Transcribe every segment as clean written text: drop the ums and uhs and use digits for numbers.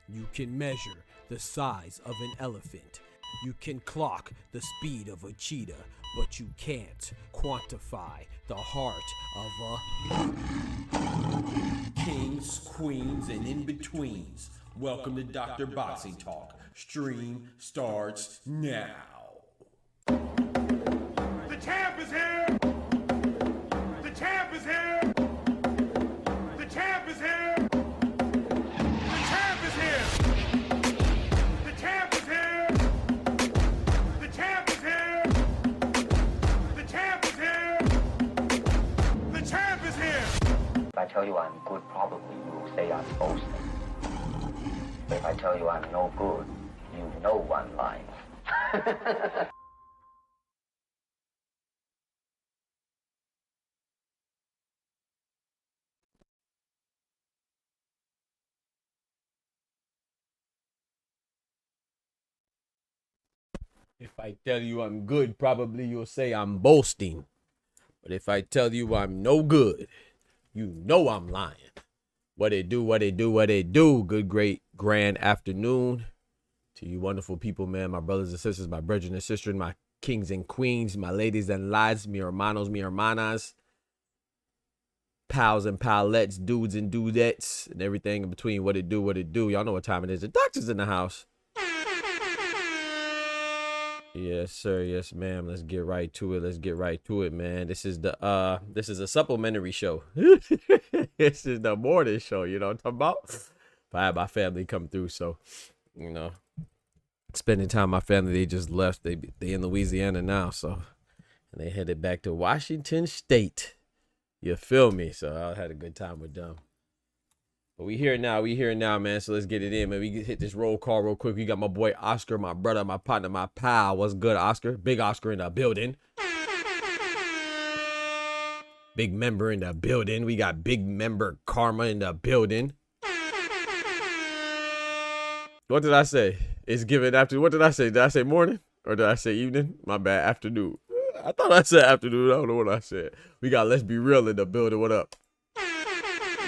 You can measure the size of an elephant. You can clock the speed of a cheetah, but you can't quantify the heart of a kings, queens, and in-betweens. Welcome to Dr. Boxing Talk. Stream starts now. The champ is here! The champ is here! The champ is here! The champ is here! The champ is here! The champ is here! The champ is here! The champ is here! If I tell you I'm good, probably you will say I'm boasting. If I tell you I'm no good, you know I'm lying. If I tell you I'm good, probably you'll say I'm boasting. But if I tell you I'm no good, you know I'm lying. What it do, what it do, what it do. Good, great, grand afternoon to you wonderful people, man. My brothers and sisters, my brethren and sisters, my kings and queens, my ladies and lads, mi hermanos, mi hermanas, pals and palettes, dudes and dudettes, and everything in between. What it do, what it do. Y'all know what time it is. The doctor's in the house. Yes, sir. Yes, ma'am. Let's get right to it. Let's get right to it, man. This is a supplementary show. This is the morning show, you know what I'm talking about? If I had my family come through, so, you know, spending time with my family, they just left. They in Louisiana now, so, and they headed back to Washington State. You feel me? So I had a good time with them. But we here now, man. So let's get it in, man. We hit this roll call real quick. We got my boy Oscar, my brother, my partner, my pal. What's good, Oscar? Big Oscar in the building. Big member in the building. We got big member Karma in the building. What did I say? It's given after. What did I say? Did I say morning or did I say evening? My bad. Afternoon. I thought I said afternoon. I don't know what I said. We got Let's Be Real in the building. What up?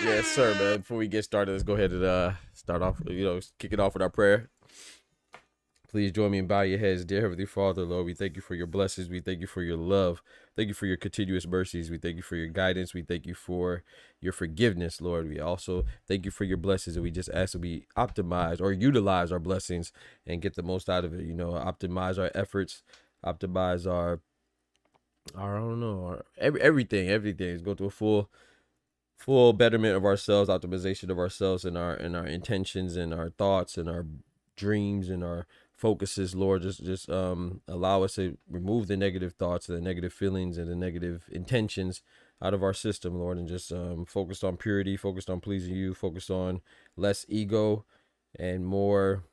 Yes, sir, man. Before we get started, let's go ahead and start off, kick it off with our prayer. Please join me and bow your heads. Dear Heavenly Father, Lord, we thank you for your blessings. We thank you for your love. Thank you for your continuous mercies. We thank you for your guidance. We thank you for your forgiveness, Lord. We also thank you for your blessings, and we just ask that we optimize or utilize our blessings and get the most out of it. Optimize our efforts, optimize our everything. Let's go to a full betterment of ourselves, optimization of ourselves and our intentions and our thoughts and our dreams and our focuses, Lord. Just allow us to remove the negative thoughts and the negative feelings and the negative intentions out of our system, Lord, and just focused on purity, focused on pleasing you, focused on less ego and more,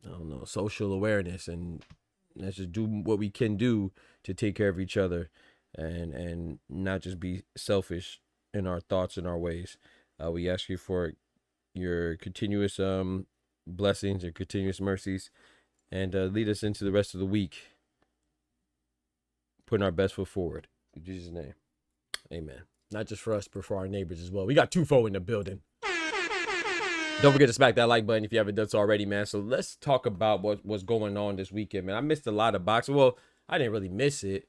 I don't know, social awareness. And let's just do what we can do to take care of each other and not just be selfish in our thoughts and our ways. We ask you for your continuous blessings and continuous mercies, and lead us into the rest of the week, putting our best foot forward. In Jesus' name, amen. Not just for us, but for our neighbors as well. We got 2-4 in the building. Don't forget to smack that like button if you haven't done so already, man. So let's talk about what's going on this weekend, man. I missed a lot of boxing. Well, I didn't really miss it.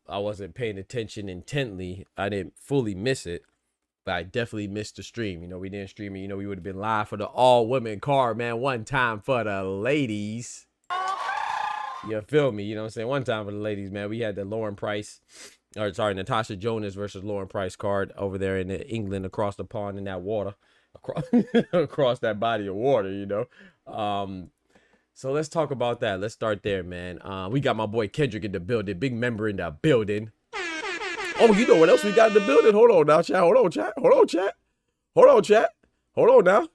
I wasn't paying attention intently. I didn't fully miss it, but I definitely missed the stream. You know, we didn't stream it. You know, we would have been live for the all-women card, man. One time for the ladies. You feel me? You know what I'm saying? One time for the ladies, man. We had the Natasha Jonas versus Lauren Price card over there in England, across the pond in that water, across that body of water, you know. So let's talk about that. Let's start there, man. We got my boy Kendrick in the building, big member in the building. Oh, you know what else we got in the building? Hold on now, chat. Hold on, chat. Hold on now.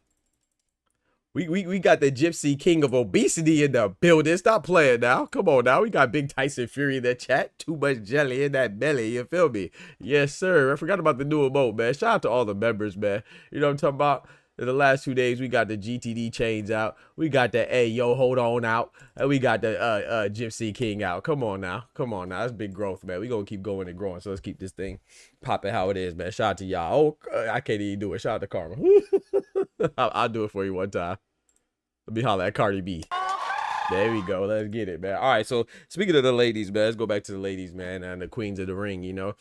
We got the Gypsy King of Obesity in the building. Stop playing now. Come on now. We got Big Tyson Fury in the chat. Too much jelly in that belly. You feel me? Yes, sir. I forgot about the new emote, man. Shout out to all the members, man. You know what I'm talking about? In the last 2 days, we got the GTD chains out. We got the hey, yo, hold on out. And we got the Gypsy King out. Come on now. That's big growth, man. We gonna keep going and growing. So let's keep this thing popping how it is, man. Shout out to y'all. Oh, I can't even do it. Shout out to Karma. I'll do it for you one time. Let me holler at Cardi B. There we go. Let's get it, man. All right. So speaking of the ladies, man, let's go back to the ladies, man, and the queens of the ring. You know,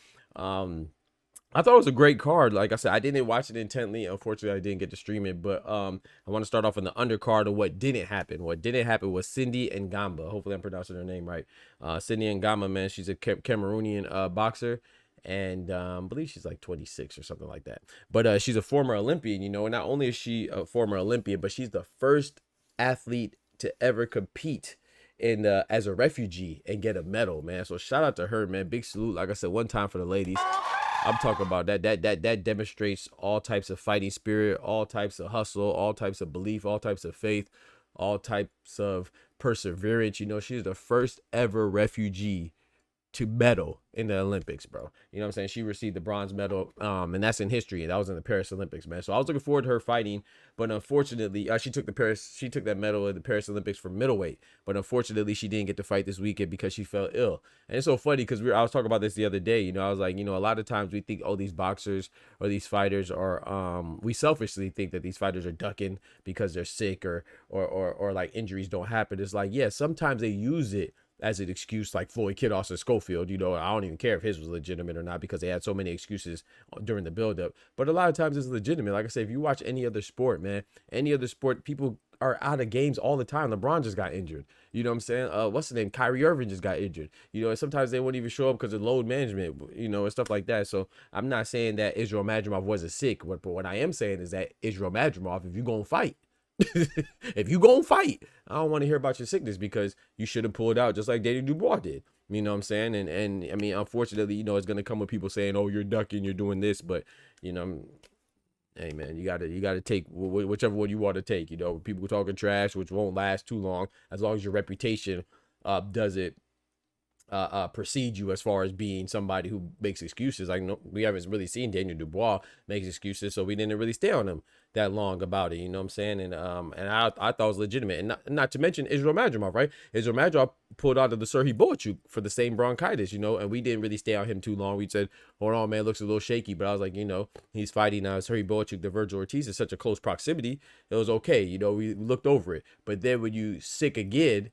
I thought it was a great card. Like I said, I didn't watch it intently. Unfortunately, I didn't get to stream it. But I want to start off on the undercard of what didn't happen. What didn't happen was Cindy Ngamba. Hopefully, I'm pronouncing her name right. Cindy Ngamba, man, she's a Cameroonian boxer. And I believe she's like 26 or something like that. But she's a former Olympian, you know. And not only is she a former Olympian, but she's the first athlete to ever compete in as a refugee and get a medal, man. So shout out to her, man. Big salute. Like I said, one time for the ladies. I'm talking about that demonstrates all types of fighting spirit, all types of hustle, all types of belief, all types of faith, all types of perseverance. You know, she's the first ever refugee to medal in the Olympics, bro. You know what I'm saying? She received the bronze medal, and that's in history. That was in the Paris Olympics, man. So I was looking forward to her fighting, but unfortunately, she took that medal in the Paris Olympics for middleweight. But unfortunately, she didn't get to fight this weekend because she fell ill. And it's so funny because I was talking about this the other day. You know, I was like, you know, a lot of times we think, oh, these boxers or these fighters are, we selfishly think that these fighters are ducking because they're sick or like injuries don't happen. It's like, yeah, sometimes they use it as an excuse, like Floyd Kiddos and Schofield. You know, I don't even care if his was legitimate or not because they had so many excuses during the buildup. But a lot of times it's legitimate. Like I said, if you watch any other sport, man, any other sport, people are out of games all the time. LeBron just got injured. You know what I'm saying? What's the name? Kyrie Irving just got injured. You know, and sometimes they wouldn't even show up because of load management, you know, and stuff like that. So I'm not saying that Israel Madrimov wasn't sick. But what I am saying is that Israel Madrimov, if you're going to fight, if you gonna fight, I don't want to hear about your sickness because you should have pulled out just like Daniel Dubois did. You know what I'm saying? And I mean, unfortunately, you know, it's gonna come with people saying, "Oh, you're ducking, you're doing this," but you know, hey man, you gotta take whichever one you want to take. You know, people talking trash, which won't last too long, as long as your reputation doesn't precede you as far as being somebody who makes excuses. Like, no, we haven't really seen Daniel Dubois make excuses, so we didn't really stay on him that long about it. You know what I'm saying? And I thought it was legitimate. And not to mention Israel Madrimov, right? Israel Madrimov pulled out of the Serhii Boachuk for the same bronchitis, you know, and we didn't really stay on him too long. We said, hold on, man, looks a little shaky. But I was like, you know, he's fighting Serhii Boachuk, the Virgil Ortiz is such a close proximity. It was okay. You know, we looked over it. But then when you sick again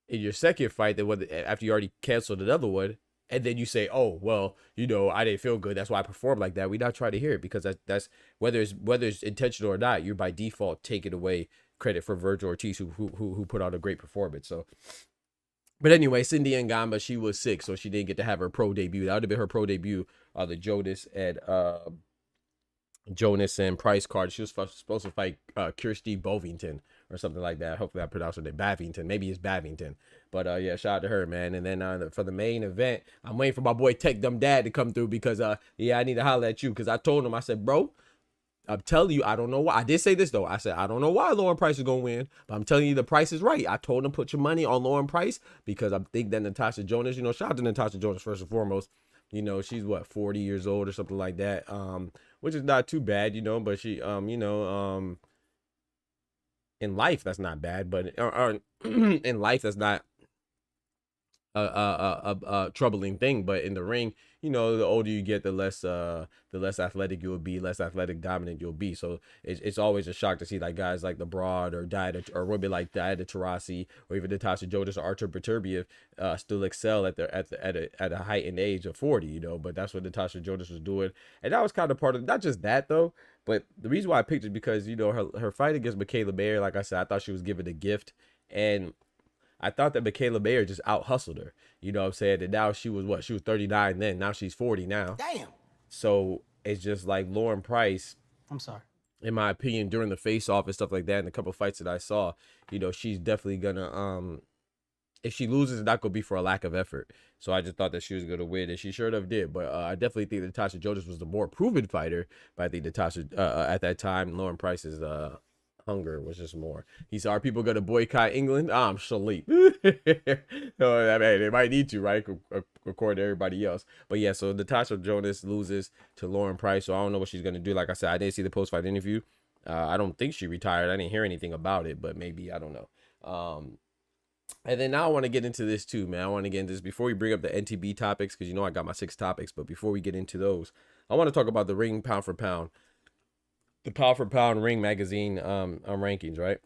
in your second fight, after you already canceled another one, and then you say, oh, well, you know, I didn't feel good, that's why I performed like that. We not try to hear it because that's whether it's intentional or not, you're by default taking away credit for Virgil Ortiz who put out a great performance. So, but anyway, Cindy Ngamba, she was sick, so she didn't get to have her pro debut. That would have been her pro debut, the Jonas and Price card. She was supposed to fight Kirsty Bovington or something like that. Hopefully I pronounced her name Bavington. Maybe it's Bavington. But yeah, shout out to her, man. And then for the main event, I'm waiting for my boy Tech Dumb Dad to come through because yeah, I need to holler at you because I told him, I said, bro, I'm telling you, I don't know why. I did say this though. I said, I don't know why Lauren Price is gonna win, but I'm telling you the price is right. I told him put your money on Lauren Price because I think that Natasha Jonas, you know, shout out to Natasha Jonas first and foremost. You know, she's what, 40 years old or something like that. Which is not too bad, you know, but she you know, in life that's not bad, but in life that's not a troubling thing. But in the ring, you know, the older you get, the less athletic you'll be, less athletic dominant you'll be. So it's always a shock to see like guys like the Broad or Diana or Ruby like Diana Taurasi or even Natasha Jonas or Artur Beterbiev still excel at a heightened age of 40, you know. But that's what Natasha Jonas was doing, and that was kind of part of not just that though. But the reason why I picked it because, you know, her fight against Michaela Mayer, like I said, I thought she was given a gift, and I thought that Michaela Mayer just out hustled her. You know what I'm saying? And now she was 39 then. Now she's 40 now. Damn. So it's just like Lauren Price. I'm sorry. In my opinion, during the face-off and stuff like that, and a couple of fights that I saw, you know, she's definitely gonna if she loses, it's not gonna be for a lack of effort. So I just thought that she was gonna win, and she sure enough did. But I definitely think that Natasha Jonas was the more proven fighter. But I think Natasha at that time, Lauren Price's hunger was just more. He said, "Are people gonna boycott England?" I'm sleep. No, I mean, they might need to, right? According to everybody else. But yeah, so Natasha Jonas loses to Lauren Price. So I don't know what she's gonna do. Like I said, I didn't see the post-fight interview. I don't think she retired. I didn't hear anything about it, but maybe, I don't know. And then now I want to get into this too, man. I want to get into this before we bring up the NTB topics, because you know I got my 6 topics. But before we get into those, I want to talk about the ring pound for pound. The pound for pound ring magazine rankings, right?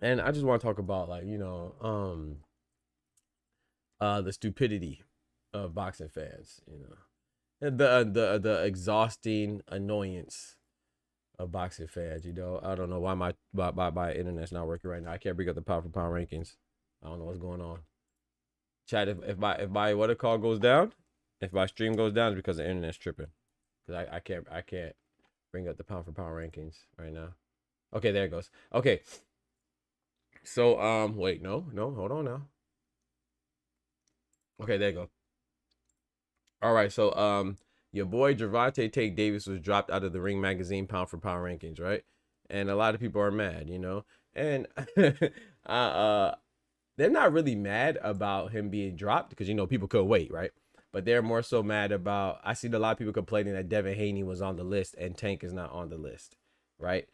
And I just want to talk about, like, you know, the stupidity of boxing fans, you know, and the exhausting annoyance of boxing fans. You know, I don't know why my internet's not working right now. I can't bring up the pound for pound rankings. I don't know what's going on. Chat, if my what it call goes down, if my stream goes down, it's because the internet's tripping. Because I can't bring up the pound for pound rankings right now. Okay, there it goes. Okay. So wait, no, hold on now. Okay, there you go. All right, so your boy Gervonta Davis was dropped out of the Ring Magazine pound for pound rankings, right? And a lot of people are mad, you know. And they're not really mad about him being dropped because, you know, people could wait, right? But they're more so mad about, I seen a lot of people complaining that Devin Haney was on the list and Tank is not on the list, right?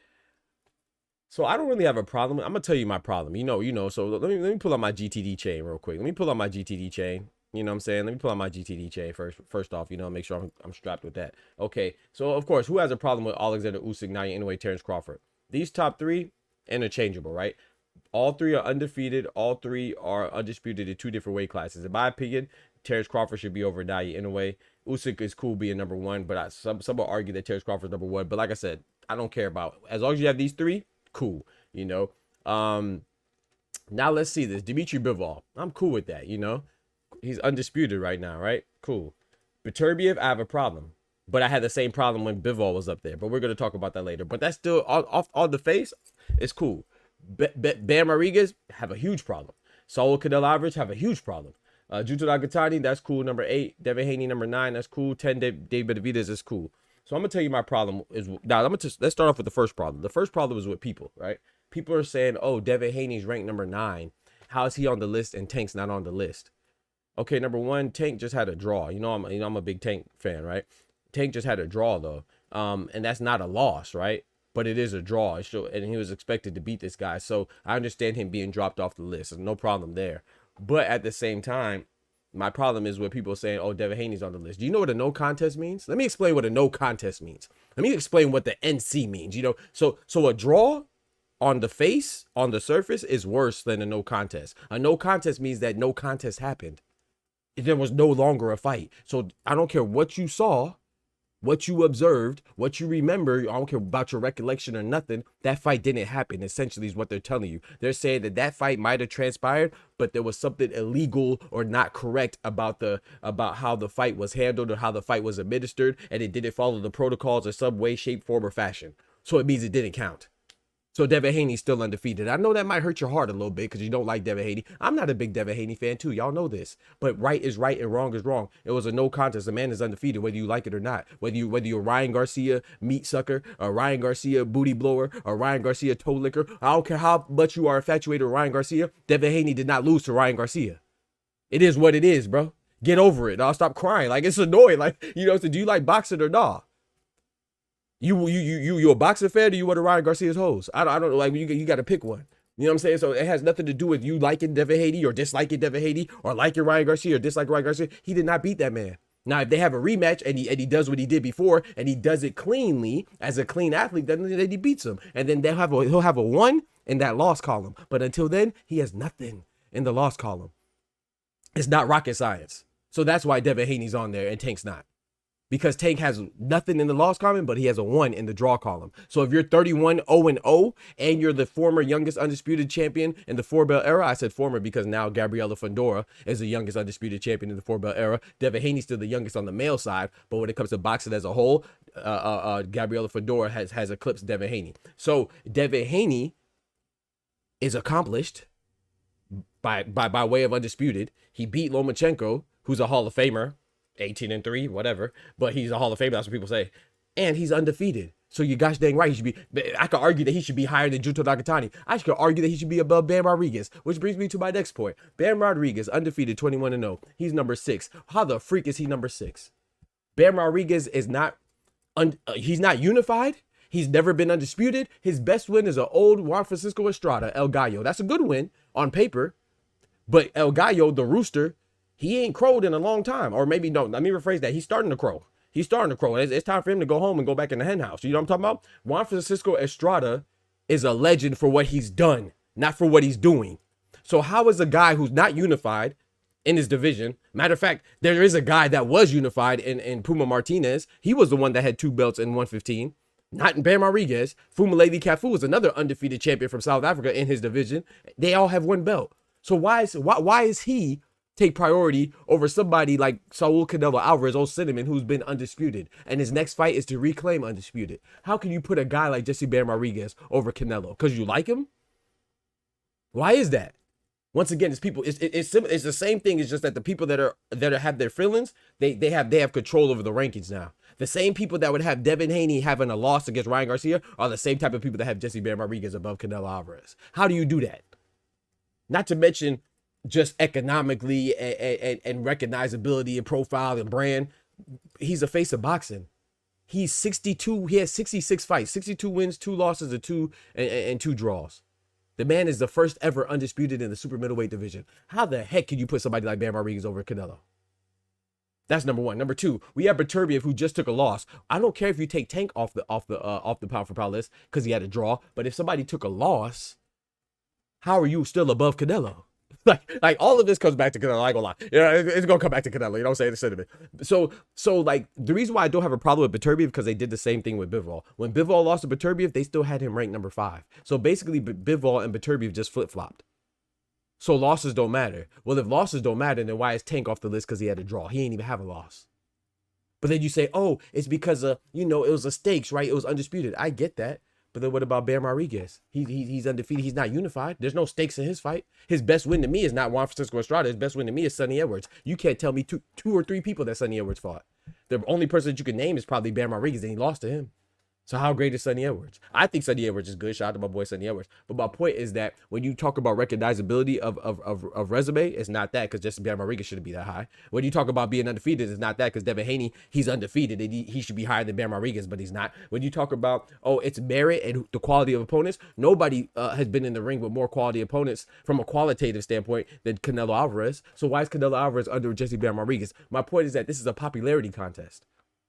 So I don't really have a problem. I'm gonna tell you my problem. You know. So let me pull out my GTD chain real quick. Let me pull out my GTD chain. You know what I'm saying? Let me pull out my GTD chain first off, you know, make sure I'm strapped with that. Okay. So of course, who has a problem with Alexander Usyk, Naoya Inoue, Terrence Crawford? These top 3 interchangeable, right? All 3 are undefeated. All 3 are undisputed in 2 different weight classes. In my opinion, Terrence Crawford should be over Naoya Inoue. Usyk is cool being number 1, but some will argue that Terrence Crawford's number 1. But like I said, I don't care about, as long as you have these 3, cool, you know. Now let's see this. Dmitry Bivol. I'm cool with that, you know. He's undisputed right now, right? Cool. Beterbiev, I have a problem. But I had the same problem when Bivol was up there. But we're going to talk about that later. But that's still, off on the face, it's cool. Bam Rodriguez, have a huge problem. Saul Canelo Alvarez, have a huge problem. Junto Nagatani, that's cool. Number 8. Devin Haney, number 9, that's cool. 10, David Benavidez is cool. So I'm going to tell you my problem is, now let's start off with the first problem. The first problem is with people, right? People are saying, oh, Devin Haney's ranked number 9. How is he on the list and Tank's not on the list? Okay, number 1, Tank just had a draw. You know, I'm a big Tank fan, right? Tank just had a draw though. And that's not a loss, right? But it is a draw. And he was expected to beat this guy. So I understand him being dropped off the list. There's no problem there. But at the same time, my problem is with people saying, oh, Devin Haney's on the list. Do you know what a no contest means? Let me explain what a no contest means. Let me explain what the NC means. You know, so a draw on the face, on the surface, is worse than a no contest. A no contest means that no contest happened. There was no longer a fight. So I don't care what you saw, what you observed, what you remember. I don't care about your recollection or nothing. That fight didn't happen, essentially, is what they're telling you. They're saying that fight might have transpired, but there was something illegal or not correct about how the fight was handled or how the fight was administered, and it didn't follow the protocols in some way, shape, form, or fashion. So it means it didn't count. So Devin Haney's still undefeated. I know that might hurt your heart a little bit because you don't like Devin Haney. I'm not a big Devin Haney fan too. Y'all know this. But right is right and wrong is wrong. It was a no contest. The man is undefeated, whether you like it or not. Whether you're Ryan Garcia meat sucker, or Ryan Garcia booty blower, or Ryan Garcia toe licker. I don't care how much you are infatuated with Ryan Garcia. Devin Haney did not lose to Ryan Garcia. It is what it is, bro. Get over it. I'll stop crying. Like, it's annoying. Like, you know, so do you like boxing or not? You a boxing fan or you want to Ryan Garcia's hoes? I don't know. Like, you got to pick one. You know what I'm saying? So it has nothing to do with you liking Devin Haney or disliking Devin Haney or liking Ryan Garcia or disliking Ryan Garcia. He did not beat that man. Now, if they have a rematch and he does what he did before and he does it cleanly as a clean athlete, then he beats him. And then he'll have a 1 in that loss column. But until then, he has nothing in the loss column. It's not rocket science. So that's why Devin Haney's on there and Tank's not. Because Tank has nothing in the loss column, but he has a 1 in the draw column. So if you're 31-0-0 and you're the former youngest undisputed champion in the 4-belt era, I said former because now Gabriela Fundora is the youngest undisputed champion in the 4-belt era. Devin Haney's still the youngest on the male side, but when it comes to boxing as a whole, Gabriela Fundora has eclipsed Devin Haney. So Devin Haney is accomplished by way of undisputed. He beat Lomachenko, who's a Hall of Famer. 18-3, whatever, but he's a Hall of Famer. That's what people say, and he's undefeated. So you gosh dang right, he should be. I could argue that he should be higher than Junto Nakatani. I could argue that he should be above Bam Rodriguez, which brings me to my next point. Bam Rodriguez, undefeated, 21-0. He's number 6. How the freak is he number 6? Bam Rodriguez is not. He's not unified. He's never been undisputed. His best win is an old Juan Francisco Estrada, El Gallo. That's a good win on paper, but El Gallo, the Rooster, he ain't crowed in a long time. Or maybe, no, let me rephrase that. He's starting to crow. He's starting to crow. It's time for him to go home and go back in the hen house. You know what I'm talking about? Juan Francisco Estrada is a legend for what he's done, not for what he's doing. So how is a guy who's not unified in his division? Matter of fact, there is a guy that was unified in Puma Martinez. He was the one that had 2 belts in 115. Not in Bam Rodriguez. Fumaledi Cafu is another undefeated champion from South Africa in his division. They all have 1 belt. So why is he take priority over somebody like Saul Canelo Alvarez, old cinnamon, who's been undisputed, and his next fight is to reclaim undisputed? How can you put a guy like Jesse Bam Rodriguez over Canelo? Because you like him? Why is that? Once again, it's people. It's the same thing. It's just that the people that have their feelings, they have control over the rankings now. The same people that would have Devin Haney having a loss against Ryan Garcia are the same type of people that have Jesse Bam Rodriguez above Canelo Alvarez. How do you do that? Not to mention just economically and recognizability and profile and brand. He's a face of boxing. He's 62. He has 66 fights, 62 wins, 2 losses, and 2 draws. The man is the first ever undisputed in the super middleweight division. How the heck can you put somebody like Bam Rodriguez over Canelo? That's number 1. Number 2, we have Beterbiev, who just took a loss. I don't care if you take Tank off the pound for pound list because he had a draw, but if somebody took a loss, how are you still above Canelo? Like all of this comes back to Canelo. I ain't gonna lie. Yeah, it's gonna come back to Canelo. You know what I'm saying? The sentiment. So like the reason why I don't have a problem with Beterbiev because they did the same thing with Bivol. When Bivol lost to Beterbiev, they still had him ranked number 5. So basically, Bivol and Beterbiev just flip flopped. So losses don't matter. Well, if losses don't matter, then why is Tank off the list because he had a draw? He ain't even have a loss. But then you say, oh, it's because it was a stakes, right? It was undisputed. I get that. But then what about Bam Rodriguez? He's undefeated. He's not unified. There's no stakes in his fight. His best win to me is not Juan Francisco Estrada. His best win to me is Sonny Edwards. You can't tell me two or three people that Sonny Edwards fought. The only person that you can name is probably Bam Rodriguez, and he lost to him. So how great is Sonny Edwards? I think Sonny Edwards is good. Shout out to my boy Sonny Edwards. But my point is that when you talk about recognizability of resume, it's not that because Jesse Bam Rodriguez shouldn't be that high. When you talk about being undefeated, it's not that because Devin Haney, he's undefeated and he should be higher than Bam Rodriguez, but he's not. When you talk about, it's merit and the quality of opponents, nobody has been in the ring with more quality opponents from a qualitative standpoint than Canelo Alvarez. So why is Canelo Alvarez under Jesse Bam Rodriguez? My point is that this is a popularity contest.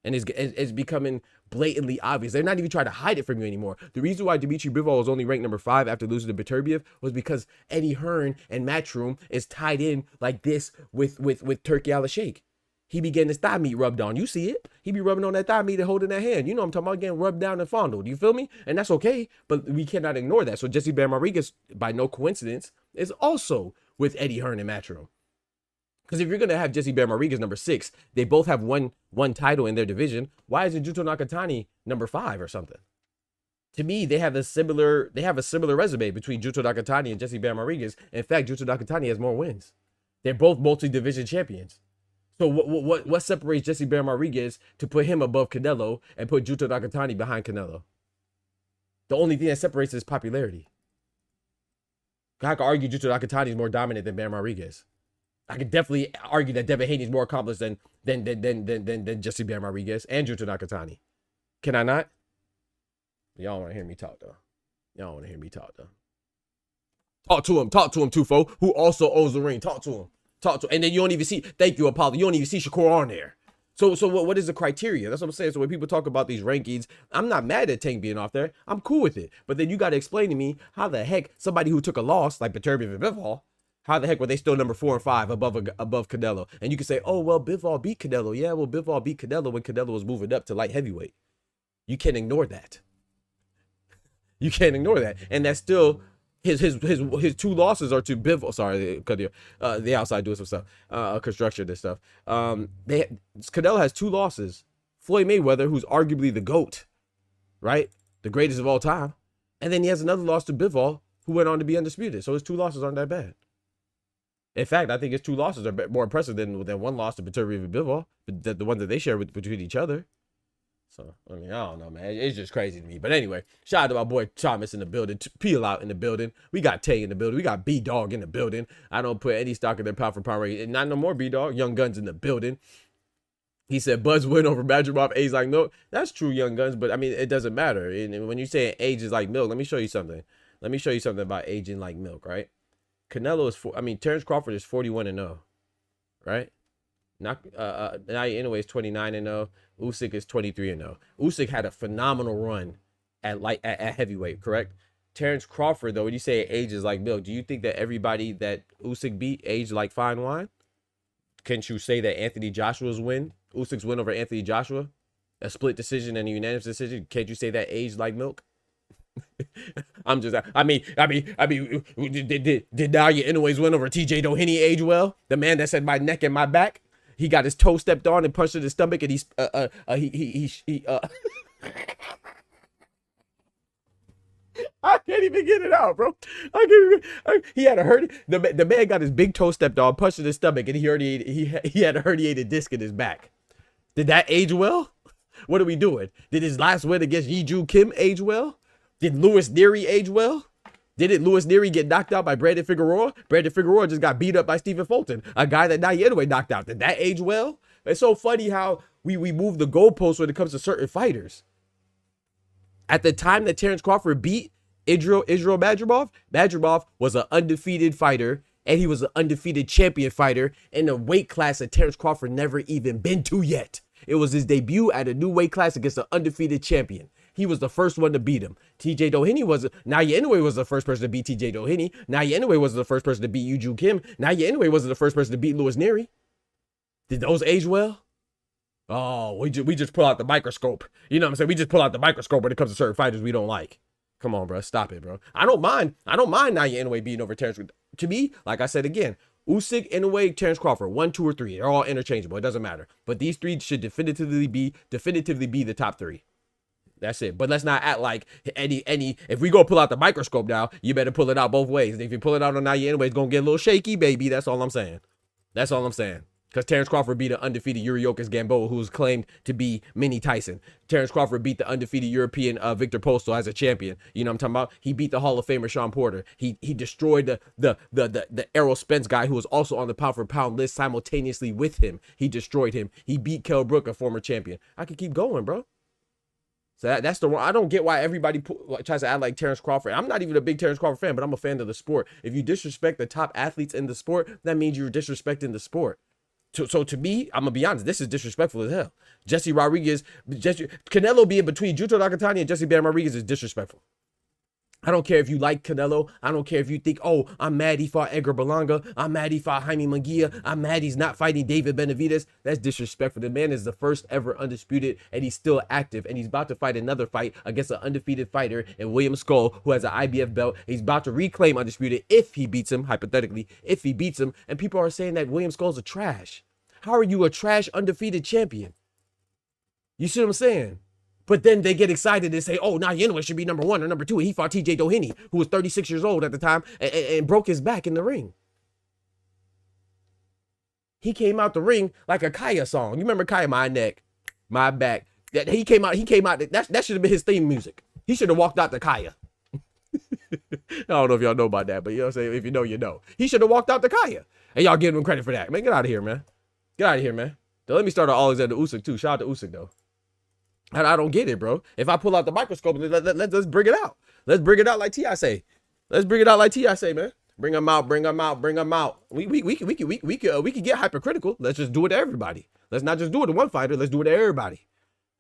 And it's becoming blatantly obvious. They're not even trying to hide it from you anymore. The reason why Dimitri Bivol was only ranked number 5 after losing to Beterbiev was because Eddie Hearn and Matchroom is tied in like this with Turkey Al-Sheikh. He be getting his thigh meat rubbed on. You see it. He be rubbing on that thigh meat and holding that hand. You know what I'm talking about, getting rubbed down and fondled. You feel me? And that's okay, but we cannot ignore that. So Jesse Bam Rodriguez, by no coincidence, is also with Eddie Hearn and Matchroom. Because if you're going to have Jesse Bam Rodriguez number 6, they both have one title in their division. Why isn't Junto Nakatani number 5 or something? To me, they have a similar resume between Junto Nakatani and Jesse Bam Rodriguez. In fact, Junto Nakatani has more wins. They're both multi-division champions. So what separates Jesse Bam Rodriguez to put him above Canelo and put Junto Nakatani behind Canelo? The only thing that separates is popularity. I could argue Junto Nakatani is more dominant than Bam Rodriguez. I could definitely argue that Devin Haney is more accomplished than Jesse Bam Rodriguez and Junto Nakatani. Can I not? Y'all want to hear me talk though. Y'all want to hear me talk though. Talk to him, Tufo, who also owns the ring. Talk to him. And then you don't even see, thank you, Apollo. You don't even see Shakur on there. So what is the criteria? That's what I'm saying. So when people talk about these rankings, I'm not mad at Tank being off there. I'm cool with it. But then you got to explain to me how the heck somebody who took a loss like Beterbiev and Bivol, how the heck were they still number 4 and 5 above Canelo? And you can say, oh, well, Bivol beat Canelo. Yeah, well, Bivol beat Canelo when Canelo was moving up to light heavyweight. You can't ignore that. You can't ignore that. And that's still his 2 losses are to Bivol. Sorry, the outside doing some stuff, construction and stuff. Canelo has 2 losses. Floyd Mayweather, who's arguably the GOAT, right? The greatest of all time. And then he has another loss to Bivol, who went on to be undisputed. So his 2 losses aren't that bad. In fact, I think his 2 losses are more impressive than 1 loss to Beterbiev and Bivol, the ones that they share between each other. So, I mean, I don't know, man. It's just crazy to me. But anyway, shout out to my boy Thomas in the building. Peel out in the building. We got Tay in the building. We got B-Dog in the building. I don't put any stock in their pound for pound rating. Not no more B-Dog. Young Guns in the building. He said Buzz win over Badgermouth. Age like milk. That's true, Young Guns. But, I mean, it doesn't matter. And when you say age is like milk, let me show you something. Let me show you something about aging like milk, right? Canelo is, Terrence Crawford is 41-0, right? Now anyway, is 29-0. Usyk is 23-0. Usyk had a phenomenal run at heavyweight, correct? Terrence Crawford, though, when you say age is like milk, do you think that everybody that Usyk beat aged like fine wine? Can't you say that Anthony Joshua's Usyk's win over Anthony Joshua, a split decision and a unanimous decision, can't you say that aged like milk? I'm just, did Nalia Inouye's win over TJ Doheny age well? The man that said my neck and my back. He got his toe stepped on and punched in his stomach, and I can't even get it out, bro. He had a hurt. The man got his big toe stepped on, punched in his stomach, and he had a herniated disc in his back. Did that age well? What are we doing? Did his last win against Yi-Ju Kim age well? Did Louis Neary age well? Didn't Louis Neary get knocked out by Brandon Figueroa? Brandon Figueroa just got beat up by Stephen Fulton, a guy that Naoya Inoue knocked out. Did that age well? It's so funny how we move the goalposts when it comes to certain fighters. At the time that Terrence Crawford beat Israel Badgermouth, Badgermouth was an undefeated fighter, and he was an undefeated champion fighter in a weight class that Terrence Crawford never even been to yet. It was his debut at a new weight class against an undefeated champion. He was the first one to beat him. TJ Doheny Naoya Inoue was the first person to beat TJ Doheny. Naoya Inoue was the first person to beat Yi-Ju Kim. Naoya Inoue wasn't the first person to beat Louis Neary. Did those age well? Oh, we just pull out the microscope. You know what I'm saying? We just pull out the microscope when it comes to certain fighters we don't like. Come on, bro. Stop it, bro. I don't mind Naoya Inoue beating over Terrence. To me, like I said again, Usyk, Inoue, Terrence Crawford, 1, 2, or 3. They're all interchangeable. It doesn't matter. But these 3 should definitively be the top 3. That's it. But let's not act like any. If we go pull out the microscope now, you better pull it out both ways. If you pull it out on Naoya Inoue, it's gonna get a little shaky, baby. That's all I'm saying. Because Terrence Crawford beat an undefeated Yuriorkis Gamboa, who was claimed to be mini Tyson. Terrence Crawford beat the undefeated European Victor Postal as a champion. You know what I'm talking about? He beat the Hall of Famer Sean Porter. He destroyed the Errol Spence guy, who was also on the pound for pound list simultaneously with him. He destroyed him. He beat Kell Brook, a former champion. I could keep going, bro. So that's the one. I don't get why everybody tries to act like Terrence Crawford. I'm not even a big Terrence Crawford fan, but I'm a fan of the sport. If you disrespect the top athletes in the sport, that means you're disrespecting the sport. So to me, I'm gonna be honest, this is disrespectful as hell. Canelo being between Junto Nakatani and Jesse Bam Rodriguez is disrespectful. I don't care if you like Canelo. I don't care if you think, oh, I'm mad he fought Edgar Berlanga. I'm mad he fought Jaime Munguia. I'm mad he's not fighting David Benavidez. That's disrespectful. The man is the first ever undisputed, and he's still active. And he's about to fight another fight against an undefeated fighter in William Skull, who has an IBF belt. He's about to reclaim undisputed if he beats him, hypothetically, if he beats him. And people are saying that William Skull's a trash. How are you a trash undefeated champion? You see what I'm saying? But then they get excited and say, oh, now Inoue should be number 1 or number 2. And he fought TJ Doheny, who was 36 years old at the time, and broke his back in the ring. He came out the ring like a Kaya song. You remember Kaya, my neck, my back. That he came out, that should have been his theme music. He should have walked out to Kaya. I don't know if y'all know about that, but you know what I'm saying? If you know, you know. He should have walked out to Kaya. And y'all giving him credit for that. Man, get out of here, man. Get out of here, man. Now, let me start on Alexander Usyk, too. Shout out to Usyk, though. I don't get it, bro. If I pull out the microscope, let's bring it out. Let's bring it out like T.I. say. Let's bring it out like T.I. say, man. Bring them out, bring them out, bring them out. We can get hypercritical. Let's just do it to everybody. Let's not just do it to one fighter. Let's do it to everybody.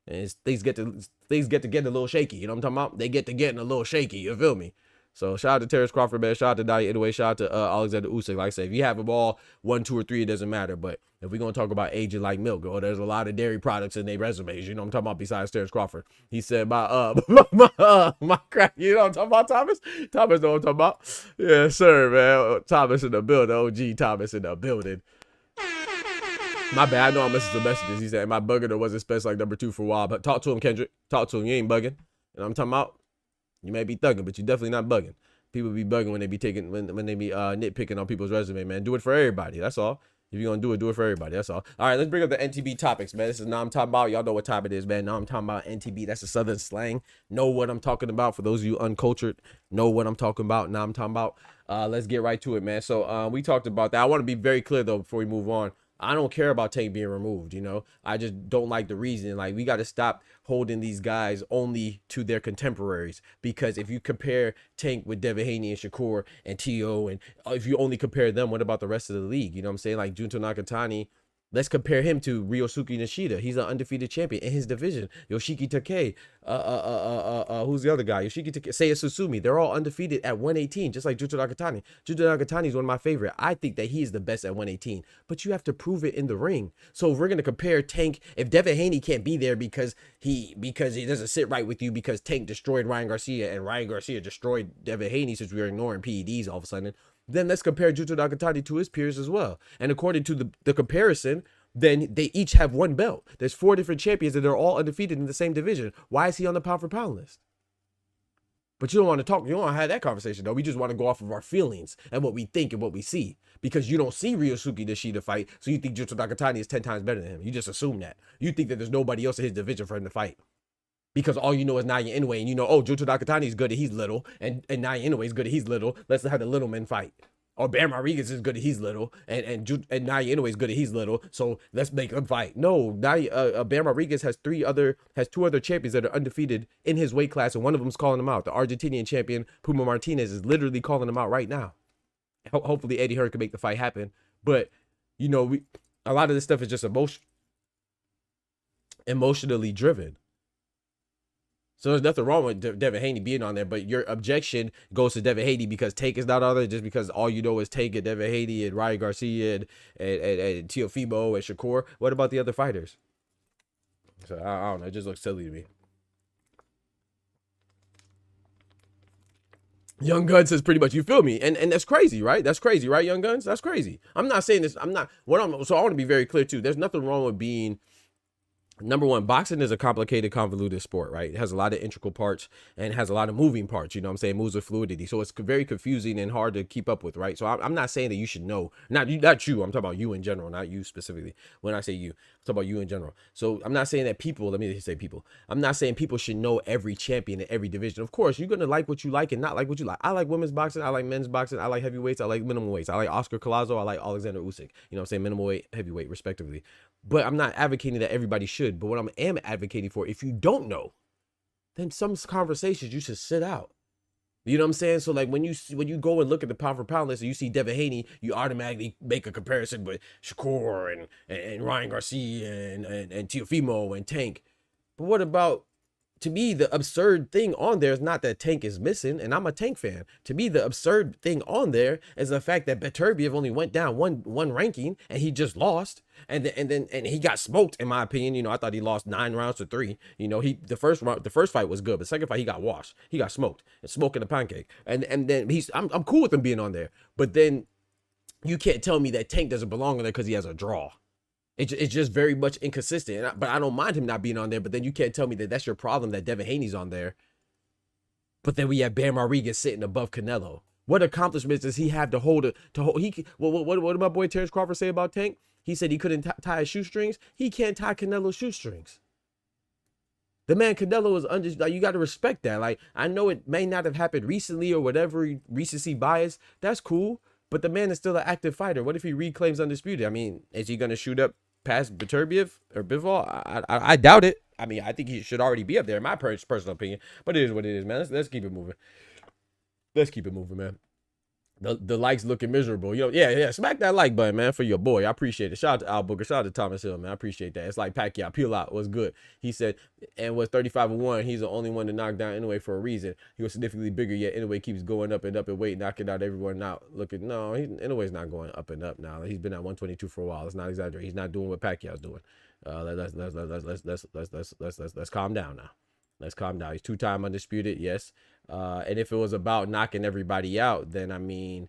And things get to get a little shaky. You know what I'm talking about? They get to getting a little shaky. You feel me? So shout out to Terrence Crawford, man. Shout out to Daniel Inoue. Shout out to Alexander Usyk. Like I said, if you have them all 1, 2, or 3, it doesn't matter. But if we're gonna talk about aging like milk, there's a lot of dairy products in their resumes. You know what I'm talking about? Besides Terrence Crawford, he said my crack. You know what I'm talking about, Thomas? Thomas know what I'm talking about? Yes, sir, man. Thomas in the building. OG Thomas in the building. My bad. I know I'm missing some messages. He said, "Am I bugging or was it special like number 2 for a while?" But talk to him, Kendrick. Talk to him. You ain't bugging. You know what I'm talking about? You may be thugging, but you definitely not bugging. People be bugging when they be when they be nitpicking on people's resume, man. Do it for everybody. That's all. If you're gonna do it for everybody. That's all. All right, let's bring up the NTB topics, man. This is NahmTalmBout. Y'all know what time it is, man. NahmTalmBout NTB. That's a Southern slang. Know what I'm talking about. For those of you uncultured, know what I'm talking about. NahmTalmBout. Let's get right to it, man. So we talked about that. I want to be very clear though before we move on. I don't care about Tank being removed, you know. I just don't like the reason. Like, we got to stop holding these guys only to their contemporaries. Because if you compare Tank with Devin Haney and Shakur and T.O., and if you only compare them, what about the rest of the league? You know what I'm saying? Like, Junto Nakatani, let's compare him to Ryosuke Nishida. He's an undefeated champion in his division. Yoshiki Takei, who's the other guy? Yoshiki Takei, Seiya Susumi. They're all undefeated at 118, just like Junto Nakatani. Junto Nakatani is one of my favorite. I think that he is the best at 118, but you have to prove it in the ring. So if we're gonna compare Tank, if Devin Haney can't be there because he doesn't sit right with you because Tank destroyed Ryan Garcia and Ryan Garcia destroyed Devin Haney, since we were ignoring PEDs all of a sudden, then let's compare Junto Nakatani to his peers as well. And according to the comparison, then they each have 1 belt. There's 4 different champions and they're all undefeated in the same division. Why is he on the pound for pound list? But you don't want to talk. You don't want to have that conversation, though. We just want to go off of our feelings and what we think and what we see. Because you don't see Ryosuke Nishida fight, so you think Junto Nakatani is 10 times better than him. You just assume that. You think that there's nobody else in his division for him to fight. Because all you know is Naoya Inoue, and you know, oh, Junto Nakatani is good and he's little, and Naoya Inoue is good and he's little. Let's have the little men fight. Or Bam Rodriguez is good and he's little, and Naoya Inoue is good and he's little, so let's make them fight. No, Bam Rodriguez has 2 other champions that are undefeated in his weight class, and one of them's calling him out. The Argentinian champion Puma Martinez is literally calling him out right now. Hopefully Eddie Hearn can make the fight happen, but you know, a lot of this stuff is just emotionally driven. So there's nothing wrong with Devin Haney being on there, but your objection goes to Devin Haney because Tank is not on there, just because all you know is Tank and Devin Haney and Ryan Garcia and Teofimo and Shakur. What about the other fighters? So I don't know. It just looks silly to me. Young Gun says pretty much, you feel me? And that's crazy, right? That's crazy, right, Young Guns? That's crazy. I'm not saying this. So I want to be very clear too. There's nothing wrong with being number one, boxing is a complicated, convoluted sport, right? It has a lot of integral parts and it has a lot of moving parts, you know what I'm saying? Moves with fluidity. So it's very confusing and hard to keep up with, right? So I'm not saying that you should know, not you, I'm talking about you in general, not you specifically. When I say you, I'm talking about you in general. So I'm not saying that people, let me say people. I'm not saying people should know every champion in every division. Of course, you're going to like what you like and not like what you like. I like women's boxing. I like men's boxing. I like heavyweights. I like minimum weights. I like Oscar Collazo. I like Alexander Usyk. You know what I'm saying? Minimum weight, heavyweight, respectively. But I'm not advocating that everybody should. But what I am advocating for, if you don't know, then some conversations you should sit out. You know what I'm saying? So like when you go and look at the pound for pound list and you see Devin Haney, you automatically make a comparison with Shakur and Ryan Garcia and Teofimo and Tank. But what about, to me, the absurd thing on there is not that Tank is missing, and I'm a Tank fan. To me, the absurd thing on there is the fact that Beterbiev only went down one ranking and he just lost, and he got smoked, in my opinion. You know, I thought he lost 9 rounds to 3. You know, the first fight was good, but the second fight he got washed. He got smoked and smoking a pancake. And then I'm cool with him being on there, but then you can't tell me that Tank doesn't belong on there because he has a draw. It's just very much inconsistent. But I don't mind him not being on there. But then you can't tell me that that's your problem that Devin Haney's on there. But then we have Bam Rodriguez sitting above Canelo. What accomplishments does he have to hold? What did my boy Terrence Crawford say about Tank? He said he couldn't tie his shoestrings. He can't tie Canelo's shoestrings. The man Canelo is like, you got to respect that. Like, I know it may not have happened recently or whatever, recency bias. That's cool. But the man is still an active fighter. What if he reclaims undisputed? I mean, is he going to shoot up past Beterbiev or Bivol? I doubt it. I mean, I think he should already be up there in my personal opinion. But it is what it is, man. Let's keep it moving. Let's keep it moving, man. The likes looking miserable. You know, yeah. Smack that like button, man, for your boy. I appreciate it. Shout out to Al Booker. Shout out to Thomas Hill, man. I appreciate that. It's like Pacquiao. Peel out was good. He said, and was 35-1. He's the only one to knock down anyway for a reason. He was significantly bigger, yet anyway keeps going up and up in weight, knocking out everyone out. No, he anyway's not going up and up now. He's been at 122 for a while. Let's not exaggerate. He's not doing what Pacquiao's doing. Let's calm down now. Let's calm down. He's 2-time undisputed, yes. And if it was about knocking everybody out, then I mean,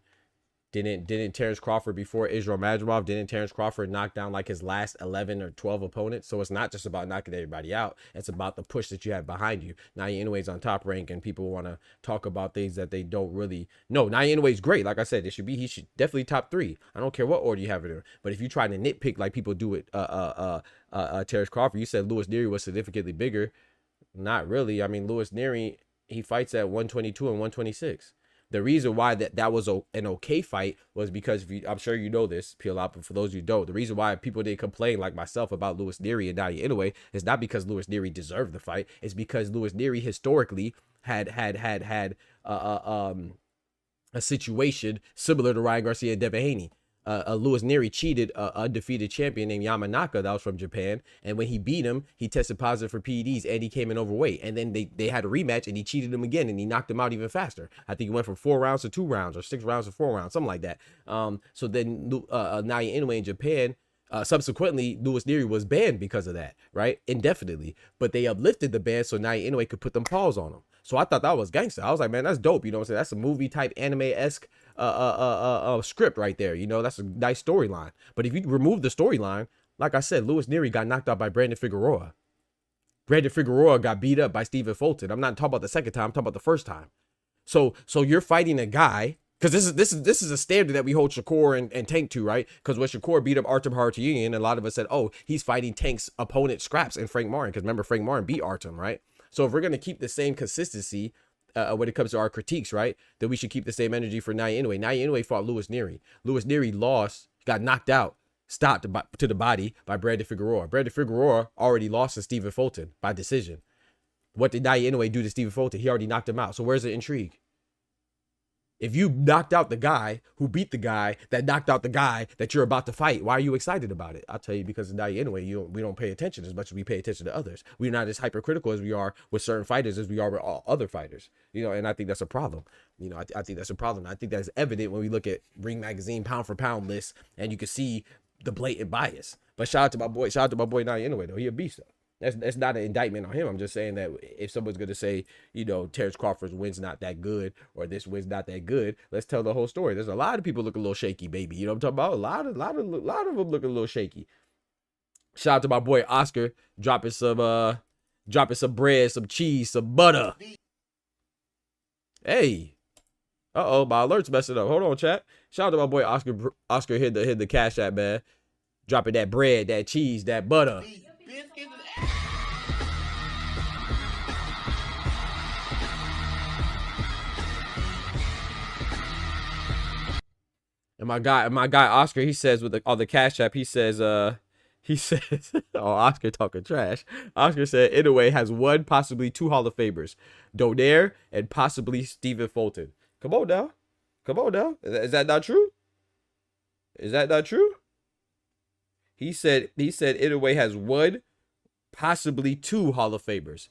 didn't Terrence Crawford before Israel Madrimov, didn't Terrence Crawford knock down like his last 11 or 12 opponents? So it's not just about knocking everybody out. It's about the push that you have behind you. Naoya Inoue on top rank, and people want to talk about things that they don't really know. Naoya Inoue is great. Like I said, he should definitely top 3. I don't care what order you have it in. But if you try to nitpick like people do with Terrence Crawford, you said Louis Neary was significantly bigger. Not really. I mean, Louis Neary, he fights at 122 and 126. The reason why that was an okay fight was because, I'm sure you know this, peel out, but for those who don't, the reason why people didn't complain like myself about Louis Neary and Naoya Inoue is not because Louis Neary deserved the fight. It's because Louis Neary historically had a situation similar to Ryan Garcia and Devin Haney. Louis Neary cheated an undefeated champion named Yamanaka that was from Japan, and when he beat him, he tested positive for PEDs and he came in overweight, and then they had a rematch and he cheated him again and he knocked him out even faster. I think he went from 4 rounds to 2 rounds or 6 rounds to 4 rounds, something like that. So then Naoya Inoue in Japan, subsequently Louis Neary was banned because of that, right, indefinitely, but they uplifted the ban so Naoya Inoue could put them paws on him. So I thought that was gangster. I was like, man, that's dope. You know what I'm saying? That's a movie type anime-esque script right there. You know, that's a nice storyline. But if you remove the storyline, like I said, Louis Neary got knocked out by Brandon Figueroa. Brandon Figueroa got beat up by Stephen Fulton. I'm not talking about the second time. I'm talking about the first time. So you're fighting a guy, because this is a standard that we hold Shakur and Tank to, right? Because when Shakur beat up Artem Harutyunyan, a lot of us said, oh, he's fighting Tank's opponent Scraps and Frank Martin. Because remember, Frank Martin beat Artem, right? So if we're going to keep the same consistency when it comes to our critiques, right, then we should keep the same energy for Naoya Inoue. Naoya Inoue fought Louis Neary. Louis Neary lost, got knocked out, stopped to the body by Brandon Figueroa. Brandon Figueroa already lost to Stephen Fulton by decision. What did Naoya Inoue do to Stephen Fulton? He already knocked him out. So where's the intrigue? If you knocked out the guy who beat the guy that knocked out the guy that you're about to fight, why are you excited about it? I'll tell you, because of Naoya Inoue, we don't pay attention as much as we pay attention to others. We're not as hypercritical as we are with certain fighters as we are with all other fighters. You know, and I think that's a problem. You know, I think that's a problem. I think that's evident when we look at Ring Magazine pound for pound lists, and you can see the blatant bias. But shout out to my boy Naoya Inoue, though. He a beast, though. That's not an indictment on him. I'm just saying that if someone's going to say, you know, Terrence Crawford's win's not that good or this win's not that good, let's tell the whole story. There's a lot of people look a little shaky, baby. You know what I'm talking about? A lot of them look a little shaky. Shout out to my boy Oscar dropping some bread, some cheese, some butter. Hey. Uh-oh, my alert's messing up. Hold on, chat. Shout out to my boy Oscar. Oscar hit the cash app, man. Dropping that bread, that cheese, that butter. And my guy Oscar, he says with on the cash app, he says, oh, Oscar talking trash. Oscar said Inoue has 1, possibly 2 Hall of Famers, Donaire and possibly Stephen Fulton. Come on now. Is that not true? Is that not true? He said Inoue has 1, possibly 2 Hall of Famers.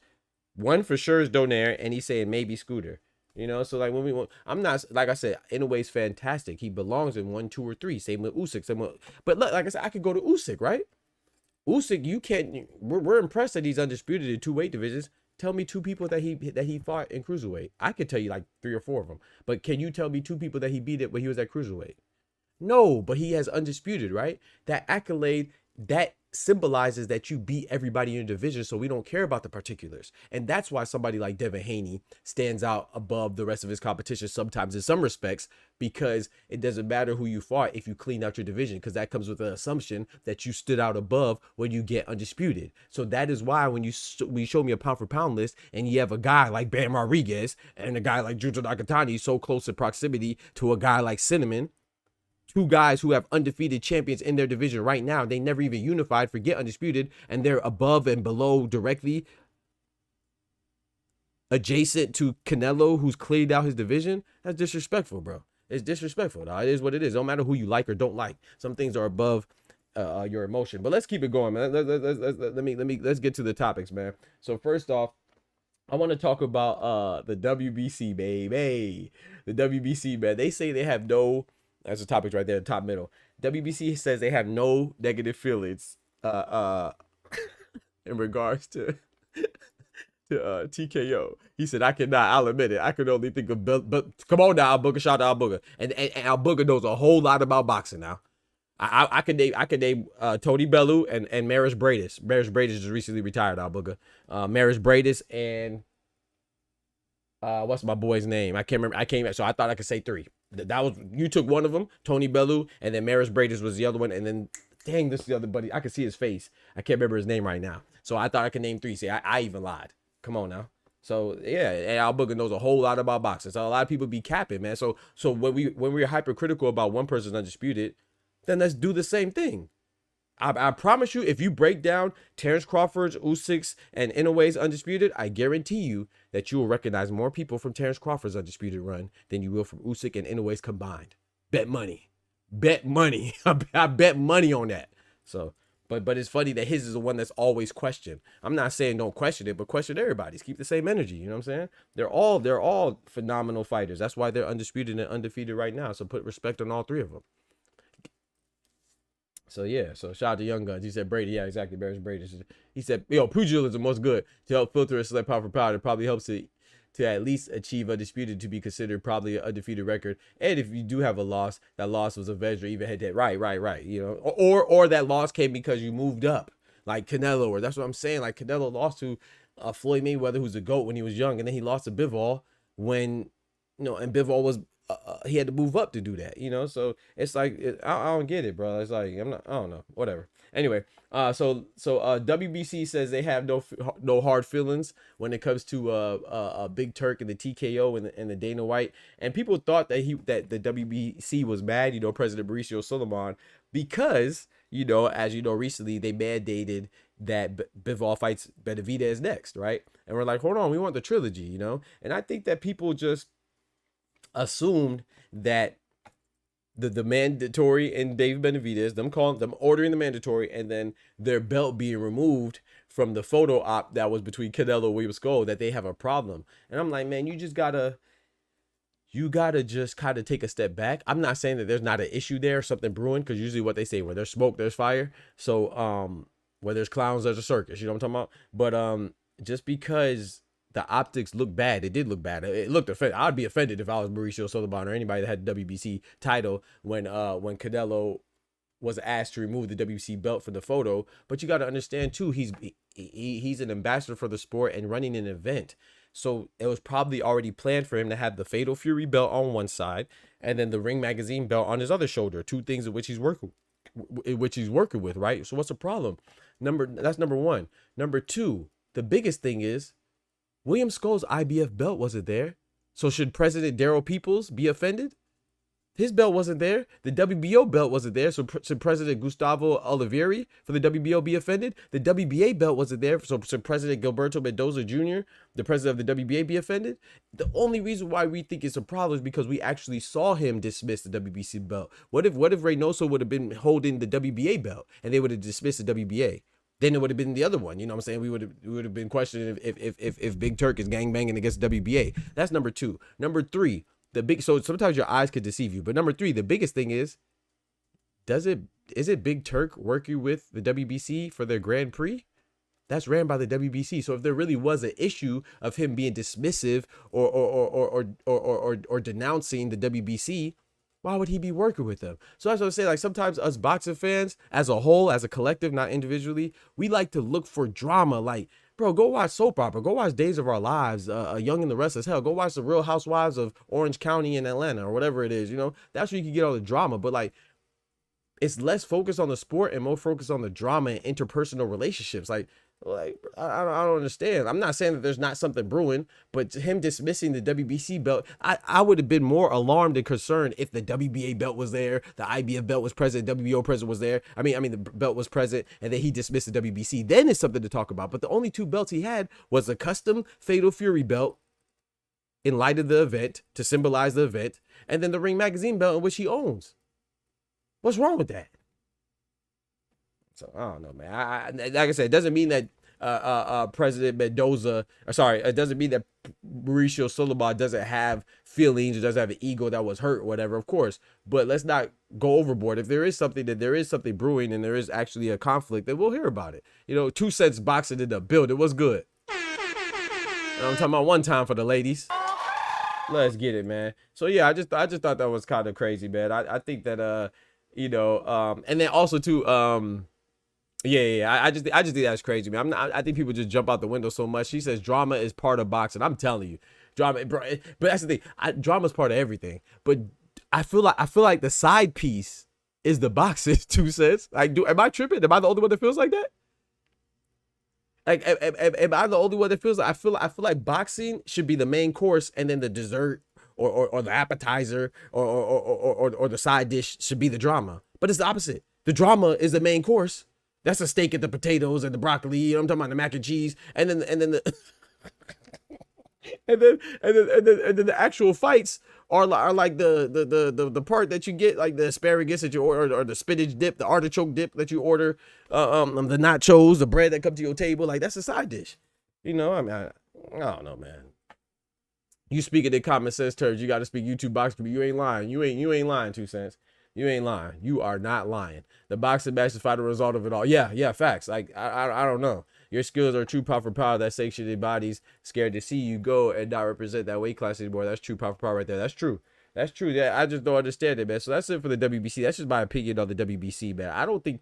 1 for sure is Donaire, and he's saying maybe Scooter. You know, so like when we want, I'm not, like I said, Inoue's fantastic. He belongs in 1, 2, or 3. Same with Usyk. But look, like I said, I could go to Usyk, right? Usyk, you can't. We're impressed that he's undisputed in 2 weight divisions. Tell me 2 people that he fought in cruiserweight. I could tell you like 3 or 4 of them. But can you tell me 2 people that he beat it when he was at cruiserweight? No, but he has undisputed, right? That accolade that symbolizes that you beat everybody in your division, so we don't care about the particulars. And that's why somebody like Devin Haney stands out above the rest of his competition sometimes in some respects, because it doesn't matter who you fought if you clean out your division, because that comes with the assumption that you stood out above when you get undisputed. So that is why when you show me a pound for pound list and you have a guy like Bam Rodriguez and a guy like Juju Nakatani so close in proximity to a guy like Cinnamon, two guys who have undefeated champions in their division right now. They never even unified, forget undisputed, and they're above and below directly adjacent to Canelo, who's cleared out his division. That's disrespectful, bro. It's disrespectful. Dog. It is what it is. Don't matter who you like or don't like. Some things are above your emotion. But let's keep it going, man. Let's get to the topics, man. So first off, I want to talk about the WBC, baby. The WBC, man. They say they have no. That's the topics right there, top middle. WBC says they have no negative feelings in regards to TKO. He said, I cannot, I'll admit it. I could only think of but come on now, Al Booger, shout out to Al Booger. And Al Booger knows a whole lot about boxing now. I could name Tony Bellew and Maris Bradis. Maris Bradis just recently retired, Al Booger. Maris Bradis and what's my boy's name? I can't remember. So I thought I could say three. That was, you took one of them, Tony Bellew, and then Maris Bradis was the other one, and then dang, this is the other buddy. I can see his face. I can't remember his name right now. So I thought I could name three. See, I even lied. Come on now. So yeah, and Al Booger knows a whole lot about boxing. So a lot of people be capping, man. So when we're hypercritical about one person's undisputed, then let's do the same thing. I promise you, if you break down Terrence Crawford's, Usyk's, and Inoue's undisputed, I guarantee you that you will recognize more people from Terrence Crawford's undisputed run than you will from Usyk and Inoue's combined. Bet money. Bet money. I bet money on that. So, but it's funny that his is the one that's always questioned. I'm not saying don't question it, but question everybody's. Keep the same energy. You know what I'm saying? They're all phenomenal fighters. That's why they're undisputed and undefeated right now. So put respect on all three of them. So yeah, so shout out to Young Guns. He said Brady, yeah, exactly. Maris Brady. He said, yo, pugilism was good to help filter and select pound for pound. It probably helps it to at least achieve undisputed to be considered probably an undefeated record. And if you do have a loss, that loss was avenged or even head-to-head. Right. You know, or that loss came because you moved up, like Canelo. Or that's what I'm saying. Like Canelo lost to Floyd Mayweather, who's a GOAT when he was young, and then he lost to Bivol when, you know, and Bivol was. He had to move up to do that, you know. So it's like I don't get it, bro. It's like I don't know, whatever. Anyway, so WBC says they have no hard feelings when it comes to Big Turk and the TKO and the Dana White. And people thought that the WBC was mad, you know, President Mauricio Solomon, because, you know, as you know, recently they mandated that Bivol fights Benavidez next, right? And we're like, hold on, we want the trilogy, you know. And I think that people just assumed that the mandatory and Dave Benavidez, them ordering the mandatory and then their belt being removed from the photo op that was between Canelo and William Skull, that they have a problem. And I'm like, man, you gotta just kind of take a step back. I'm not saying that there's not an issue there, something brewing, because usually what they say, where there's smoke, there's fire. So where there's clowns, there's a circus, you know what I'm talking about? But just because the optics look bad, it did look bad. It looked offended. I'd be offended if I was Mauricio Solomon or anybody that had the WBC title when Canelo was asked to remove the WBC belt for the photo. But you got to understand too, he's an ambassador for the sport and running an event. So it was probably already planned for him to have the Fatal Fury belt on one side and then the Ring Magazine belt on his other shoulder. Two things in which he's working with, right? So what's the problem? That's number one. Number two, the biggest thing is William Skull's IBF belt wasn't there. So should President Daryl Peoples be offended? His belt wasn't there. The WBO belt wasn't there. So should President Gustavo Oliveira for the WBO be offended? The WBA belt wasn't there. So should President Gilberto Mendoza Jr., the president of the WBA, be offended? The only reason why we think it's a problem is because we actually saw him dismiss the WBC belt. What if Reynoso would have been holding the WBA belt and they would have dismissed the WBA? Then it would have been the other one. You know what I'm saying? We would have been questioning if Big Turk is gangbanging against WBA. That's number two. Number three, so sometimes your eyes could deceive you. But number three, the biggest thing is is it Big Turk working with the WBC for their Grand Prix? That's ran by the WBC. So if there really was an issue of him being dismissive or denouncing the WBC, Why would he be working with them? So that's what I'm saying. Like sometimes us boxing fans as a whole, as a collective, not individually, we like to look for drama. Like, bro, go watch soap opera. Go watch Days of Our Lives, Young and the Restless. Hell, go watch the Real Housewives of Orange County in Atlanta or whatever it is. You know, that's where you can get all the drama. But like, it's less focused on the sport and more focused on the drama and interpersonal relationships. Like I don't understand. I'm not saying that there's not something brewing, but him dismissing the WBC belt, I would have been more alarmed and concerned if the WBA belt was there, the IBF belt was present, WBO president was there. I mean the belt was present, and then he dismissed the WBC. Then it's something to talk about. But the only two belts he had was a custom Fatal Fury belt in light of the event to symbolize the event, and then the Ring Magazine belt in which he owns. What's wrong with that? So I don't know, man. I like I said, it doesn't mean that President Mendoza, it doesn't mean that Mauricio Sulaiman doesn't have feelings or doesn't have an ego that was hurt or whatever, of course. But let's not go overboard. If there is something brewing and there is actually a conflict, then we'll hear about it. You know, 2 Cents boxing in the building. What's good? I'm talking about one time for the ladies. Let's get it, man. So yeah, I just thought that was kind of crazy, man. I think that you know, and then also too, I just think that's crazy, man. I think people just jump out the window so much. She says drama is part of boxing. I'm telling you, drama, bro. But that's the thing. Drama's part of everything. But I feel like the side piece is the boxing. 2 Cents. Like, am I tripping? Am I the only one that feels like that? Like, am I the only one that feels like? I feel like boxing should be the main course, and then the dessert or the appetizer or the side dish should be the drama. But it's the opposite. The drama is the main course. That's the steak and the potatoes and the broccoli. You know, I'm talking about the mac and cheese, and then the and then the actual fights are like the part that you get, like the asparagus that you order, or the spinach dip, the artichoke dip that you order, the nachos, the bread that comes to your table. Like, that's a side dish. You know, I mean, I don't know, man. You speak it in common sense terms. You got to speak YouTube boxing, but you ain't lying. You ain't lying, 2 Cents. You ain't lying. You are not lying. The boxing match is the result of it all. Yeah, facts. Like, I don't know. Your skills are true power for power. That sanctioned bodies scared to see you go and not represent that weight class anymore. That's true power for power right there. That's true. That's true. Yeah, I just don't understand it, man. So that's it for the WBC. That's just my opinion on the WBC, man. I don't think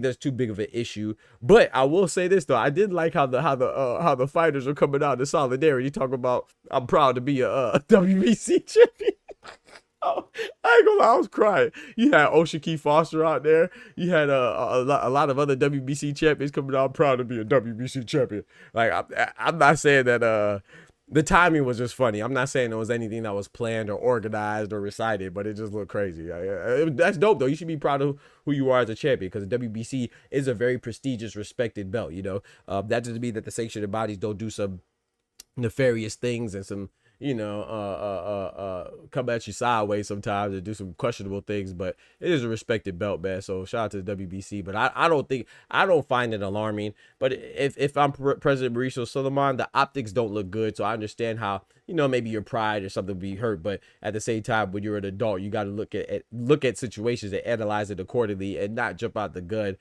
that's too big of an issue. But I will say this though, I did like how the fighters are coming out in solidarity. Talk about, I'm proud to be a WBC champion. Oh, I ain't gonna lie, I was crying. You had Shakur Foster out there. You had a lot of other WBC champions coming out. I'm proud to be a WBC champion. Like, I'm not saying that the timing was just funny. I'm not saying there was anything that was planned or organized or recited, but it just looked crazy. That's dope though. You should be proud of who you are as a champion, because the WBC is a very prestigious, respected belt. You know, that doesn't mean that the sanctioned bodies don't do some nefarious things and some, you know, come at you sideways sometimes and do some questionable things, but it is a respected belt, man. So shout out to the WBC. But I don't find it alarming. But if I'm President Mauricio Sulaiman, the optics don't look good. So I understand how, you know, maybe your pride or something be hurt, but at the same time, when you're an adult, you got to look at situations and analyze it accordingly, and not jump out the gun,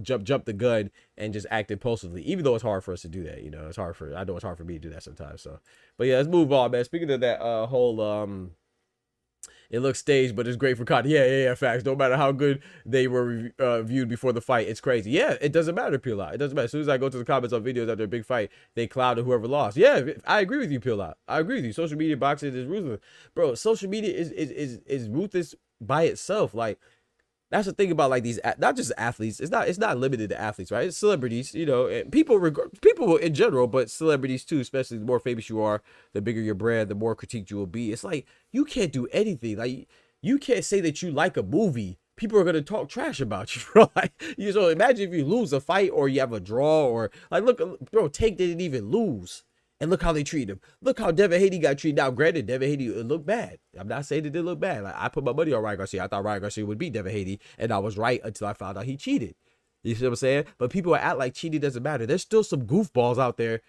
jump the gun and just act impulsively. Even though it's hard for us to do that, you know, I know it's hard for me to do that sometimes. So, but yeah, let's move on, man. Speaking of that whole it looks staged, but it's great for content. Yeah, facts. No matter how good they were viewed before the fight, it's crazy. Yeah, it doesn't matter, Peel Out. It doesn't matter. As soon as I go to the comments on videos after a big fight, they clouded whoever lost. Yeah, I agree with you, Peel Out. I agree with you. Social media boxing is ruthless. Bro, social media is ruthless by itself. Like, that's the thing about, like, these, not just athletes. It's not limited to athletes, right? It's celebrities, you know, and people in general, but celebrities too, especially the more famous you are, the bigger your brand, the more critiqued you will be. It's like, you can't do anything. Like, you can't say that you like a movie. People are going to talk trash about you, bro. Like, so imagine if you lose a fight or you have a draw, or like, look, bro, Tank didn't even lose. And look how they treated him. Look how Devin Haney got treated. Now, granted, Devin Haney looked bad. I'm not saying it didn't look bad. Like, I put my money on Ryan Garcia. I thought Ryan Garcia would beat Devin Haney, and I was right until I found out he cheated. You see what I'm saying? But people act like cheating doesn't matter. There's still some goofballs out there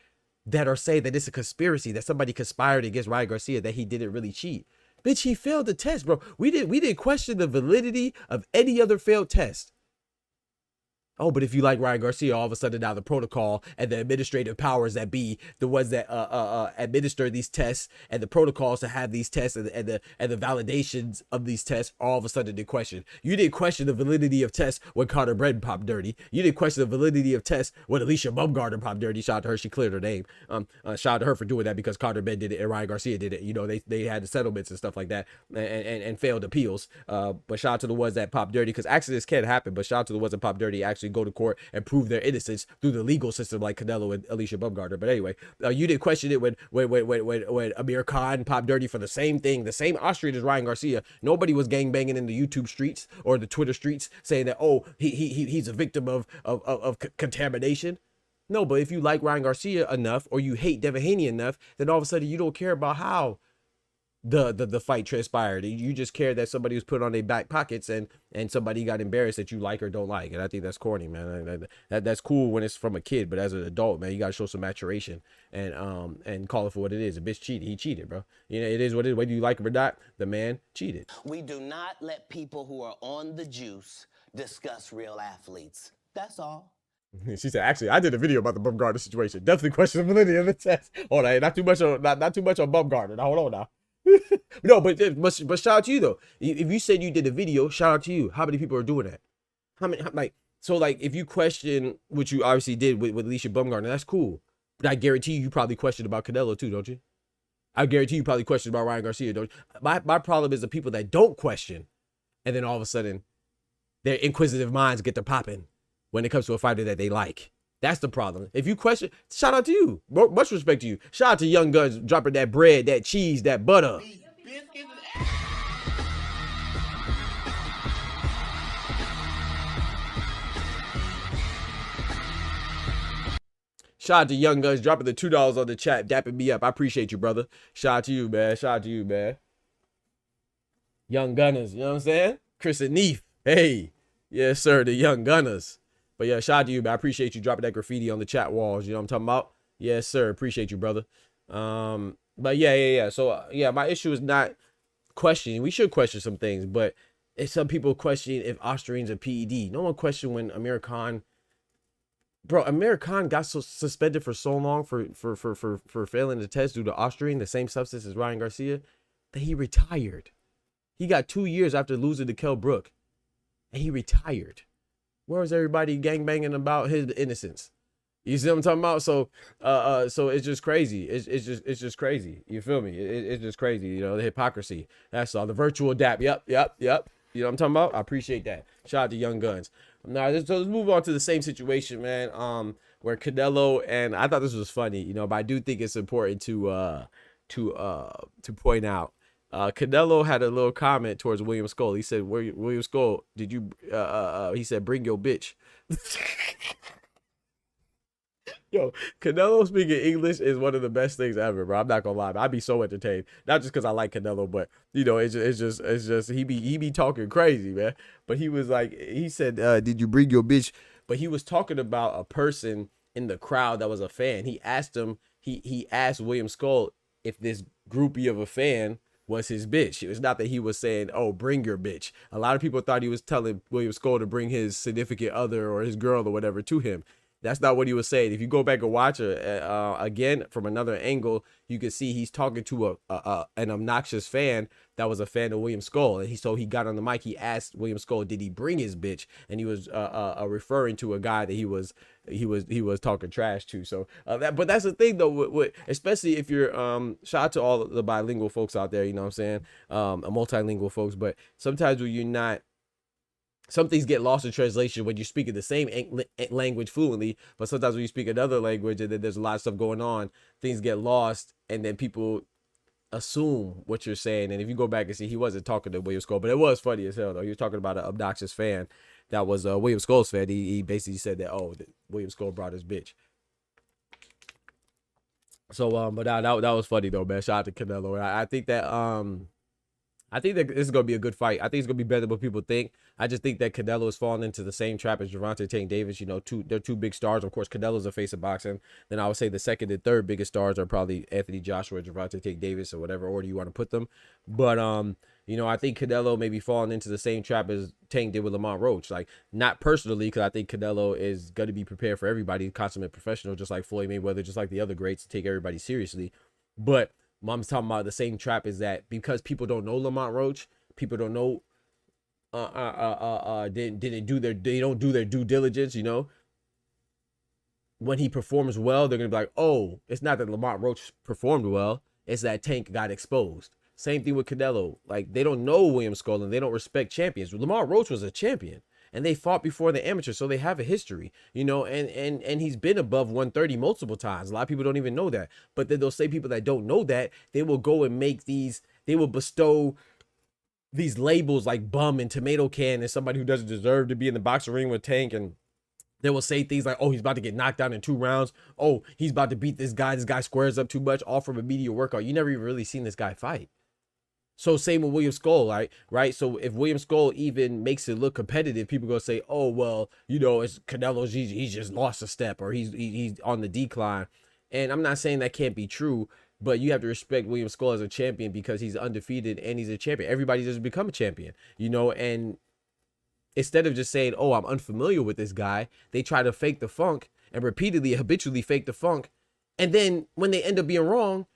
that are saying that it's a conspiracy, that somebody conspired against Ryan Garcia, that he didn't really cheat. Bitch, he failed the test, bro. We didn't question the validity of any other failed test. Oh, but if you like Ryan Garcia, all of a sudden now the protocol and the administrative powers that be, the ones that administer these tests and the protocols to have these tests and the validations of these tests, all of a sudden they question. You didn't question the validity of tests when Carter Bread popped dirty. You didn't question the validity of tests when Alicia Bumgarner popped dirty. Shout out to her, she cleared her name. Shout out to her for doing that because Carter Bread did it and Ryan Garcia did it. You know, they had the settlements and stuff like that and failed appeals. But shout out to the ones that popped dirty, because accidents can happen. But shout out to the ones that popped dirty actually go to court and prove their innocence through the legal system, like Canelo and Alicia Bumgarner. But anyway, you didn't question it when Amir Khan popped dirty for the same thing, the same Austrian as Ryan Garcia. Nobody was gangbanging in the YouTube streets or the Twitter streets saying that, oh, he's a victim of contamination. No, but if you like Ryan Garcia enough or you hate Devin Haney enough, then all of a sudden you don't care about how the fight transpired. You just care that somebody was put on their back pockets and somebody got embarrassed that you like or don't like. And I think that's corny, man. That's cool when it's from a kid, but as an adult, man, you gotta show some maturation and call it for what it is. A bitch cheated. He cheated, bro. You know, it is what it is. Whether you like him or not, the man cheated. We do not let people who are on the juice discuss real athletes. That's all. She said, actually, I did a video about the Bumgarner situation. Definitely question the validity of the test. Hold on, not too much on Bumgarner. Now hold on now. No, but shout out to you though. If you said you did a video, shout out to you. How many people are doing that? How many? Like if you question what you obviously did with Alicia Bumgarner, that's cool. But I guarantee you probably questioned about Canelo too, don't you? I guarantee you probably questioned about Ryan Garcia, don't you? My problem is the people that don't question, and then all of a sudden, their inquisitive minds get to popping when it comes to a fighter that they like. That's the problem. If you question, shout out to you. Much respect to you. Shout out to Young Guns dropping that bread, that cheese, that butter. Shout out to Young Guns dropping the $2 on the chat, dapping me up. I appreciate you, brother. Shout out to you, man. Shout out to you, man. Young Gunners, you know what I'm saying? Chris and Neef. Hey. Yes, sir, the Young Gunners. But yeah, shout out to you, man. I appreciate you dropping that graffiti on the chat walls. You know what I'm talking about? Yes, sir. Appreciate you, brother. But yeah. So yeah, my issue is not questioning. We should question some things, but if some people question if Austrian's a PED. No one questioned when Amir Khan, bro. Amir Khan got suspended for so long for failing the test due to Austrian, the same substance as Ryan Garcia, that he retired. He got 2 years after losing to Kell Brook, and he retired. Where was everybody gangbanging about his innocence? You see what I'm talking about? So it's just crazy. It's just crazy. You feel me? It's just crazy. You know, the hypocrisy. That's all. The virtual dap. Yep. You know what I'm talking about? I appreciate that. Shout out to Young Guns. Now let's move on to the same situation, man. Where Canelo, and I thought this was funny, you know, but I do think it's important to point out. Canelo had a little comment towards William Skull. He said, William Skull, did you, he said, bring your bitch. Yo, Canelo speaking English is one of the best things ever, bro. I'm not gonna lie, I'd be so entertained. Not just because I like Canelo, but you know, it's just he be talking crazy, man. But he was like, he said, did you bring your bitch? But he was talking about a person in the crowd that was a fan. He asked him, he asked William Skull if this groupie of a fan was his bitch. It was not that he was saying, oh, bring your bitch. A lot of people thought he was telling William Skull to bring his significant other or his girl or whatever to him. That's not what he was saying. If you go back and watch it again from another angle, you can see he's talking to an obnoxious fan that was a fan of William Skull. And so he got on the mic. He asked William Skull, did he bring his bitch? And he was referring to a guy that he was talking trash to. So but that's the thing though, especially if you're shout out to all the bilingual folks out there. You know what I'm saying? Multilingual folks. But sometimes when you're not, some things get lost in translation when you're speaking the same language fluently, but sometimes when you speak another language and then there's a lot of stuff going on, things get lost and then people assume what you're saying. And if you go back and see, he wasn't talking to William Skull, but it was funny as hell though. He was talking about an obnoxious fan that was William Skull's fan. He basically said that, oh, William Skull brought his bitch. So but that was funny though, man. Shout out to Canelo. I think that I think that this is going to be a good fight. I think it's going to be better than what people think. I just think that Canelo is falling into the same trap as Gervonta Tank Davis. You know, they're two big stars. Of course, Canelo's a face of boxing. Then I would say the second and third biggest stars are probably Anthony Joshua, Gervonta Tank Davis, or whatever order you want to put them. But, you know, I think Canelo may be falling into the same trap as Tank did with Lamont Roach. Like, not personally, because I think Canelo is going to be prepared for everybody, consummate professional, just like Floyd Mayweather, just like the other greats, to take everybody seriously. But Mom's talking about the same trap is that because people don't know Lamont Roach, people don't know, they don't do their due diligence, you know. When he performs well, they're gonna be like, oh, it's not that Lamont Roach performed well, it's that Tank got exposed. Same thing with Canelo. Like, they don't know William Skull and they don't respect champions. Lamont Roach was a champion. And they fought before the amateur, so they have a history, you know, and he's been above 130 multiple times. A lot of people don't even know that. But then they'll say people that don't know that, they will go and make these, they will bestow these labels like bum and tomato can and somebody who doesn't deserve to be in the boxing ring with Tank. And they will say things like, oh, he's about to get knocked down in 2 rounds. Oh, he's about to beat this guy. This guy squares up too much, all from a media workout. You never even really seen this guy fight. So same with William Skull, right? So if William Skull even makes it look competitive, people go say, oh, well, you know, it's Canelo's, he's just lost a step, or he's on the decline. And I'm not saying that can't be true, but you have to respect William Skull as a champion because he's undefeated and he's a champion. Everybody doesn't become a champion, you know, and instead of just saying, oh, I'm unfamiliar with this guy, they try to fake the funk and repeatedly, habitually fake the funk. And then when they end up being wrong,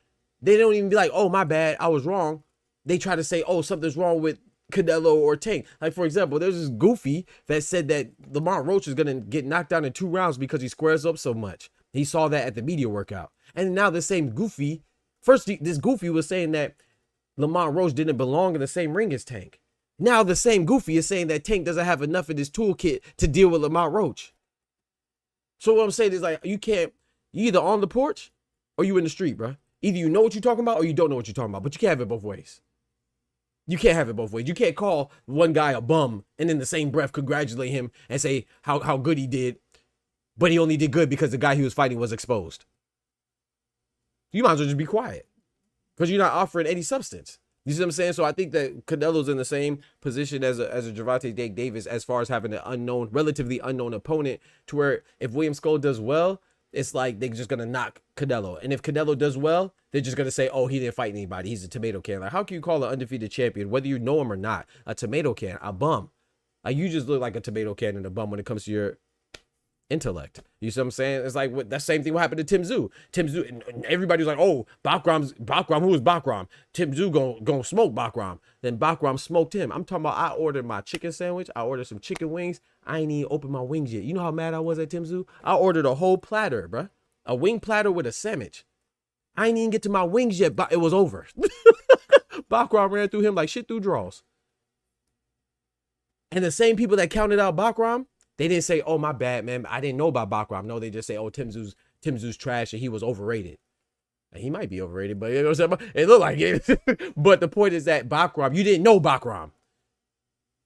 they don't even be like, oh, my bad, I was wrong. They try to say, oh, something's wrong with Canelo or Tank. Like, for example, there's this goofy that said that Lamont Roach is going to get knocked down in 2 rounds because he squares up so much. He saw that at the media workout. And now the same goofy, first this goofy was saying that Lamont Roach didn't belong in the same ring as Tank. Now the same goofy is saying that Tank doesn't have enough in his toolkit to deal with Lamont Roach. So what I'm saying is, like, you either on the porch or you in the street, bro. Either you know what you're talking about or you don't know what you're talking about, but you can't have it both ways. You can't have it both ways. You can't call one guy a bum and in the same breath congratulate him and say how good he did, but he only did good because the guy he was fighting was exposed. You might as well just be quiet because you're not offering any substance. You see what I'm saying? So I think that Canelo's in the same position as a Gervonta Davis as far as having an relatively unknown opponent, to where if William Skull does well, it's like they're just going to knock Canelo. And if Canelo does well, they're just going to say, oh, he didn't fight anybody. He's a tomato can. Like, how can you call an undefeated champion, whether you know him or not, a tomato can, a bum? Like, you just look like a tomato can and a bum when it comes to your intellect. You see what I'm saying? It's like that same thing what happened to Tim Tszyu. And everybody's like, oh, Bakram, who is Bakram? Tim Tszyu gonna smoke Bakram. Then Bakram smoked him. I'm talking about, I ordered my chicken sandwich. I ordered some chicken wings. I ain't even opened my wings yet. You know how mad I was at Tim Tszyu? I ordered a whole platter, bruh. A wing platter with a sandwich. I ain't even get to my wings yet, but it was over. Bakram ran through him like shit through draws. And the same people that counted out Bakram, they didn't say, oh, my bad, man, I didn't know about Bakram. No, they just say, oh, Tim Tszyu's trash and he was overrated. And he might be overrated, but you know what I'm saying? It looked like it. But the point is that Bakram, you didn't know Bakram.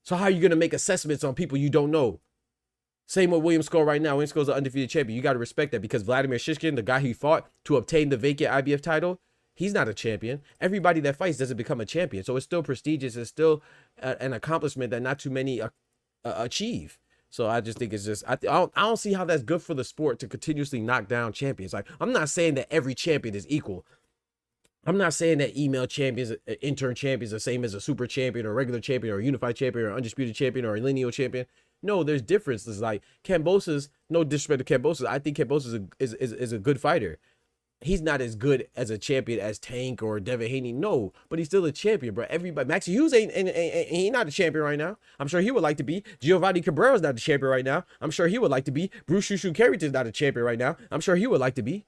So how are you going to make assessments on people you don't know? Same with William Skull right now. William Skull's an undefeated champion. You got to respect that, because Vladimir Shishkin, the guy he fought to obtain the vacant IBF title, he's not a champion. Everybody that fights doesn't become a champion. So it's still prestigious. It's still an accomplishment that not too many achieve. So I just think it's just, I don't see how that's good for the sport to continuously knock down champions. Like, I'm not saying that every champion is equal. I'm not saying that email champions, intern champions, are the same as a super champion or a regular champion or a unified champion or undisputed champion or a lineal champion. No, there's differences. Like Kambosos, no disrespect to Kambosos, I think Kambosos is a good fighter. He's not as good as a champion as Tank or Devin Haney, no, but he's still a champion, bro. Everybody, Max Hughes ain't not a champion right now. I'm sure he would like to be. Giovanni Cabrera's not a champion right now. I'm sure he would like to be. Bruce Shushu Carrington's not a champion right now. I'm sure he would like to be.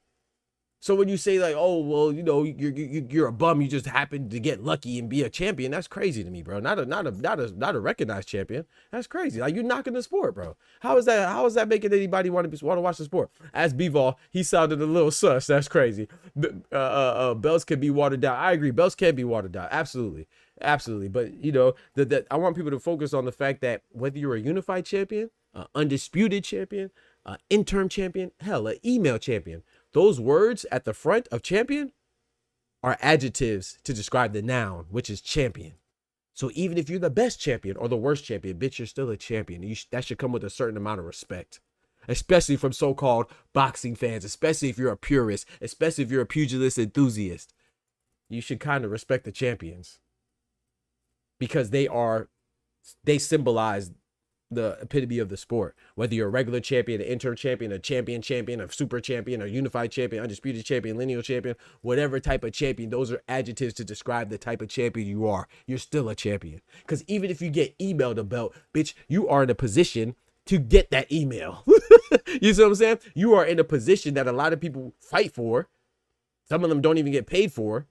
So when you say like, oh, well, you know, you're a bum, you just happened to get lucky and be a champion, that's crazy to me, bro. Not a recognized champion. That's crazy. Like, you're knocking the sport, bro. How is that making anybody want to watch the sport? As Bivol, he sounded a little sus. That's crazy. Belts can be watered down. I agree. Belts can be watered down. Absolutely. Absolutely. But you know, that I want people to focus on the fact that whether you're a unified champion, undisputed champion, interim champion, hell, an email champion, those words at the front of champion are adjectives to describe the noun, which is champion. So even if you're the best champion or the worst champion, bitch, you're still a champion. That should come with a certain amount of respect, especially from so-called boxing fans, especially if you're a purist, especially if you're a pugilist enthusiast. You should kind of respect the champions because they symbolize the epitome of the sport. Whether you're a regular champion, an intern champion, a champion, a super champion, a unified champion, undisputed champion, lineal champion, whatever type of champion, those are adjectives to describe the type of champion you are. You're still a champion. Because even if you get emailed a belt, bitch, you are in a position to get that email. You see what I'm saying? You are in a position that a lot of people fight for. Some of them don't even get paid for.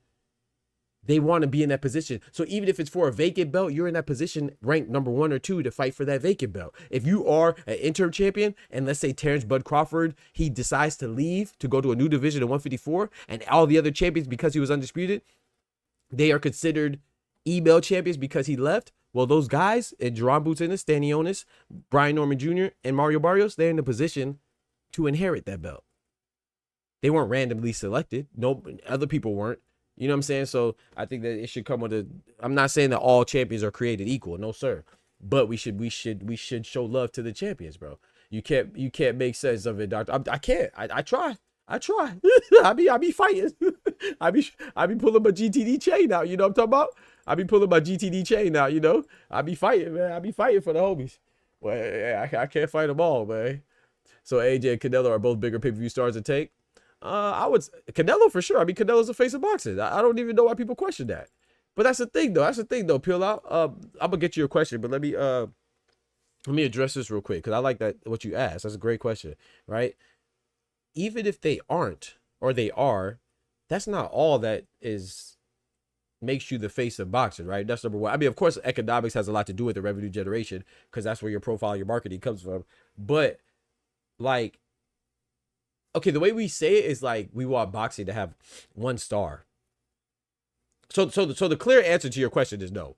They want to be in that position. So even if it's for a vacant belt, you're in that position ranked number 1 or 2 to fight for that vacant belt. If you are an interim champion and let's say Terrence Bud Crawford, he decides to leave to go to a new division at 154 and all the other champions, because he was undisputed, they are considered email champions because he left. Well, those guys, Jerron Boots Ennis, Stanley Onis, Brian Norman Jr., and Mario Barrios, they're in a position to inherit that belt. They weren't randomly selected. No, other people weren't. You know what I'm saying? So I think that it should come with I'm not saying that all champions are created equal. No, sir. But we should show love to the champions, bro. You can't make sense of it, doctor. I can't. I try. I be fighting. I be pulling my GTD chain out. You know what I'm talking about? I be pulling my GTD chain out. You know, I be fighting, man. I be fighting for the homies. Well, I can't fight them all, man. So AJ and Canelo are both bigger pay-per-view stars than Tank. I would Canelo for sure. I mean, Canelo's the face of boxing. I don't even know why people question that. But that's the thing, though. Peel out. I'm gonna get you a question, but let me address this real quick because I like that what you asked. That's a great question, right? Even if they aren't or they are, that's not all that makes you the face of boxing, right? That's number one. I mean, of course, economics has a lot to do with the revenue generation because that's where your profile, your marketing comes from. But like, okay, the way we say it is like we want boxing to have 1 star. So the clear answer to your question is no,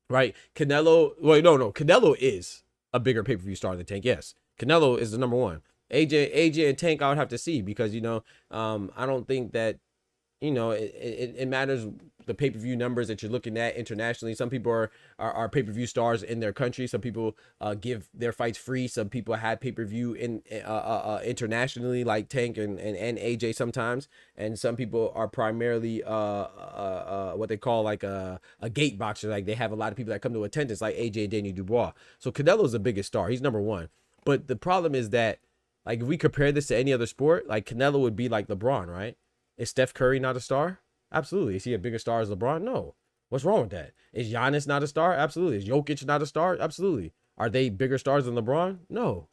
right? Canelo, well, no. Canelo is a bigger pay-per-view star than Tank. Yes, Canelo is the number 1. AJ and Tank I would have to see because, you know, I don't think that, you know, it matters the pay-per-view numbers that you're looking at internationally. Some people are pay-per-view stars in their country. Some people give their fights free. Some people had pay-per-view internationally, like Tank and AJ sometimes. And some people are primarily what they call like a gate boxer. Like they have a lot of people that come to attendance, like AJ and Daniel Dubois. So Canelo's the biggest star. He's number 1. But the problem is that, like, if we compare this to any other sport, like Canelo would be like LeBron, right? Is Steph Curry not a star? Absolutely. Is he a bigger star as LeBron? No. What's wrong with that? Is Giannis not a star? Absolutely. Is Jokic not a star? Absolutely. Are they bigger stars than LeBron? No.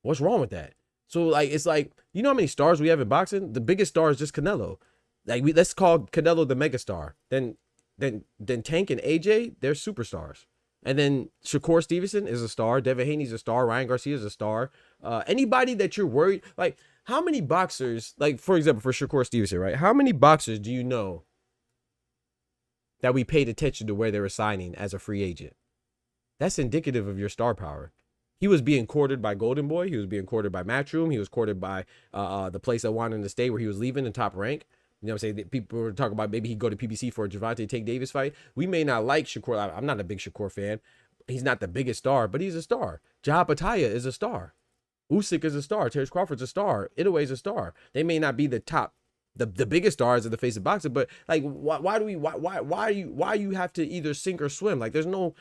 What's wrong with that? So, like, it's like, you know how many stars we have in boxing? The biggest star is just Canelo. Like, let's call Canelo the mega star. Then Tank and AJ, they're superstars. And then Shakur Stevenson is a star. Devin Haney's a star. Ryan Garcia is a star. Anybody that you're worried, like, how many boxers, like, for example, for Shakur Stevenson, right? How many boxers do you know that we paid attention to where they were signing as a free agent? That's indicative of your star power. He was being courted by Golden Boy. He was being courted by Matchroom. He was courted by the place I wanted him to stay where he was leaving in Top Rank. You know what I'm saying? People were talking about maybe he'd go to PBC for a Gervonta Davis fight. We may not like Shakur. I'm not a big Shakur fan. He's not the biggest star, but he's a star. Jahab Pataya is a star. Usyk is a star. Terrence Crawford's a star. Itoway's a star. They may not be the top, the biggest stars in the face of boxing, but like, why you have to either sink or swim? Like, there's no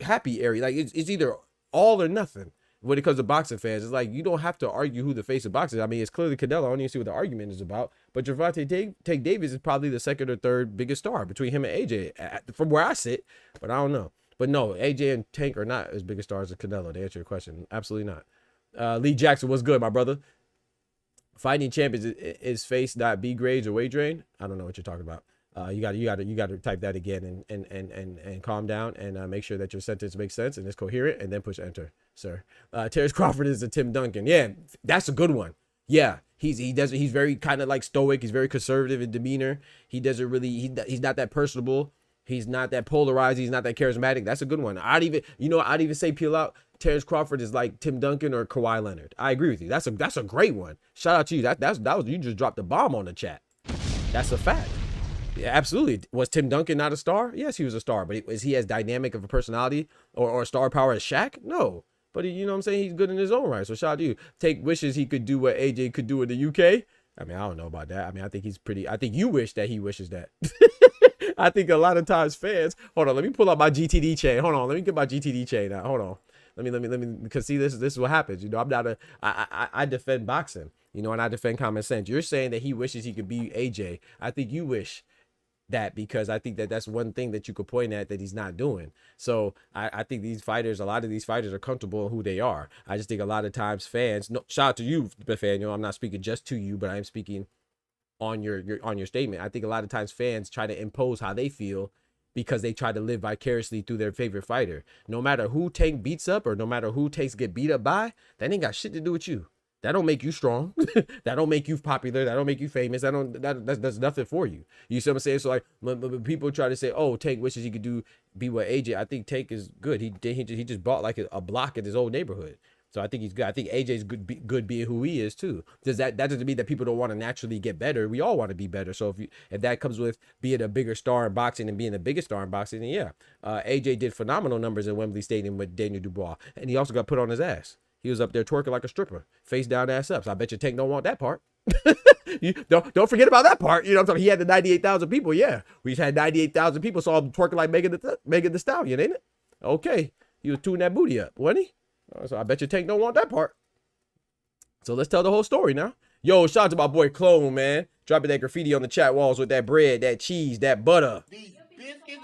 happy area. Like, it's either all or nothing when it comes to boxing fans. It's like, you don't have to argue who the face of boxing is. I mean, it's clearly Canelo. I don't even see what the argument is about. But Gervonta Davis is probably the second or third biggest star between him and AJ from where I sit. But I don't know. But no, AJ and Tank are not as big a stars as Canelo, to answer your question. Absolutely not. Lee Jackson, what's good, my brother? Fighting champions is face, not B grades or weight drain. I don't know what you're talking about. You got to type that again and calm down and make sure that your sentence makes sense and is coherent, and then push enter, sir. Terrence Crawford is a Tim Duncan. Yeah, that's a good one. Yeah, he's very kind of like stoic. He's very conservative in demeanor. He doesn't really he's not that personable. He's not that polarized. He's not that charismatic. That's a good one. I'd even say peel out. Terrence Crawford is like Tim Duncan or Kawhi Leonard. I agree with you. That's a great one. Shout out to you. That was you just dropped the bomb on the chat. That's a fact. Yeah, absolutely. Was Tim Duncan not a star? Yes, he was a star, but is he as dynamic of a personality or star power as Shaq? No. But you know what I'm saying? He's good in his own right. So shout out to you. Take wishes he could do what AJ could do in the UK. I mean, I don't know about that. I mean, I think he's pretty. I think you wish that he wishes that. I think a lot of times fans. Hold on, let me pull out my GTD chain. Hold on, let me get my GTD chain out. Hold on. Let me. Because see, this is what happens. You know, I'm not a. I defend boxing. You know, and I defend common sense. You're saying that he wishes he could be AJ. I think you wish that, because I think that that's one thing that you could point at that he's not doing. So I think these fighters, a lot of these fighters are comfortable in who they are. I just think a lot of times fans, no, shout out to you, Nathaniel. I'm not speaking just to you, but I'm speaking on your statement. I think a lot of times fans try to impose how they feel because they try to live vicariously through their favorite fighter. No matter who Tank beats up or no matter who Tanks get beat up by, that ain't got shit to do with you. That don't make you strong. That don't make you popular. That don't make you famous. That's nothing for you. You see what I'm saying? So like when people try to say, oh, Tank wishes he could be what AJ. I think Tank is good. He just bought like a block in his old neighborhood. So I think he's good. I think AJ's good being who he is too. That doesn't mean that people don't want to naturally get better. We all want to be better. So if that comes with being a bigger star in boxing and being the biggest star in boxing, then yeah, AJ did phenomenal numbers in Wembley Stadium with Daniel Dubois, and he also got put on his ass. He was up there twerking like a stripper, face down, ass up. So I bet you Tank don't want that part. You don't forget about that part. You know what I'm talking? He had the 98,000 people. Yeah, we had 98,000 people saw him twerking like Megan the Stallion, ain't it? Okay, he was tuning that booty up, wasn't he? So I bet you Tank don't want that part. So let's tell the whole story now. Yo, shout out to my boy Clone, man. Dropping that graffiti on the chat walls with that bread, that cheese, that butter. These biscuits.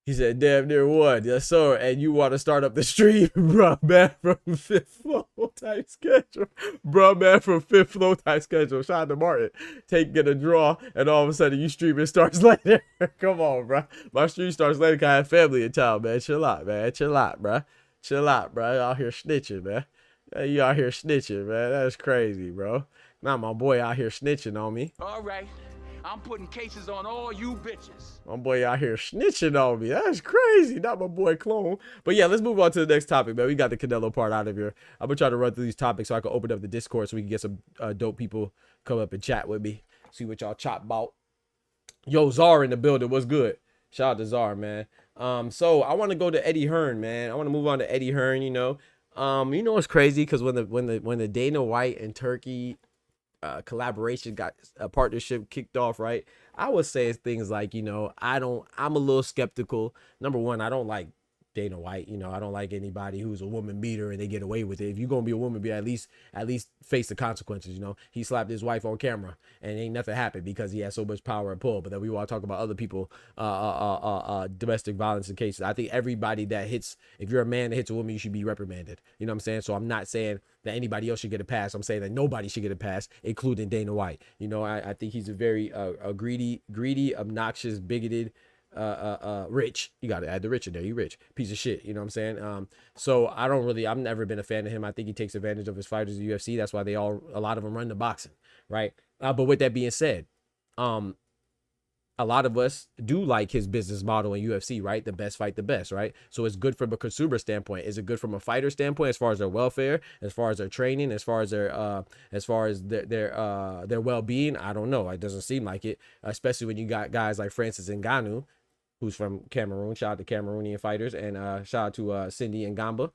He said, damn near one. Yes, sir. And you want to start up the stream, bro, man, from fifth floor type schedule. Bro, man, from fifth floor type schedule. Shout out to Martin. Taking a draw, and all of a sudden you streaming starts later. Come on, bro. My stream starts later because I have family in town, man. Chill out, man. Chill out, bro. Chill out, bro. You out here snitching, man. You out here snitching, man. That's crazy, bro. Now my boy out here snitching on me. All right. I'm putting cases on all you bitches. My boy out here snitching on me. That's crazy. Not my boy Clone. But yeah, let's move on to the next topic, man. We got the Canelo part out of here. I'm going to try to run through these topics so I can open up the Discord so we can get some dope people come up and chat with me. See what y'all chop about. Yo, Czar in the building. What's good? Shout out to Czar, man. So I want to go to Eddie Hearn, man. I want to move on to Eddie Hearn, you know. It's crazy because when the Dana White and Turkey collaboration got a partnership kicked off, right? I was saying things like, you know, I'm a little skeptical. Number one, I don't like Dana White. You know, I don't like anybody who's a woman beater and they get away with it. If you're gonna be a woman beater, at least face the consequences. You know, he slapped his wife on camera and ain't nothing happened because he has so much power and pull. But then we want to talk about other people, domestic violence in cases. I think everybody that hits, if you're a man that hits a woman, you should be reprimanded. You know what I'm saying? So I'm not saying that anybody else should get a pass. I'm saying that nobody should get a pass, including Dana White. You know, I think he's a very greedy, obnoxious, bigoted, rich. You gotta add the rich in there. You rich piece of shit. You know what I'm saying? So I've never been a fan of him. I think he takes advantage of his fighters in the UFC. That's why a lot of them run to boxing, right? But with that being said, a lot of us do like his business model in UFC, right? The best fight the best, right? So it's good from a consumer standpoint. Is it good from a fighter standpoint as far as their welfare, as far as their training, as far as their well-being? I don't know. It doesn't seem like it, especially when you got guys like Francis Ngannou, who's from Cameroon. Shout out to Cameroonian fighters, and shout out to Cindy Ngamba,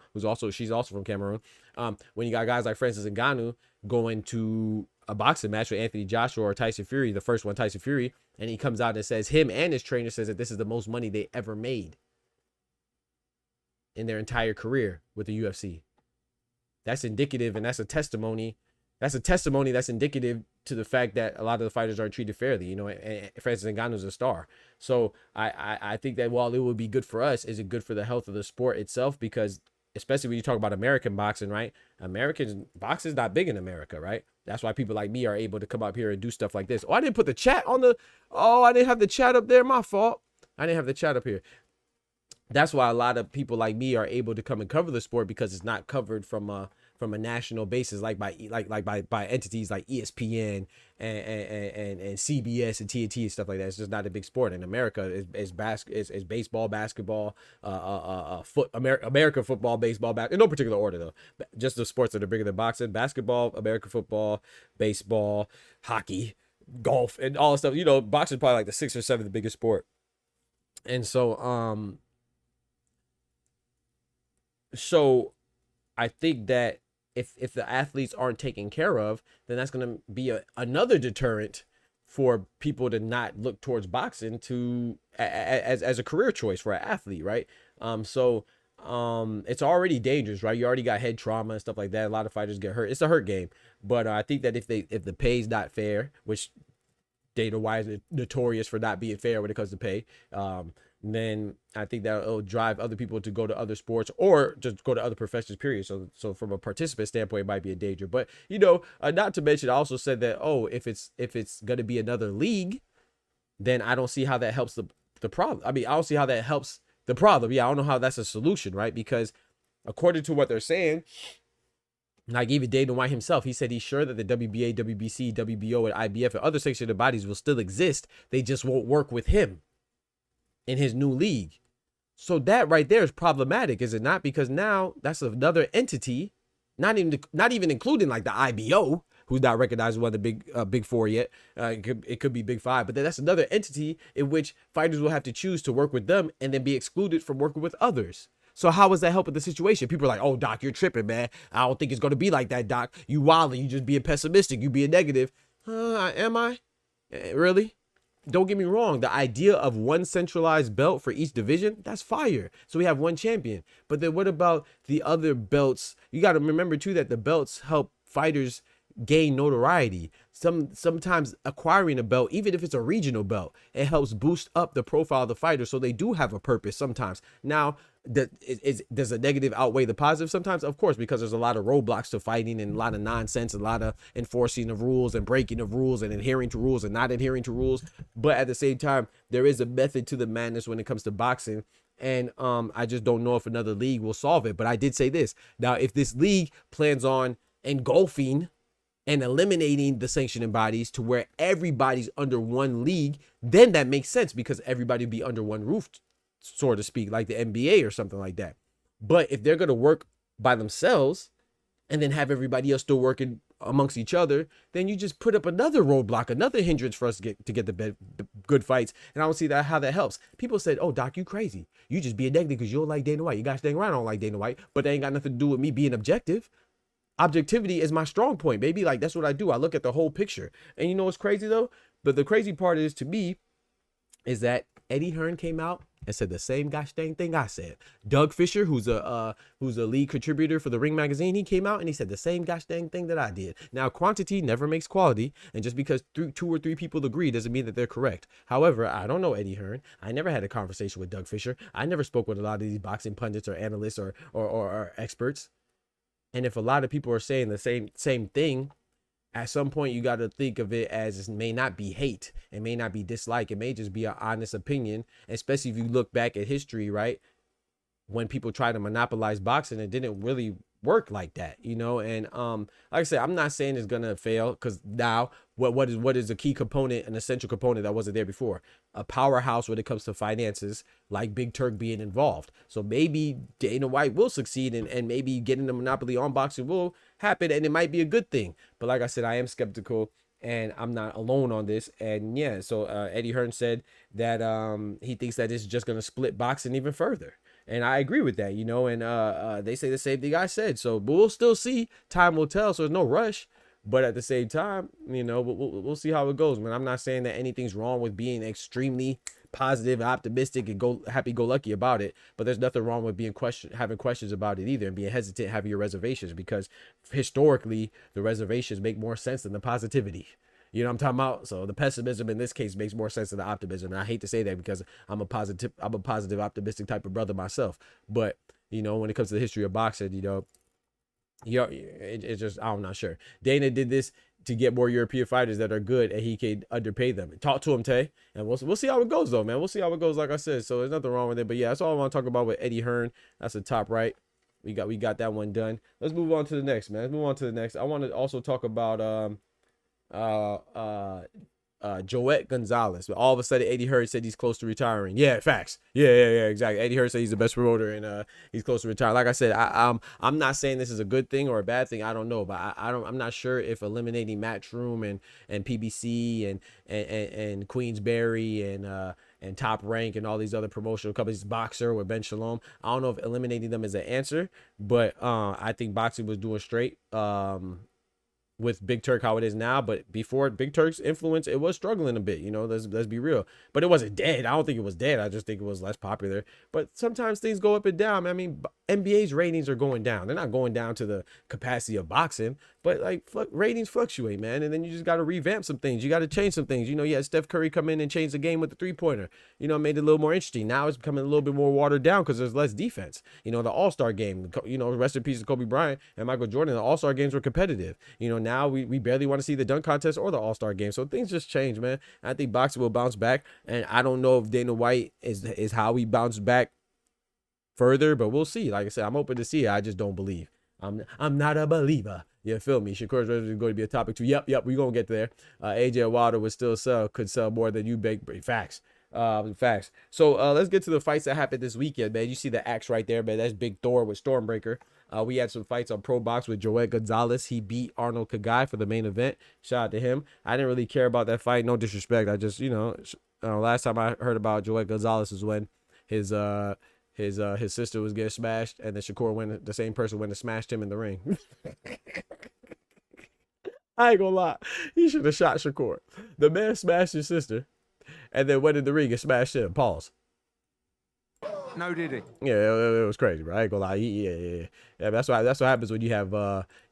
she's also from Cameroon. When you got guys like Francis Ngannou going to a boxing match with Anthony Joshua or Tyson Fury, the first one, Tyson Fury, and he comes out and says, him and his trainer says that this is the most money they ever made in their entire career with the UFC. That's indicative, and that's a testimony. That's indicative to the fact that a lot of the fighters aren't treated fairly, you know, and Francis Ngannou is a star. So I think that while it would be good for us, is it good for the health of the sport itself? Because especially when you talk about American boxing, right? American boxing is not big in America, right? That's why people like me are able to come up here and do stuff like this. Oh, I didn't put the chat on I didn't have the chat up there. My fault. I didn't have the chat up here. That's why a lot of people like me are able to come and cover the sport, because it's not covered from from a national basis, like by entities like ESPN and CBS and TNT and stuff like that. It's just not a big sport in America. Is baseball, basketball, American football, baseball, in no particular order though. Just the sports that are bigger than boxing: basketball, American football, baseball, hockey, golf, and all that stuff. You know, boxing is probably like the 6th or 7th biggest sport. And so so I think that if the athletes aren't taken care of, then that's going to be another deterrent for people to not look towards boxing as a career choice for an athlete, right? So it's already dangerous, right? You already got head trauma and stuff like that. A lot of fighters get hurt. It's a hurt game. But I think that if the pay's not fair, which Dana White is notorious for not being fair when it comes to pay, then I think that it'll drive other people to go to other sports or just go to other professions, period. So from a participant standpoint, it might be a danger. But, you know, not to mention, I also said that, if it's going to be another league, then I don't see how that helps the problem. I mean, I don't see how that helps the problem. Yeah, I don't know how that's a solution, right? Because according to what they're saying, like even Dana White himself, he said he's sure that the WBA, WBC, WBO, and IBF and other sanctioned bodies will still exist. They just won't work with him in his new league. So that right there is problematic, is it not? Because now that's another entity, not even including like the IBO, who's not recognized as one of the big four yet. It could be big five, but then that's another entity in which fighters will have to choose to work with them and then be excluded from working with others. So how is that helping the situation? People are like, oh, Doc, you're tripping, man. I don't think it's going to be like that, Doc. You wilding. You just being pessimistic. You being negative. Am I? Really? Don't get me wrong. The idea of one centralized belt for each division, that's fire. So we have one champion. But then what about the other belts? You got to remember, too, that the belts help fighters gain notoriety. Sometimes acquiring a belt, even if it's a regional belt, it helps boost up the profile of the fighter, so they do have a purpose sometimes. Now, does a negative outweigh the positive sometimes? Of course, because there's a lot of roadblocks to fighting and a lot of nonsense, a lot of enforcing of rules and breaking of rules and adhering to rules and not adhering to rules. But at the same time, there is a method to the madness when it comes to boxing. And I just don't know if another league will solve it. But I did say this. Now, if this league plans on engulfing and eliminating the sanctioning bodies to where everybody's under one league, then that makes sense, because everybody be under one roof, so to speak, like the NBA or something like that. But if they're going to work by themselves and then have everybody else still working amongst each other, then you just put up another roadblock, another hindrance for us to get the good fights. And I don't see how that helps. People said, oh, Doc, you crazy. You just being negative because you don't like Dana White. You guys staying around, I don't like Dana White, but that ain't got nothing to do with me being objective. Objectivity is my strong point, baby. Like, that's what I do. I look at the whole picture. And you know what's crazy though? But the crazy part is, to me, is that Eddie Hearn came out and said the same gosh dang thing I said. Doug Fisher, who's a lead contributor for the Ring magazine, he came out and he said the same gosh dang thing that I did. Now, quantity never makes quality, and just because two or three people agree doesn't mean that they're correct. However, I don't know Eddie Hearn. I never had a conversation with Doug Fisher. I never spoke with a lot of these boxing pundits or analysts or experts. And if a lot of people are saying the same thing, at some point you got to think of it as it may not be hate, it may not be dislike, it may just be an honest opinion. Especially if you look back at history, right? When people try to monopolize boxing, it didn't really work like that, you know. And like I said, I'm not saying it's gonna fail, because now what is a key component, an essential component that wasn't there before? A powerhouse when it comes to finances, like Big Turk being involved. So maybe Dana White will succeed, and maybe getting the monopoly on boxing will happen, and it might be a good thing. But like I said, I am skeptical, and I'm not alone on this. And yeah, so Eddie Hearn said that he thinks that it's just gonna split boxing even further. And I agree with that, you know, and they say the same thing I said. So, but we'll still see. Time will tell. So there's no rush. But at the same time, you know, we'll see how it goes, man. I'm not saying that anything's wrong with being extremely positive, optimistic, and happy-go-lucky about it. But there's nothing wrong with having questions about it either, and being hesitant, having your reservations, because historically the reservations make more sense than the positivity. You know what I'm talking about? So the pessimism in this case makes more sense than the optimism. And I hate to say that, because I'm a positive, optimistic type of brother myself. But, you know, when it comes to the history of boxing, you know, it's just, I'm not sure. Dana did this to get more European fighters that are good, and he can underpay them. Talk to him, Tay, and we'll see how it goes, though, man. We'll see how it goes, like I said. So there's nothing wrong with it. But yeah, that's all I want to talk about with Eddie Hearn. That's the top right. We got that one done. Let's move on to the next, man. Let's move on to the next. I want to also talk about Joet Gonzalez. All of a sudden, Eddie Hearn said he's close to retiring. Yeah, facts. Yeah, exactly. Eddie Hearn said he's the best promoter and he's close to retiring. Like I said, I'm not saying this is a good thing or a bad thing. I don't know, but I'm not sure if eliminating Matchroom and PBC and Queensberry and Top Rank and all these other promotional companies, Boxer with Ben Shalom, I don't know if eliminating them is an answer, but I think boxing was doing straight. With Big Turk how it is now, but before Big Turk's influence, it was struggling a bit, you know, let's be real. But it wasn't dead. I don't think it was dead. I just think it was less popular. But sometimes things go up and down. I mean, NBA's ratings are going down. They're not going down to the capacity of boxing, but like ratings fluctuate, man. And then you just got to revamp some things. You got to change some things. You know, you had Steph Curry come in and change the game with the 3-pointer, you know, made it a little more interesting. Now it's becoming a little bit more watered down because there's less defense. You know, the All-Star game, you know, rest in peace to Kobe Bryant and Michael Jordan, the All-Star games were competitive. You know, now we barely want to see the dunk contest or the All-Star game. So things just change, man. I think boxing will bounce back. And I don't know if Dana White is how we bounce back further, but we'll see. Like I said, I'm open to see it. I just don't believe. I'm not a believer. You feel me? Shakur's going to be a topic too. Yep, we're going to get there. AJ Wilder could sell more than you bake. Facts. Facts. So let's get to the fights that happened this weekend, man. You see the axe right there, man. That's Big Thor with Stormbreaker. We had some fights on Pro Box with Joet Gonzalez. He beat Arnold Kagai for the main event. Shout out to him. I didn't really care about that fight. No disrespect. I just, you know, last time I heard about Joet Gonzalez was when his sister was getting smashed, and then Shakur the same person went and smashed him in the ring. I ain't gonna lie. He should have shot Shakur. The man smashed his sister and then went in the ring and smashed him. Pause. No, did he? Yeah, it was crazy, bro. I ain't gonna lie. Yeah. That's what happens when you have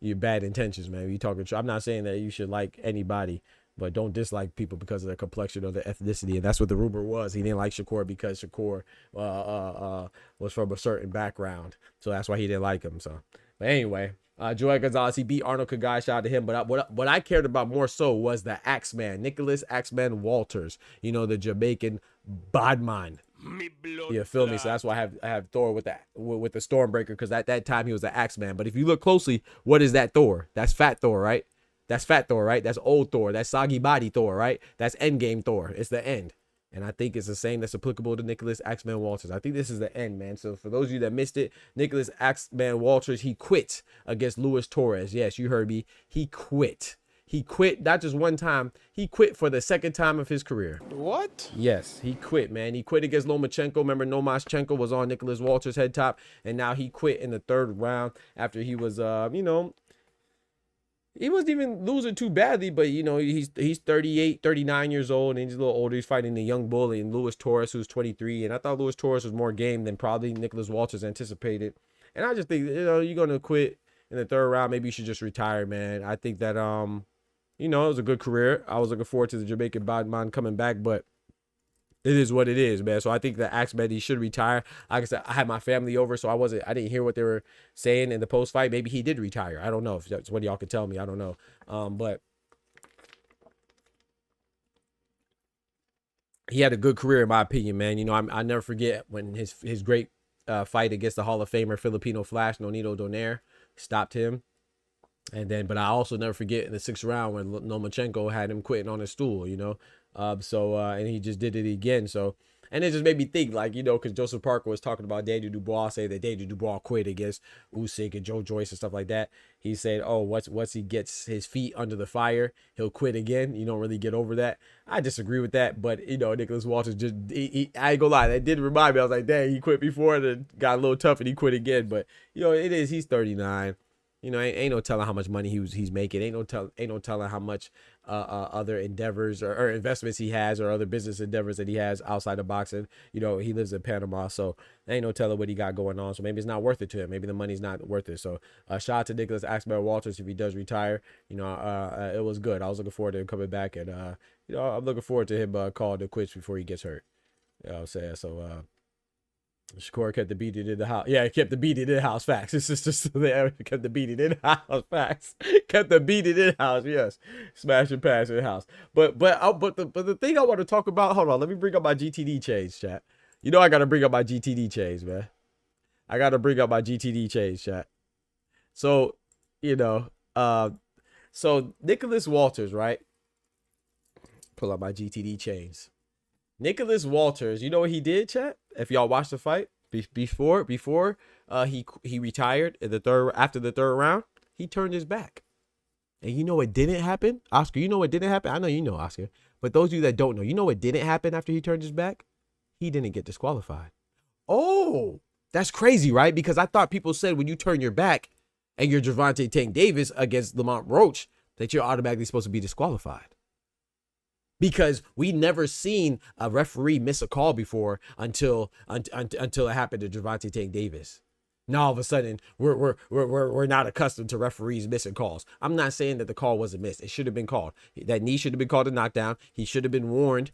your bad intentions, man. You talking. I'm not saying that you should like anybody, but don't dislike people because of their complexion or their ethnicity. And that's what the rumor was. He didn't like Shakur because Shakur was from a certain background, so that's why he didn't like him. So, but anyway. Joet Gonzalez, he beat Arnold Kagai, shout out to him. But what I cared about more so was the Axeman, Nicholas Axeman Walters. You know, the Jamaican badman. You feel me? So that's why I have Thor with the Stormbreaker, because at that time he was the Axeman. But if you look closely, what is that Thor? That's Fat Thor, right? That's Fat Thor, right? That's Old Thor. That's Soggy Body Thor, right? That's Endgame Thor. It's the end. And I think it's the same that's applicable to Nicholas Axeman Walters. I think this is the end, man. So for those of you that missed it, Nicholas Axeman Walters, he quit against Luis Torres. Yes, you heard me. He quit. He quit not just one time. He quit for the second time of his career. What? Yes, he quit, man. He quit against Lomachenko. Remember, Lomachenko was on Nicholas Walters' head top. And now he quit in the 3rd round after he was, you know, he wasn't even losing too badly, but, you know, he's 38, 39 years old, and he's a little older. He's fighting the young bully and Luis Torres, who's 23. And I thought Luis Torres was more game than probably Nicholas Walters anticipated. And I just think, you know, you're going to quit in the 3rd round. Maybe you should just retire, man. I think that, you know, it was a good career. I was looking forward to the Jamaican badman coming back, but it is what it is, man. So I think the Axeman, he should retire. Like I said, I had my family over, so I didn't hear what they were saying in the post fight. Maybe he did retire. I don't know if that's what y'all can tell me. I don't know. But he had a good career, in my opinion, man. You know, I never forget when his great fight against the Hall of Famer Filipino Flash, Nonito Donaire, stopped him. And then, but I also never forget in the 6th round when Lomachenko had him quitting on his stool, you know. And he just did it again. So, and it just made me think, like, you know, because Joseph Parker was talking about Daniel Dubois, saying that Daniel Dubois quit against Usyk and Joe Joyce and stuff like that. He said, oh, once he gets his feet under the fire, he'll quit again. You don't really get over that. I disagree with that, but, you know, Nicholas Walters just, I ain't gonna lie, that did remind me. I was like, dang, he quit before and then got a little tough and he quit again. But, you know, he's 39. You know, ain't no telling how much money he's making. Ain't no telling how much other endeavors or investments he has or other business endeavors that he has outside of boxing. You know, he lives in Panama, so ain't no telling what he got going on. So maybe it's not worth it to him. Maybe the money's not worth it. So shout out to Nicholas Axeman Walters if he does retire. You know, it was good. I was looking forward to him coming back, and you know, I'm looking forward to him calling it quits before he gets hurt. You know what I'm saying? So Shakur kept the beating in the house. Yeah, he kept the beating in the house. Facts. His sister still there. Kept the beating in the house. Facts. Kept the beating in the house. Yes, smash and pass in the house. But the thing I want to talk about. Hold on. Let me bring up my GTD change, chat. You know I gotta bring up my GTD change, man. I got to bring up my GTD change, chat. So, you know, so Nicholas Walters, right? Pull up my GTD chains. Nicholas Walters, you know what he did, chat? If y'all watched the fight before he retired in after the third round, he turned his back. And you know what didn't happen? Oscar, you know what didn't happen? I know you know, Oscar. But those of you that don't know, you know what didn't happen after he turned his back? He didn't get disqualified. Oh, that's crazy, right? Because I thought people said when you turn your back and you're Gervonta Tank Davis against Lamont Roach, that you're automatically supposed to be disqualified. Because we never seen a referee miss a call before until it happened to Gervonta Tank Davis. Now all of a sudden we're not accustomed to referees missing calls. I'm not saying that the call wasn't missed. It should have been called. That knee should have been called a knockdown. He should have been warned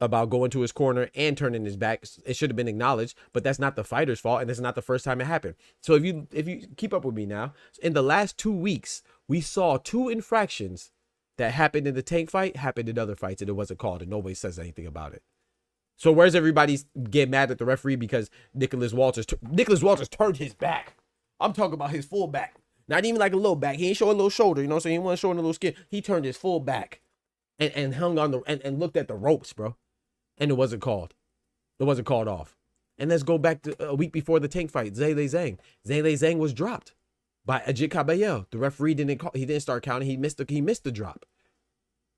about going to his corner and turning his back. It should have been acknowledged, but that's not the fighter's fault, and it's not the first time it happened. So if you keep up with me now, in the last 2 weeks, we saw 2 infractions that happened in the Tank fight, happened in other fights, and it wasn't called, and nobody says anything about it. So where's everybody get mad at the referee because Nicholas Walters turned his back? I'm talking about his full back. Not even like a little back. He ain't showing a little shoulder, you know what I'm saying? He wasn't showing a little skin. He turned his full back and hung on and looked at the ropes, bro. And it wasn't called. It wasn't called off. And let's go back to a week before the Tank fight. Zhale Zhang. Zhale Zhang was dropped by Ajit Kabayel. The referee didn't start counting. He missed the drop.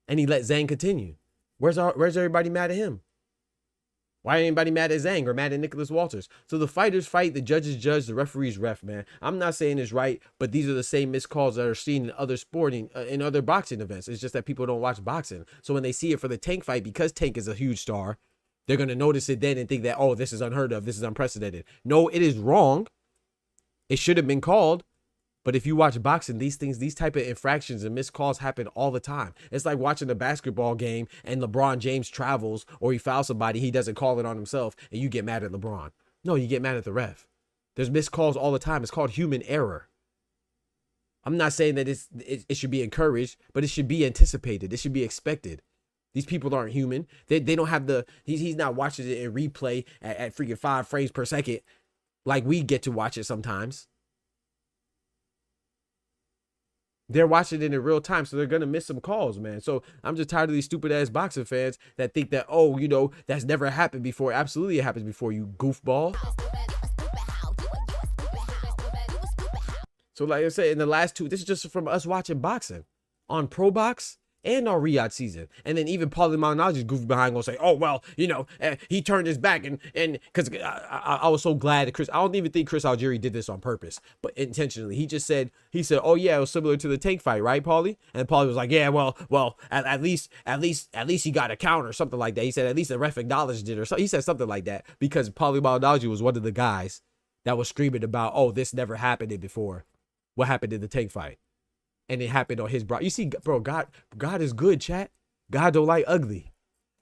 And he let Zhang continue. Where's everybody mad at him? Why ain't anybody mad at Zhang or mad at Nicholas Walters? So the fighters fight, the judges judge, the referees ref, man. I'm not saying it's right, but these are the same missed calls that are seen in other in other boxing events. It's just that people don't watch boxing. So when they see it for the Tank fight, because Tank is a huge star, they're going to notice it then and think that, oh, this is unheard of. This is unprecedented. No, it is wrong. It should have been called. But if you watch boxing, these type of infractions and missed calls happen all the time. It's like watching a basketball game and LeBron James travels or he fouls somebody, he doesn't call it on himself, and you get mad at LeBron. No, you get mad at the ref. There's missed calls all the time. It's called human error. I'm not saying that it should be encouraged, but it should be anticipated. It should be expected. These people aren't human. They don't have he's not watching it in replay at freaking 5 frames per second like we get to watch it sometimes. They're watching it in real time, so they're going to miss some calls, man. So I'm just tired of these stupid-ass boxing fans that think that, oh, you know, that's never happened before. Absolutely it happens before, you goofball. So like I said, in the last 2, this is just from us watching boxing on Pro Box and on Riyadh season. And then even Paulie Malignaggi's goofy behind gonna say, oh, well, you know, he turned his back and because I was so glad that I don't even think Chris Algieri did this on purpose, but intentionally. He said, oh yeah, it was similar to the Tank fight, right, Paulie? And Paulie was like, yeah, well, at least he got a count or something like that. He said, at least the ref acknowledged it or something. He said something like that because Paulie Malignaggi was one of the guys that was screaming about, oh, this never happened before. What happened in the Tank fight? And it happened on his bro. You see, bro, God is good, chat. God don't like ugly.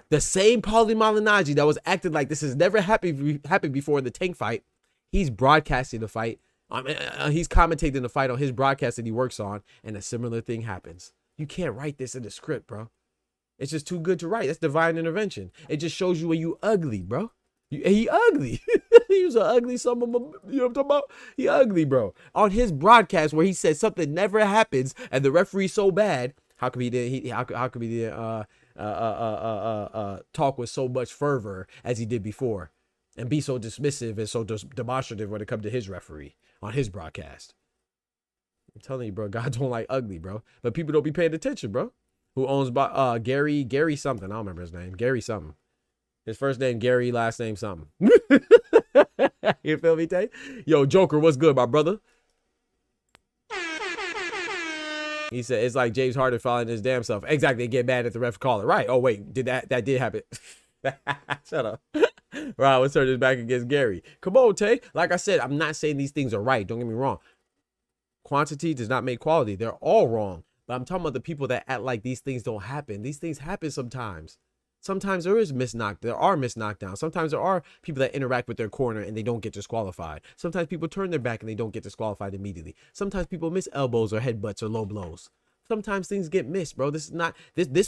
The same Paulie Malignaggi that was acting like this has never happened before in the Tank fight, he's broadcasting the fight. He's commentating the fight on his broadcast that he works on, and a similar thing happens. You can't write this in the script, bro. It's just too good to write. That's divine intervention. It just shows you when you ugly, bro. He ugly. He was an ugly son of a, you know what I'm talking about? He ugly, bro. On his broadcast where he said something never happens and the referee's so bad, how come he didn't talk with so much fervor as he did before and be so dismissive and so demonstrative when it comes to his referee on his broadcast? I'm telling you, bro, God don't like ugly, bro. But people don't be paying attention, bro. Who owns Gary something? I don't remember his name. Gary something. His first name Gary, last name something. You feel me, Tay? Yo, Joker, what's good, my brother? He said it's like James Harden falling his damn self. Exactly, get mad at the ref caller. Right. Oh wait, that did happen. Shut up. Right, let's turn this back against Gary. Come on, Tay. Like I said, I'm not saying these things are right. Don't get me wrong. Quantity does not make quality. They're all wrong. But I'm talking about the people that act like these things don't happen. These things happen sometimes. Sometimes there are missed knockdowns. Sometimes there are people that interact with their corner and they don't get disqualified. Sometimes people turn their back and they don't get disqualified immediately. Sometimes people miss elbows or headbutts or low blows. Sometimes things get missed, bro. This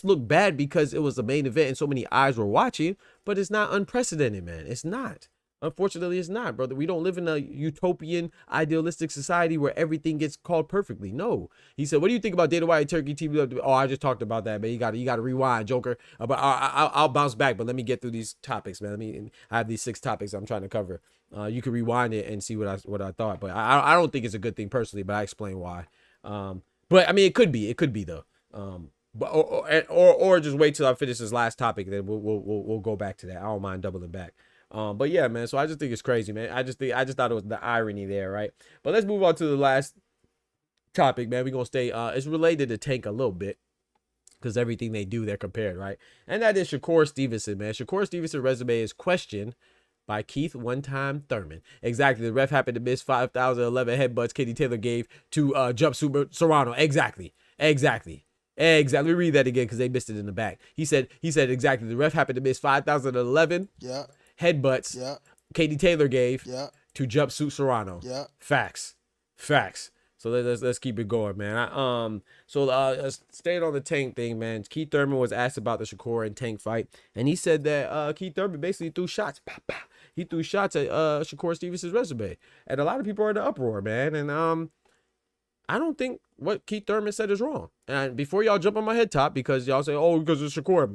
looked bad because it was the main event and so many eyes were watching, but it's not unprecedented, man. It's not. Unfortunately, it's not, brother. We don't live in a utopian, idealistic society where everything gets called perfectly. No. He said, what do you think about Dana White Turkey TV? Oh, I just talked about that, man. You got to rewind, Joker. But I'll bounce back, but let me get through these topics, man. I have these 6 topics I'm trying to cover. You can rewind it and see what I thought. But I don't think it's a good thing personally, but I explain why. But I mean, it could be though. But or just wait till I finish this last topic, then we'll go back to that. I don't mind doubling back. But yeah, man. So I just think it's crazy, man. I just thought it was the irony there, right? But let's move on to the last topic, man. We're gonna stay. It's related to Tank a little bit because everything they do, they're compared, right? And that is Shakur Stevenson, man. Shakur Stevenson's resume is questioned by Keith Thurman. Exactly. The ref happened to miss 5,011 headbutts Katie Taylor gave to Jumpsuit Serrano. Exactly. Let me read that again because they missed it in the back. He said exactly. The ref happened to miss 5,011 headbutts Katie Taylor gave to Jumpsuit Serrano. Facts. So let's keep it going, man. Staying on the Tank thing, man. Keith Thurman was asked about the Shakur and Tank fight, and he said that Keith Thurman basically threw shots. He threw shots at Shakur Stevenson's resume, and a lot of people are in the uproar, man. And I don't think what Keith Thurman said is wrong. And before y'all jump on my head top because y'all say, oh, because it's Shakur.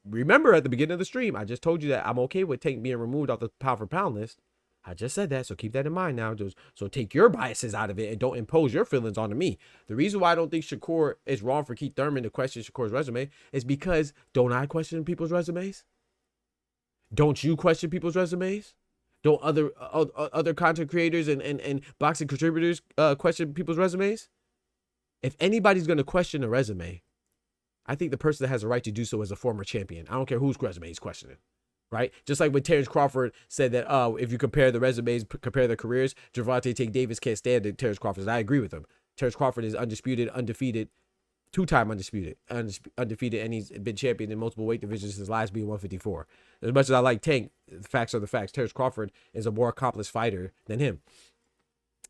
Remember at the beginning of the stream, I just told you that I'm okay with Tank being removed off the pound for pound list. I just said that, so keep that in mind now. So take your biases out of it and don't impose your feelings onto me. The reason why I don't think Shakur is wrong for Keith Thurman to question Shakur's resume is because don't I question people's resumes? Don't you question people's resumes? Don't other content creators and boxing contributors question people's resumes? If anybody's going to question a resume, I think the person that has a right to do so is a former champion. I don't care whose resume he's questioning. Right? Just like when Terrence Crawford said that, if you compare the resumes, compare their careers, Gervonta Davis can't stand Terrence Crawford. I agree with him. Terrence Crawford is undisputed, undefeated, 2-time undisputed, and he's been champion in multiple weight divisions since last being 154. As much as I like Tank, the facts are the facts. Terrence Crawford is a more accomplished fighter than him,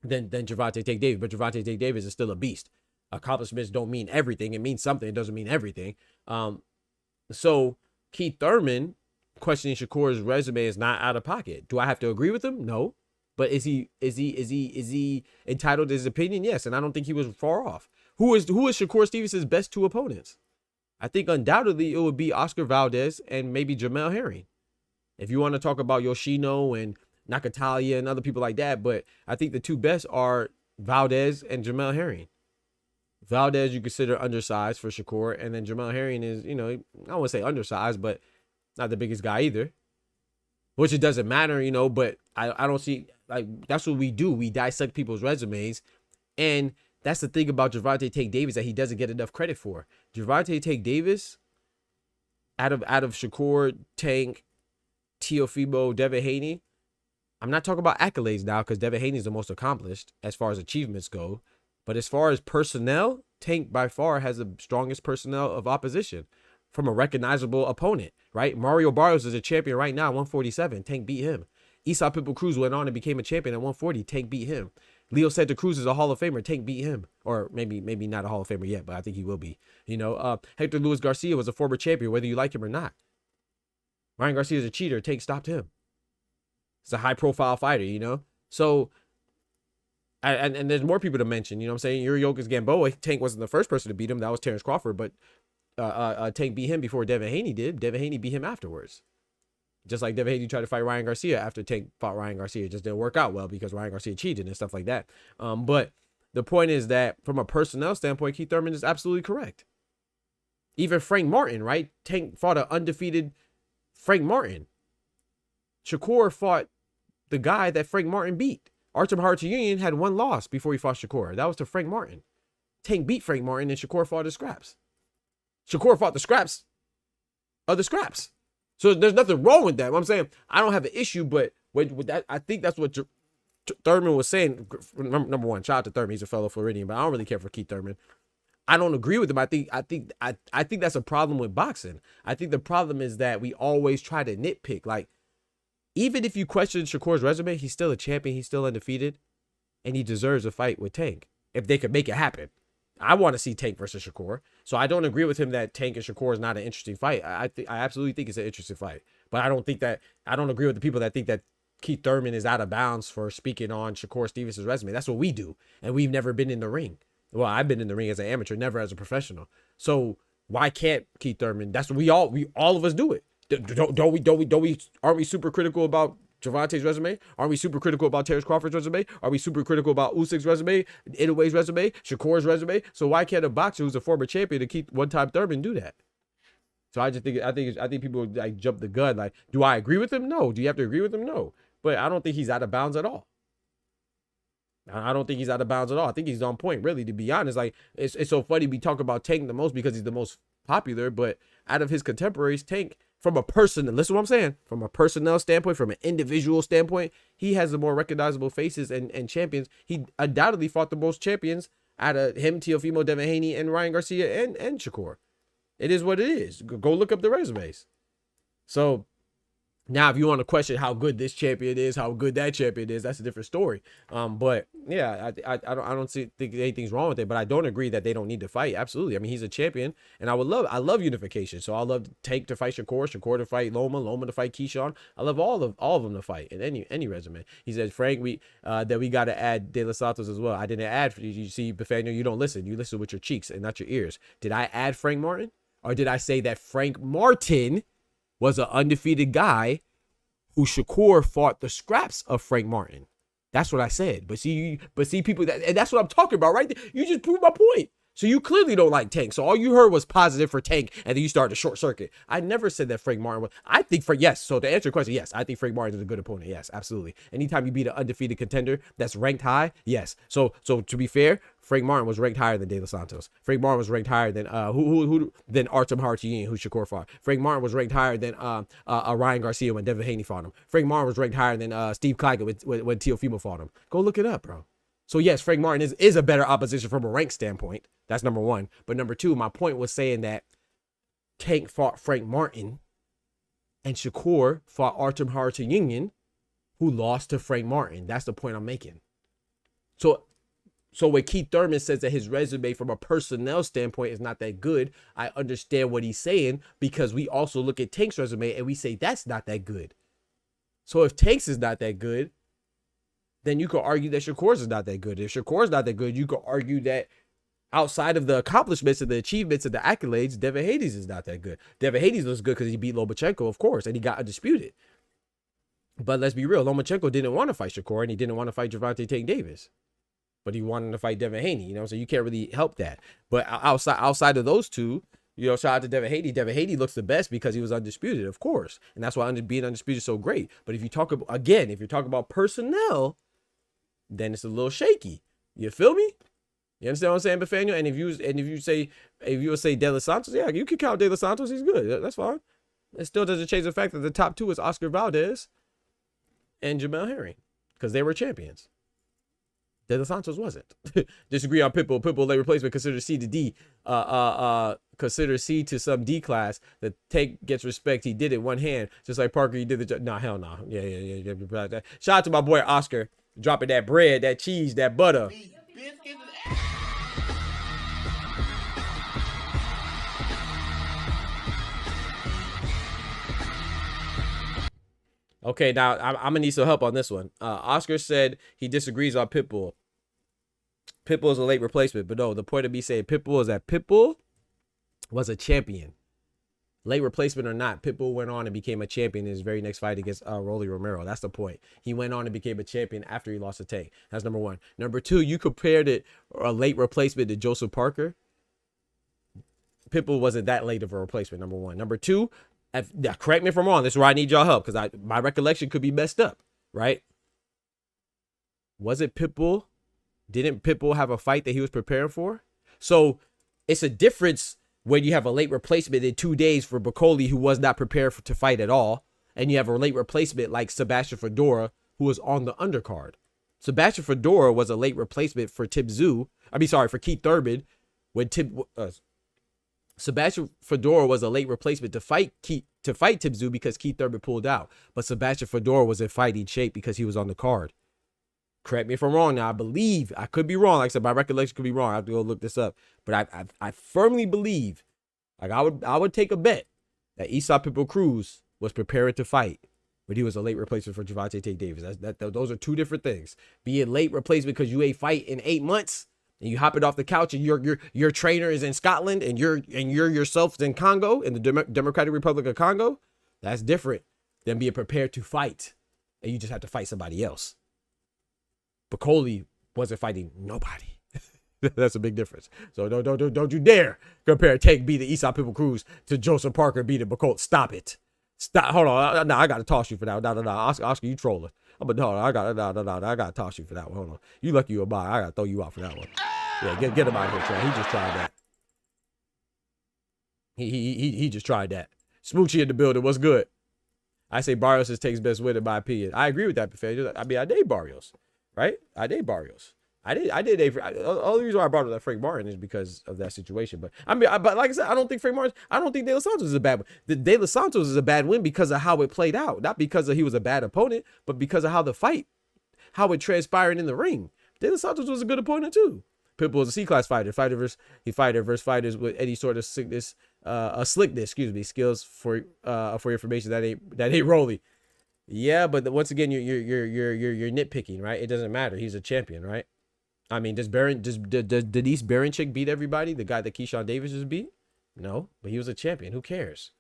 than Gervonta Davis. But Gervonta Davis is still a beast. Accomplishments don't mean everything. It means something. It doesn't mean everything. So Keith Thurman questioning Shakur's resume is not out of pocket. Do I have to agree with him? No. But is he entitled to his opinion? Yes. And I don't think he was far off. Who is Shakur Stevenson's best 2 opponents? I think undoubtedly it would be Oscar Valdez and maybe Jamel Herring. If you want to talk about Yoshino and Nakatalia and other people like that, but I think the 2 best are Valdez and Jamel Herring. Valdez you consider undersized for Shakur, and then Jamel Herring is, I don't want to say undersized, but not the biggest guy either, which it doesn't matter, but I don't see, like, that's what we do. We dissect people's resumes. And that's the thing about Gervonta Davis that he doesn't get enough credit for. Gervonta Davis, out of Shakur, Tank, Teofimo, Devin Haney, I'm not talking about accolades now because Devin Haney is the most accomplished as far as achievements go. But as far as personnel, Tank by far has the strongest personnel of opposition from a recognizable opponent, right? Mario Barrios is a champion right now at 147. Tank beat him. Esau Pitbull Cruz went on and became a champion at 140. Tank beat him. Leo Santa Cruz is a Hall of Famer. Tank beat him. Or maybe not a Hall of Famer yet, but I think he will be. Hector Luis Garcia was a former champion, whether you like him or not. Ryan Garcia is a cheater. Tank stopped him. He's a high-profile fighter, So, and there's more people to mention, you know what I'm saying? Yuri Yokas Gamboa, Tank wasn't the first person to beat him. That was Terrence Crawford, but Tank beat him before Devin Haney did. Devin Haney beat him afterwards. Just like Devin Haney tried to fight Ryan Garcia after Tank fought Ryan Garcia. It just didn't work out well because Ryan Garcia cheated and stuff like that. But the point is that from a personnel standpoint, Keith Thurman is absolutely correct. Even Frank Martin, right? Tank fought an undefeated Frank Martin. Shakur fought the guy that Frank Martin beat. Artem Harutyunyan had 1 loss before he fought Shakur. That was to Frank Martin. Tank beat Frank Martin and Shakur fought the scraps. Shakur fought the scraps of the scraps. So there's nothing wrong with that. What I'm saying, I don't have an issue, but with that, I think that's what Thurman was saying. Number one, shout out to Thurman. He's a fellow Floridian, but I don't really care for Keith Thurman. I don't agree with him. I think that's a problem with boxing. I think the problem is that we always try to nitpick. Like, even if you question Shakur's resume, he's still a champion. He's still undefeated, and he deserves a fight with Tank if they could make it happen. I want to see Tank versus Shakur. So I don't agree with him that Tank and Shakur is not an interesting fight. I absolutely think it's an interesting fight. But I don't agree with the people that think that Keith Thurman is out of bounds for speaking on Shakur Stevenson's resume. That's what we do. And we've never been in the ring. Well, I've been in the ring as an amateur, never as a professional. So why can't Keith Thurman? That's what we all of us do it. Aren't we super critical about Gervonta's resume? Aren't we super critical about Terrence Crawford's resume? Are we super critical about Usyk's resume, Inoue's resume, Shakur's resume? So why can't a boxer who's a former champion to Keith one-time Thurman do that? So I think people like jump the gun. Like, do I agree with him? No. Do you have to agree with him? No. But I don't think he's out of bounds at all. I don't think he's out of bounds at all. I think he's on point, really, to be honest. Like, it's so funny we talk about Tank the most because he's the most popular, but out of his contemporaries, Tank, from a person, listen to what I'm saying, from a personnel standpoint, from an individual standpoint, he has the more recognizable faces and champions. He undoubtedly fought the most champions out of him, Teofimo, Devin Haney, and Ryan Garcia and Shakur. It is what it is. Go look up the resumes. So now, if you want to question how good this champion is, how good that champion is, that's a different story. But yeah, I don't think anything's wrong with it. But I don't agree that they don't need to fight. Absolutely. I mean, he's a champion, and I love unification. So I love Tank to fight Shakur to fight Loma to fight Keyshawn. I love all of them to fight in any resume. He said, Frank, that we got to add De Los Santos as well. I didn't add. You see, Bafano, you don't listen. You listen with your cheeks and not your ears. Did I add Frank Martin, or did I say that Frank Martin was an undefeated guy who Shakur fought the scraps of Frank Martin? That's what I said. But see people and that's what I'm talking about right there. You just proved my point. So you clearly don't like Tank. So all you heard was positive for Tank, and then you started to short circuit. I never said that Frank Martin was. I think yes. So to answer your question, yes, I think Frank Martin is a good opponent. Yes, absolutely. Anytime you beat an undefeated contender that's ranked high, yes. So to be fair, Frank Martin was ranked higher than De Los Santos. Frank Martin was ranked higher than than Artem Harutyunyan, who Shakur fought. Frank Martin was ranked higher than Ryan Garcia when Devin Haney fought him. Frank Martin was ranked higher than Steve Claggett when Teofimo fought him. Go look it up, bro. So yes, Frank Martin is a better opposition from a rank standpoint. That's number one. But number two, my point was saying that Tank fought Frank Martin and Shakur fought Artem Harutyunyan, who lost to Frank Martin. That's the point I'm making. So when Keith Thurman says that his resume from a personnel standpoint is not that good, I understand what he's saying, because we also look at Tank's resume and we say that's not that good. So if Tank's is not that good, then you could argue that Shakur's is not that good. If Shakur's not that good, you could argue that outside of the accomplishments and the achievements and the accolades, Devin Haney's is not that good. Devin Haney's was good because he beat Lomachenko, of course, and he got undisputed. But let's be real, Lomachenko didn't want to fight Shakur, and he didn't want to fight Gervonta Davis. But he wanted to fight Devin Haney, you know, so you can't really help that. But outside of those two, you know, shout out to Devin Haney. Devin Haney looks the best because he was undisputed, of course. And that's why being undisputed is so great. But if you talk about, again, if you're talking about personnel, then it's a little shaky. You feel me? You understand what I'm saying, Bafano? And if you say De Los Santos, yeah, you can count De Los Santos. He's good. That's fine. It still doesn't change the fact that the top two is Oscar Valdez and Jamel Herring, because they were champions. De Los Santos wasn't. Disagree on Pitbull. Pitbull late replacement, consider C to D. Consider C to some D class. The Tank gets respect. He did it one hand, just like Parker. He did the job. Nah, hell no. Nah. Yeah. Shout out to my boy Oscar, dropping that bread, that cheese, that butter. Okay, now I'm gonna need some help on this one. Oscar said he disagrees on Pitbull. Pitbull is a late replacement, but no, the point of me saying Pitbull is that Pitbull was a champion. Late replacement or not, Pitbull went on and became a champion in his very next fight against Rolly Romero. That's the point. He went on and became a champion after he lost to Tank. That's number one. Number two, you compared it, a late replacement, to Joseph Parker. Pitbull wasn't that late of a replacement, number one. Number two, correct me if I'm wrong. This is where I need y'all help, because my recollection could be messed up, right? Was it Pitbull? Didn't Pitbull have a fight that he was preparing for? So it's a difference when you have a late replacement in 2 days for Bacoli, who was not prepared to fight at all, and you have a late replacement like Sebastian Fedora, who was on the undercard. Sebastian Fedora was a late replacement for for Keith Thurman, when Sebastian Fedora was a late replacement to fight Tim Tszyu because Keith Thurman pulled out. But Sebastian Fedora was in fighting shape because he was on the card. Correct me if I'm wrong now. I believe, I could be wrong. Like I said, my recollection could be wrong. I have to go look this up. But I firmly believe, like I would take a bet that Esau Pitbull Cruz was preparing to fight, but he was a late replacement for Gervonta Davis. Those are two different things. Being late replacement because you ain't fight in 8 months and you hop it off the couch and your trainer is in Scotland and you're yourself in Congo, in the Democratic Republic of Congo. That's different than being prepared to fight and you just have to fight somebody else. Bacoli wasn't fighting nobody. That's a big difference. So don't you dare compare Tank beating Esau People Cruz to Joseph Parker beating Bacoli. Stop it. Stop. Hold on. No, I gotta toss you for that. No. Oscar, you trolling. I gotta toss you for that one. Hold on. You lucky you're by. I gotta throw you out for that one. Yeah, get him out of here, Trey. He just tried that. He just tried that. Smoochie in the building. What's good? I say Barrios takes best win in my opinion. I agree with that, Buffet. I mean, I date Barrios, right? I date Barrios. I did. The only reason why I brought up that Frank Martin is because of that situation. But I mean, but like I said, I don't think De Los Santos is a bad win. The De Los Santos is a bad win because of how it played out, not because he was a bad opponent, but because of how it transpired in the ring. De Los Santos was a good opponent too. Pitbull was a C-class fighter. Fighter versus fighters with any sort of slickness, skills for information that ain't Rolly. Yeah, but once again, you're nitpicking, right? It doesn't matter. He's a champion, right? I mean, did Denise Baranchik beat everybody? The guy that Keyshawn Davis just beat? No, but he was a champion. Who cares?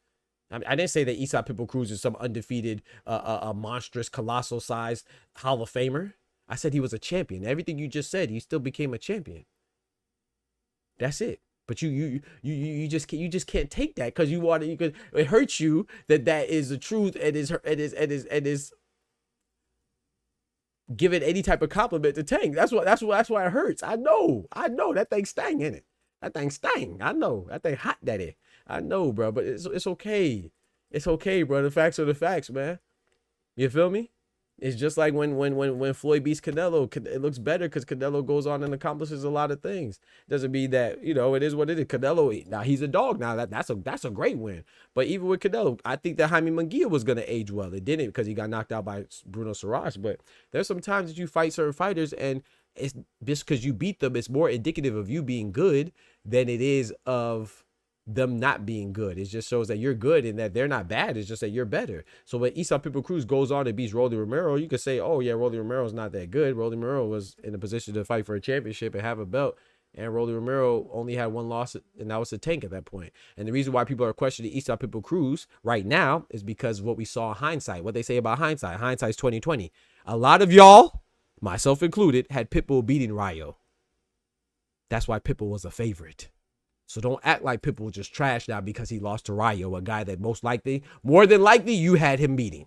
I didn't say that Esau Pitbull Cruz is some undefeated, a monstrous, colossal sized Hall of Famer. I said he was a champion. Everything you just said, he still became a champion. That's it. But you just can't take that because it hurts you that is the truth and is giving any type of compliment to Tank. That's why it hurts. I know that thing stang in it. That thing stang. I know that thing hot, daddy. I know, bro. But it's okay. It's okay, bro. The facts are the facts, man. You feel me? It's just like when Floyd beats Canelo, it looks better because Canelo goes on and accomplishes a lot of things. Doesn't mean that, it is what it is. Canelo, now he's a dog now. That's a great win. But even with Canelo, I think that Jaime Munguia was going to age well. It didn't because he got knocked out by Bruno Sarash. But there's some times that you fight certain fighters and it's just because you beat them, it's more indicative of you being good than it is of them not being good. It just shows that you're good and that they're not bad. It's just that you're better. So when Esau Pitbull Cruz goes on and beats Rolly Romero, you could say, oh yeah, Rolly Romero's not that good. Rolly Romero was in a position to fight for a championship and have a belt. And Rolly Romero only had one loss, and that was to Tank at that point. And the reason why people are questioning Esau Pitbull Cruz right now is because of what we saw in hindsight. What they say about hindsight. Hindsight's 2020. A lot of y'all, myself included, had Pitbull beating Rayo. That's why Pitbull was a favorite. So don't act like Pitbull just trash now because he lost to Rayo, a guy that more than likely, you had him beating.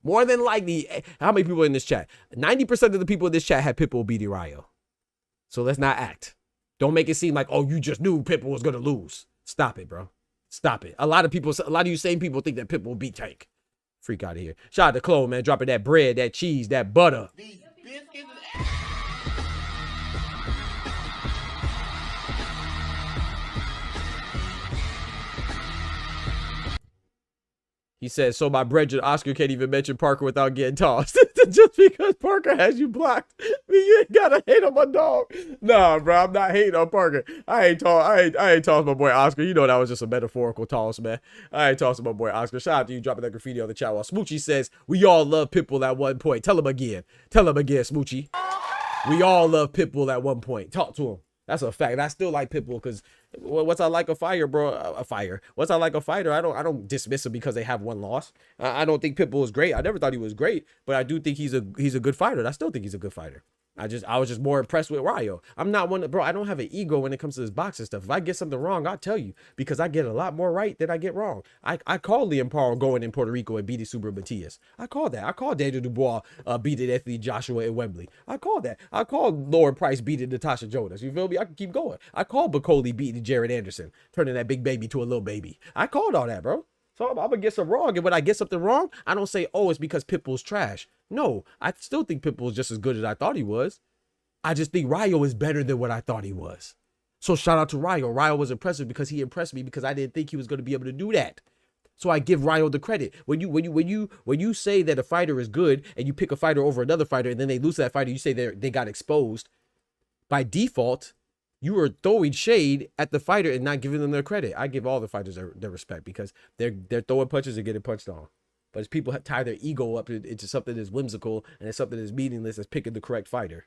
More than likely, how many people in this chat? 90% of the people in this chat had Pitbull beating Rayo. So let's not act. Don't make it seem like, oh, you just knew Pitbull was going to lose. Stop it, bro. Stop it. A lot of you same people think that Pitbull beat Tank. Freak out of here. Shout out to Chloe, man. Dropping that bread, that cheese, that butter. These biscuits. He said, so my brethren Oscar can't even mention Parker without getting tossed. Just because Parker has you blocked, you ain't gotta hate on my dog. Nah, bro, I'm not hating on Parker. I ain't tossed my boy Oscar. You know that was just a metaphorical toss, man. I ain't tossing my boy Oscar. Shout out to you dropping that graffiti on the chat while Smoochie says, we all love Pitbull at one point. Tell him again, Smoochie. We all love Pitbull at one point. Talk to him. That's a fact. And I still like Pitbull because what's I like a fire, bro? What's I like a fighter? I don't dismiss him because they have one loss. I don't think Pitbull is great. I never thought he was great, but I do think he's a good fighter. And I still think he's a good fighter. I was just more impressed with Rayo. I'm not one, bro. I don't have an ego when it comes to this boxing stuff. If I get something wrong, I'll tell you because I get a lot more right than I get wrong. I called Liam Paul going in Puerto Rico and beating Super Matias. I called that. I called Daniel Dubois beating Anthony Joshua in Wembley. I called that. I called Lauren Price beating Natasha Jonas. You feel me? I can keep going. I called Bacoli beating Jared Anderson, turning that big baby to a little baby. I called all that, bro. So I'm gonna get some wrong, and when I get something wrong, I don't say, oh, it's because Pitbull's trash. No, I still think Pitbull's just as good as I thought he was. I just think Rayo is better than what I thought he was. So shout out to Rayo. Rayo was impressive because he impressed me because I didn't think he was going to be able to do that. So I give Rayo the credit. When you say that a fighter is good and you pick a fighter over another fighter and then they lose that fighter, you say they got exposed. By default, you are throwing shade at the fighter and not giving them their credit. I give all the fighters their respect because they're throwing punches and getting punched on. But it's people tie their ego up into something that's whimsical and it's something that's meaningless as picking the correct fighter.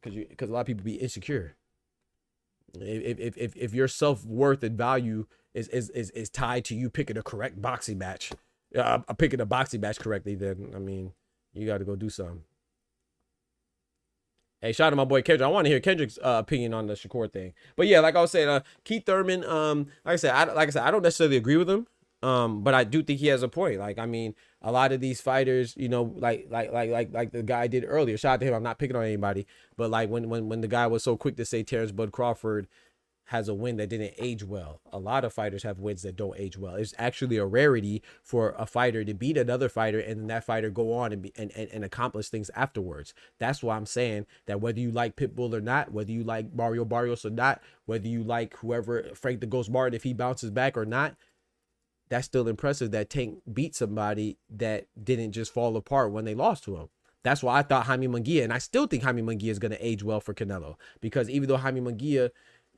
Because a lot of people be insecure. If your self-worth and value is tied to you picking a correct boxing match, picking a boxing match correctly, then I mean, you got to go do something. Hey, shout out to my boy Kendrick. I want to hear Kendrick's opinion on the Shakur thing. But yeah, like I was saying, Keith Thurman, like I said, I don't necessarily agree with him. But I do think he has a point. Like, I mean, a lot of these fighters, you know, like the guy did earlier. Shout out to him. I'm not picking on anybody, but like when the guy was so quick to say Terrence Bud Crawford has a win that didn't age well. A lot of fighters have wins that don't age well. It's actually a rarity for a fighter to beat another fighter and then that fighter go on and accomplish things afterwards. That's why I'm saying that whether you like Pitbull or not, whether you like Mario Barrios or not, whether you like whoever, Frank the Ghost Martin, if he bounces back or not, that's still impressive that Tank beat somebody that didn't just fall apart when they lost to him. That's why I thought Jaime Munguia, and I still think Jaime Munguia is going to age well for Canelo, because even though Jaime Munguia,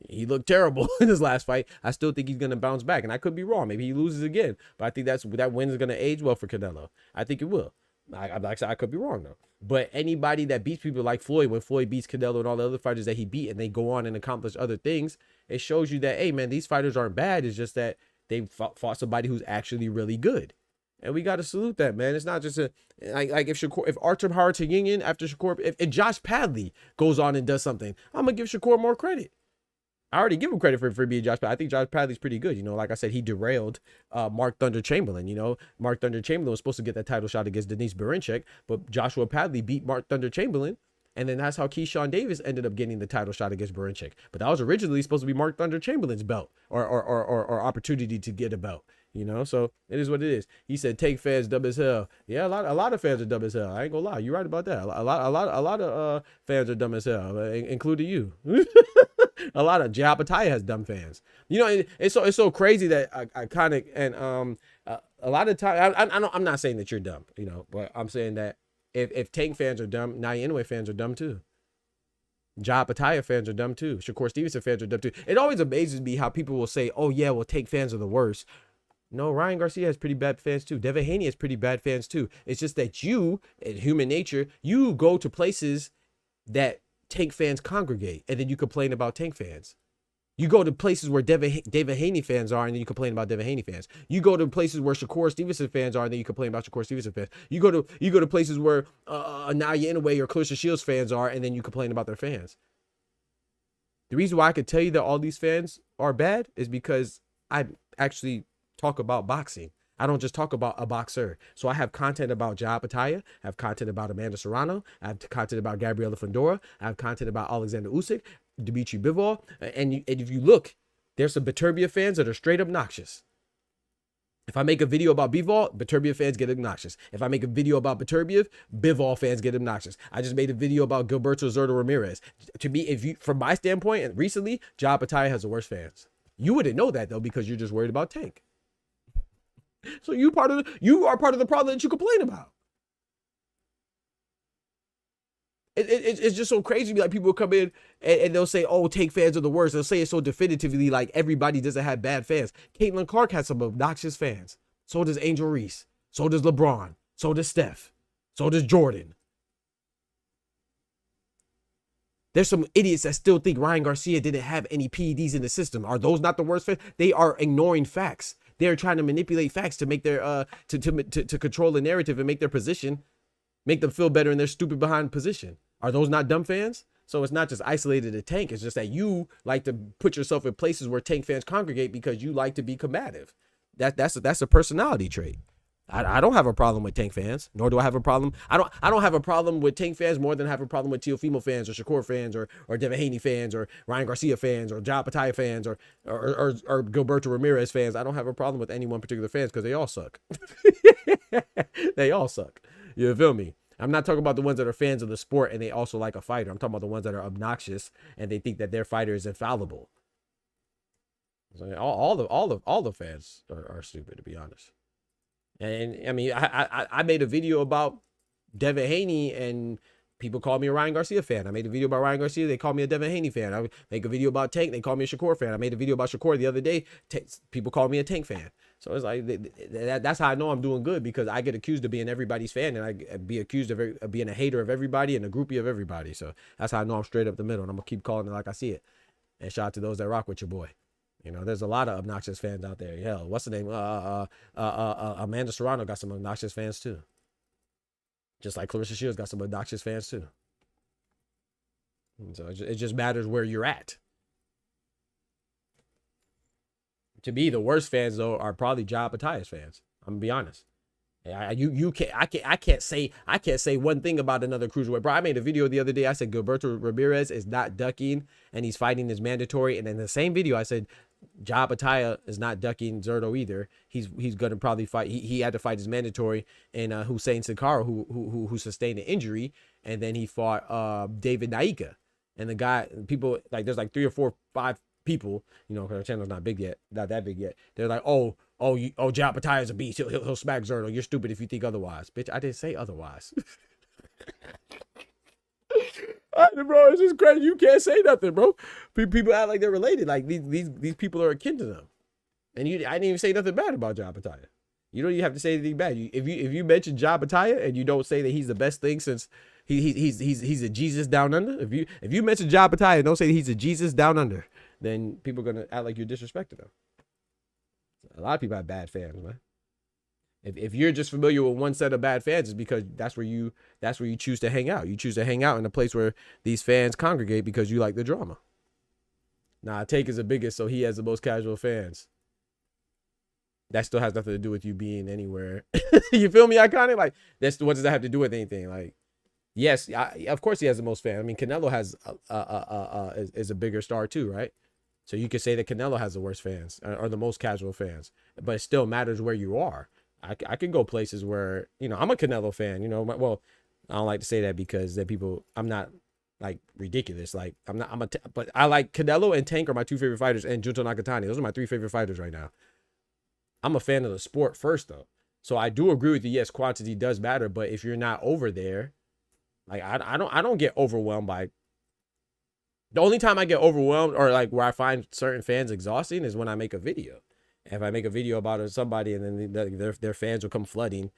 he looked terrible in his last fight, I still think he's going to bounce back. And I could be wrong. Maybe he loses again. But I think that win is going to age well for Canelo. I think it will. Like I said, I could be wrong, though. But anybody that beats people like Floyd, when Floyd beats Canelo and all the other fighters that he beat, and they go on and accomplish other things, it shows you that, hey, man, these fighters aren't bad. It's just that they fought somebody who's actually really good. And we got to salute that, man. It's not just if Artem Harutyunyan after Shakur, if Josh Padley goes on and does something, I'm going to give Shakur more credit. I already give him credit for being Josh Padley. I think Josh Padley's pretty good. You know, like I said, he derailed Mark Thunder Chamberlain. You know, Mark Thunder Chamberlain was supposed to get that title shot against Denise Berinchek, but Joshua Padley beat Mark Thunder Chamberlain. And then that's how Keyshawn Davis ended up getting the title shot against Berinchek. But that was originally supposed to be Mark Thunder Chamberlain's belt or opportunity to get a belt. You know, so it is what it is. He said, "Take fans dumb as hell." Yeah, a lot of fans are dumb as hell. I ain't gonna lie, you're right about that. A lot of fans are dumb as hell, including you. A lot of Jai Pataya has dumb fans. You know, it's so crazy that I kind of a lot of time I'm not saying that you're dumb, you know, but I'm saying that if Tank fans are dumb, Naoya Inoue fans are dumb too. Jai Pataya fans are dumb too. Shakur Stevenson fans are dumb too. It always amazes me how people will say, "Oh yeah, well Tank fans are the worst." No, Ryan Garcia has pretty bad fans too. Devin Haney has pretty bad fans too. It's just that you, in human nature, you go to places that Tank fans congregate, and then you complain about Tank fans. You go to places where David Haney fans are, and then you complain about David Haney fans. You go to places where Shakur Stevenson fans are, and then you complain about Shakur Stevenson fans. You go to places where Naoya Inoue or Clarissa Shields fans are, and then you complain about their fans. The reason why I could tell you that all these fans are bad is because I actually talk about boxing. I don't just talk about a boxer. So I have content about Jai Pataya. I have content about Amanda Serrano. I have content about Gabriela Fondora. I have content about Alexander Usyk, Dmitry Bivol. And if you look, there's some Beterbiev fans that are straight obnoxious. If I make a video about Bivol, Beterbiev fans get obnoxious. If I make a video about Beterbiev, Bivol fans get obnoxious. I just made a video about Gilberto Zurdo Ramirez. To me, from my standpoint, and recently, Jai Pataya has the worst fans. You wouldn't know that though, because you're just worried about Tank. So you are part of the problem that you complain about. It's just so crazy. Like people come in and they'll say, "Oh, Tank fans are the worst." They'll say it so definitively, like everybody doesn't have bad fans. Caitlin Clark has some obnoxious fans. So does Angel Reese. So does LeBron. So does Steph. So does Jordan. There's some idiots that still think Ryan Garcia didn't have any PEDs in the system. Are those not the worst fans? They are ignoring facts. They're trying to manipulate facts to make their to control the narrative and make their position, make them feel better in their stupid behind position. Are those not dumb fans? So it's not just isolated to Tank. It's just that you like to put yourself in places where Tank fans congregate because you like to be combative. That's a personality trait. I don't have a problem with Tank fans, nor do I have a problem. I don't have a problem with Tank fans more than I have a problem with Teofimo fans or Shakur fans or Devin Haney fans or Ryan Garcia fans or Jai Pataya fans or Gilberto Ramirez fans. I don't have a problem with any one particular fans because they all suck. They all suck. You feel me? I'm not talking about the ones that are fans of the sport and they also like a fighter. I'm talking about the ones that are obnoxious and they think that their fighter is infallible. So all the fans are stupid, to be honest. And I mean, I made a video about Devin Haney and people call me a Ryan Garcia fan. I made a video about Ryan Garcia. They call me a Devin Haney fan. I make a video about Tank. They call me a Shakur fan. I made a video about Shakur the other day. People call me a Tank fan. So it's like that's how I know I'm doing good, because I get accused of being everybody's fan, and I be accused of being a hater of everybody and a groupie of everybody. So that's how I know I'm straight up the middle, and I'm gonna keep calling it like I see it. And shout out to those that rock with your boy. You know, there's a lot of obnoxious fans out there. Hell, what's the name? Amanda Serrano got some obnoxious fans too. Just like Clarissa Shields got some obnoxious fans too. And so it just matters where you're at. To me, the worst fans though are probably Ja Bataya's fans. I'm gonna be honest. I can't say one thing about another cruiserweight. Bro, I made a video the other day. I said Gilberto Ramirez is not ducking and he's fighting his mandatory. And in the same video, I said Ja Bataya is not ducking Zerto either. He's gonna probably fight. He had to fight his mandatory, and Hussein Sakara, who sustained an injury, and then he fought David Naika. And the guy, people like, there's like 3 or 4, 5 people, you know, because our channel's not big yet, not that big yet. They're like, oh, Ja Bataya's a beast. He'll smack Zerto. You're stupid if you think otherwise, bitch. I didn't say otherwise. Bro, it's just crazy. You can't say nothing, bro. People act like they're related. Like these people are akin to them. And I didn't even say nothing bad about Ja Bataya. You don't even have to say anything bad. If you mention Ja Bataya and you don't say that he's the best thing since he's a Jesus down under. If you mention Ja Bataya and don't say that he's a Jesus down under, then people are gonna act like you're disrespecting him. A lot of people have bad fans, man. If you're just familiar with one set of bad fans, it's because that's where you choose to hang out. You choose to hang out in a place where these fans congregate because you like the drama. Nah, Tank is the biggest, so he has the most casual fans. That still has nothing to do with you being anywhere. You feel me, Iconic? Like, what does that have to do with anything? Like, yes, of course he has the most fans. I mean, Canelo has is a bigger star too, right? So you could say that Canelo has the worst fans or the most casual fans, but it still matters where you are. I can go places where, you know, I'm a Canelo fan, you know, well, I don't like to say that because that people, I'm not like ridiculous. Like but I like Canelo and Tank are my 2 favorite fighters, and Junto Nakatani. Those are my 3 favorite fighters right now. I'm a fan of the sport first though. So I do agree with you. Yes, quantity does matter, but if you're not over there, like I don't get overwhelmed by. The only time I get overwhelmed or like where I find certain fans exhausting is when I make a video. If I make a video about somebody and then their fans will come flooding.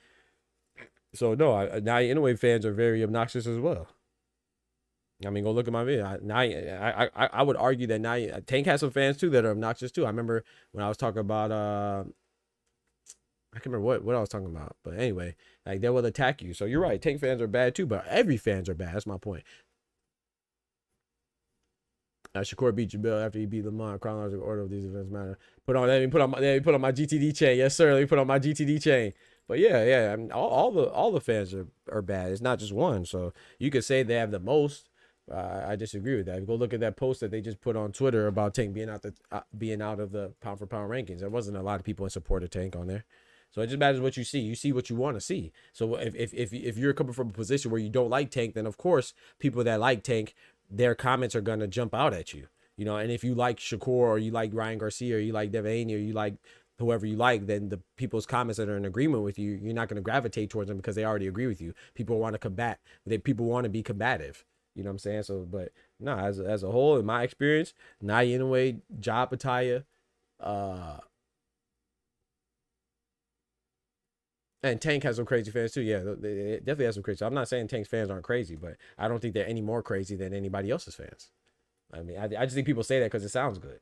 So no, anyway, fans are very obnoxious as well. I mean, go look at my video. I would argue that Tank has some fans too that are obnoxious too. I remember when I was talking about I can't remember what I was talking about, but anyway, like they will attack you. So you're right, Tank fans are bad too, but every fans are bad. That's my point. Shakur beat Jamil after he beat Lamont. Chronological order of these events matter. Let me put on my GTD chain. Yes, sir. Let me put on my GTD chain. But yeah. I mean, all the fans are bad. It's not just one. So you could say they have the most. I disagree with that. Go look at that post that they just put on Twitter about Tank being out of the pound for pound rankings. There wasn't a lot of people in support of Tank on there. So it just matters what you see. You see what you want to see. So if you're coming from a position where you don't like Tank, then of course people that like Tank, their comments are gonna jump out at you, you know. And if you like Shakur or you like Ryan Garcia or you like Devin Haney or you like whoever you like, then the people's comments that are in agreement with you, you're not gonna gravitate towards them because they already agree with you. People want to combat. People want to be combative. You know what I'm saying? So, but no, as a whole, in my experience, Naoya Inoue, Ja Bataya, and Tank has some crazy fans too. Yeah, they definitely have some crazy. I'm not saying Tank's fans aren't crazy, but I don't think they're any more crazy than anybody else's fans. I mean, I just think people say that because it sounds good.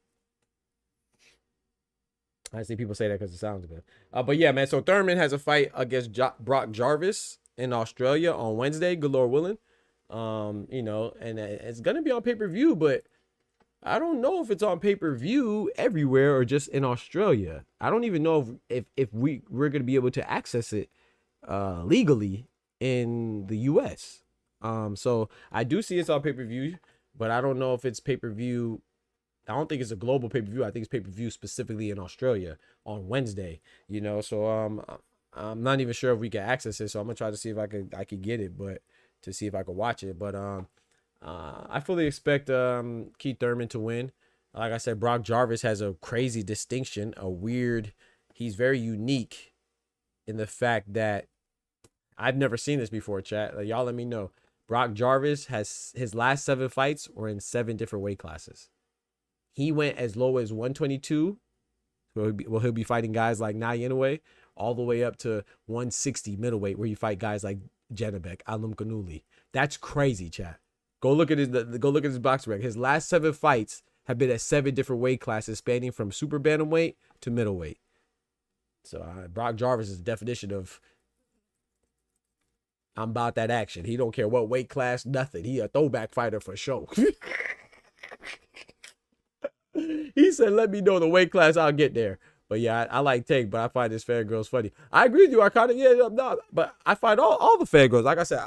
I see people say that because it sounds good. But yeah, man. So Thurman has a fight against Brock Jarvis in Australia on Wednesday. Good Lord willing. You know, and it's gonna be on pay-per-view, but I don't know if it's on pay-per-view everywhere or just in Australia. I don't even know if we're going to be able to access it legally in the US. So I do see it's on pay-per-view, but I don't know if it's pay-per-view. I don't think it's a global pay-per-view. I think it's pay-per-view specifically in Australia on Wednesday, you know. So I'm not even sure if we can access it. So I'm going to try to see if I could get it, but to see if I could watch it. But I fully expect Keith Thurman to win. Like I said, Brock Jarvis has a crazy distinction, he's very unique in the fact that I've never seen this before, chat. Like, y'all let me know. Brock Jarvis has his last 7 fights were in 7 different weight classes. He went as low as 122 he'll be fighting guys like Inoue all the way up to 160 middleweight, where you fight guys like Janabek, Alum Kanuli. That's crazy, chat. Go look at his box record. His last 7 fights have been at 7 different weight classes, spanning from super bantamweight to middleweight. So Brock Jarvis is the definition of I'm about that action. He don't care what weight class, nothing. He a throwback fighter for sure. He said, let me know the weight class, I'll get there. But yeah, I like Tank, but I find this fangirls funny. I agree with you, Arcana. Yeah, no, but I find all the fangirls. Like I said,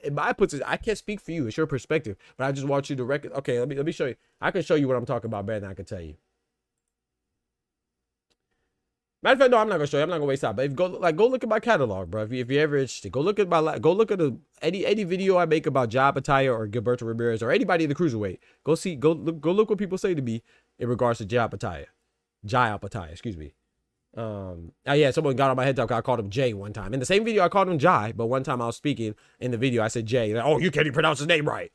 in my position, I can't speak for you. It's your perspective, but I just want you to record. Okay, let me show you. I can show you what I'm talking about better than I can tell you. Matter of fact, no, I'm not gonna show you. I'm not gonna waste time. But if go look at my catalog, bro. If you're ever interested, go look at any video I make about Jai Apataya or Gilberto Ramirez or anybody in the cruiserweight. Go look what people say to me in regards to Jai Apataya, excuse me. Yeah, someone got on my head talk. I called him Jay one time. In the same video, I called him Jai, but one time I was speaking in the video, I said Jay. Like, oh, you can't even pronounce his name right.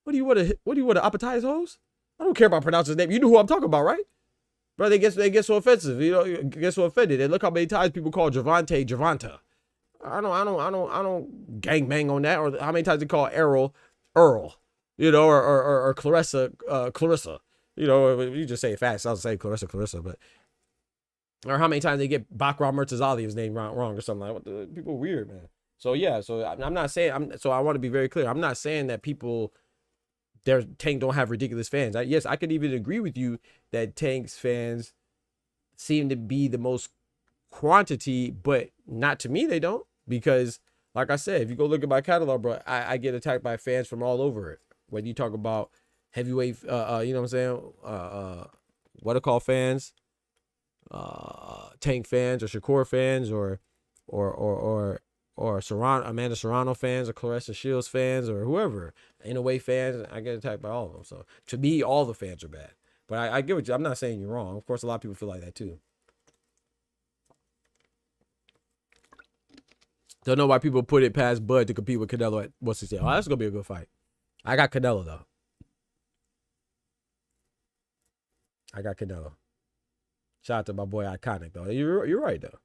What do you want to Apataya's host? I don't care about pronouncing his name. You know who I'm talking about, right? Bro, they get so offensive. You know, get so offended. And look how many times people call Gervonta. I don't gang bang on that. Or how many times they call Earl. You know, or Clarissa. You know, you just say it fast. I'll say Clarissa, but or how many times they get Bakram Murtazali's name wrong or something like that. What the people weird, man. So yeah, so I'm not saying so I want to be very clear. I'm not saying that people Tank don't have ridiculous fans. Yes, I could even agree with you that Tank's fans seem to be the most quantity, but not to me, they don't. Because, like I said, if you go look at my catalog, bro, I get attacked by fans from all over it. When you talk about heavyweight, you know what I'm saying? What are called fans? Tank fans or Shakur fans or Amanda Serrano fans or Clarissa Shields fans or whoever, in a way fans, I get attacked by all of them. So to me, all the fans are bad. But I get what you. I'm not saying you're wrong. Of course, a lot of people feel like that too. Don't know why people put it past Bud to compete with Canelo at what's his name. Oh, that's gonna be a good fight. I got Canelo though. Shout out to my boy Iconic though. You're right though.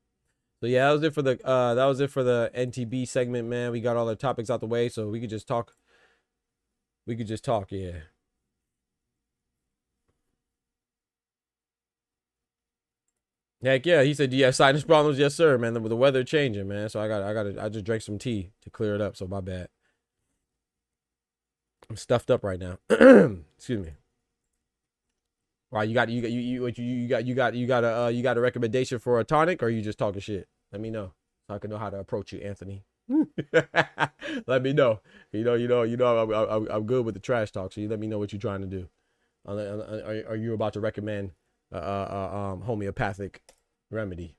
So yeah, that was it for the NTB segment, man. We got all the topics out the way, so we could just talk. Yeah. Heck yeah, he said, "Do you have sinus problems?" Yes, sir, man. The weather changing, man. So I just drank some tea to clear it up. So my bad. I'm stuffed up right now. Excuse me. Wow, you got a recommendation for a tonic, or are you just talking shit? Let me know so I can know how to approach you, Anthony. Let me know. You know, I'm good with the trash talk. So you let me know what you're trying to do. Are you about to recommend homeopathic remedy?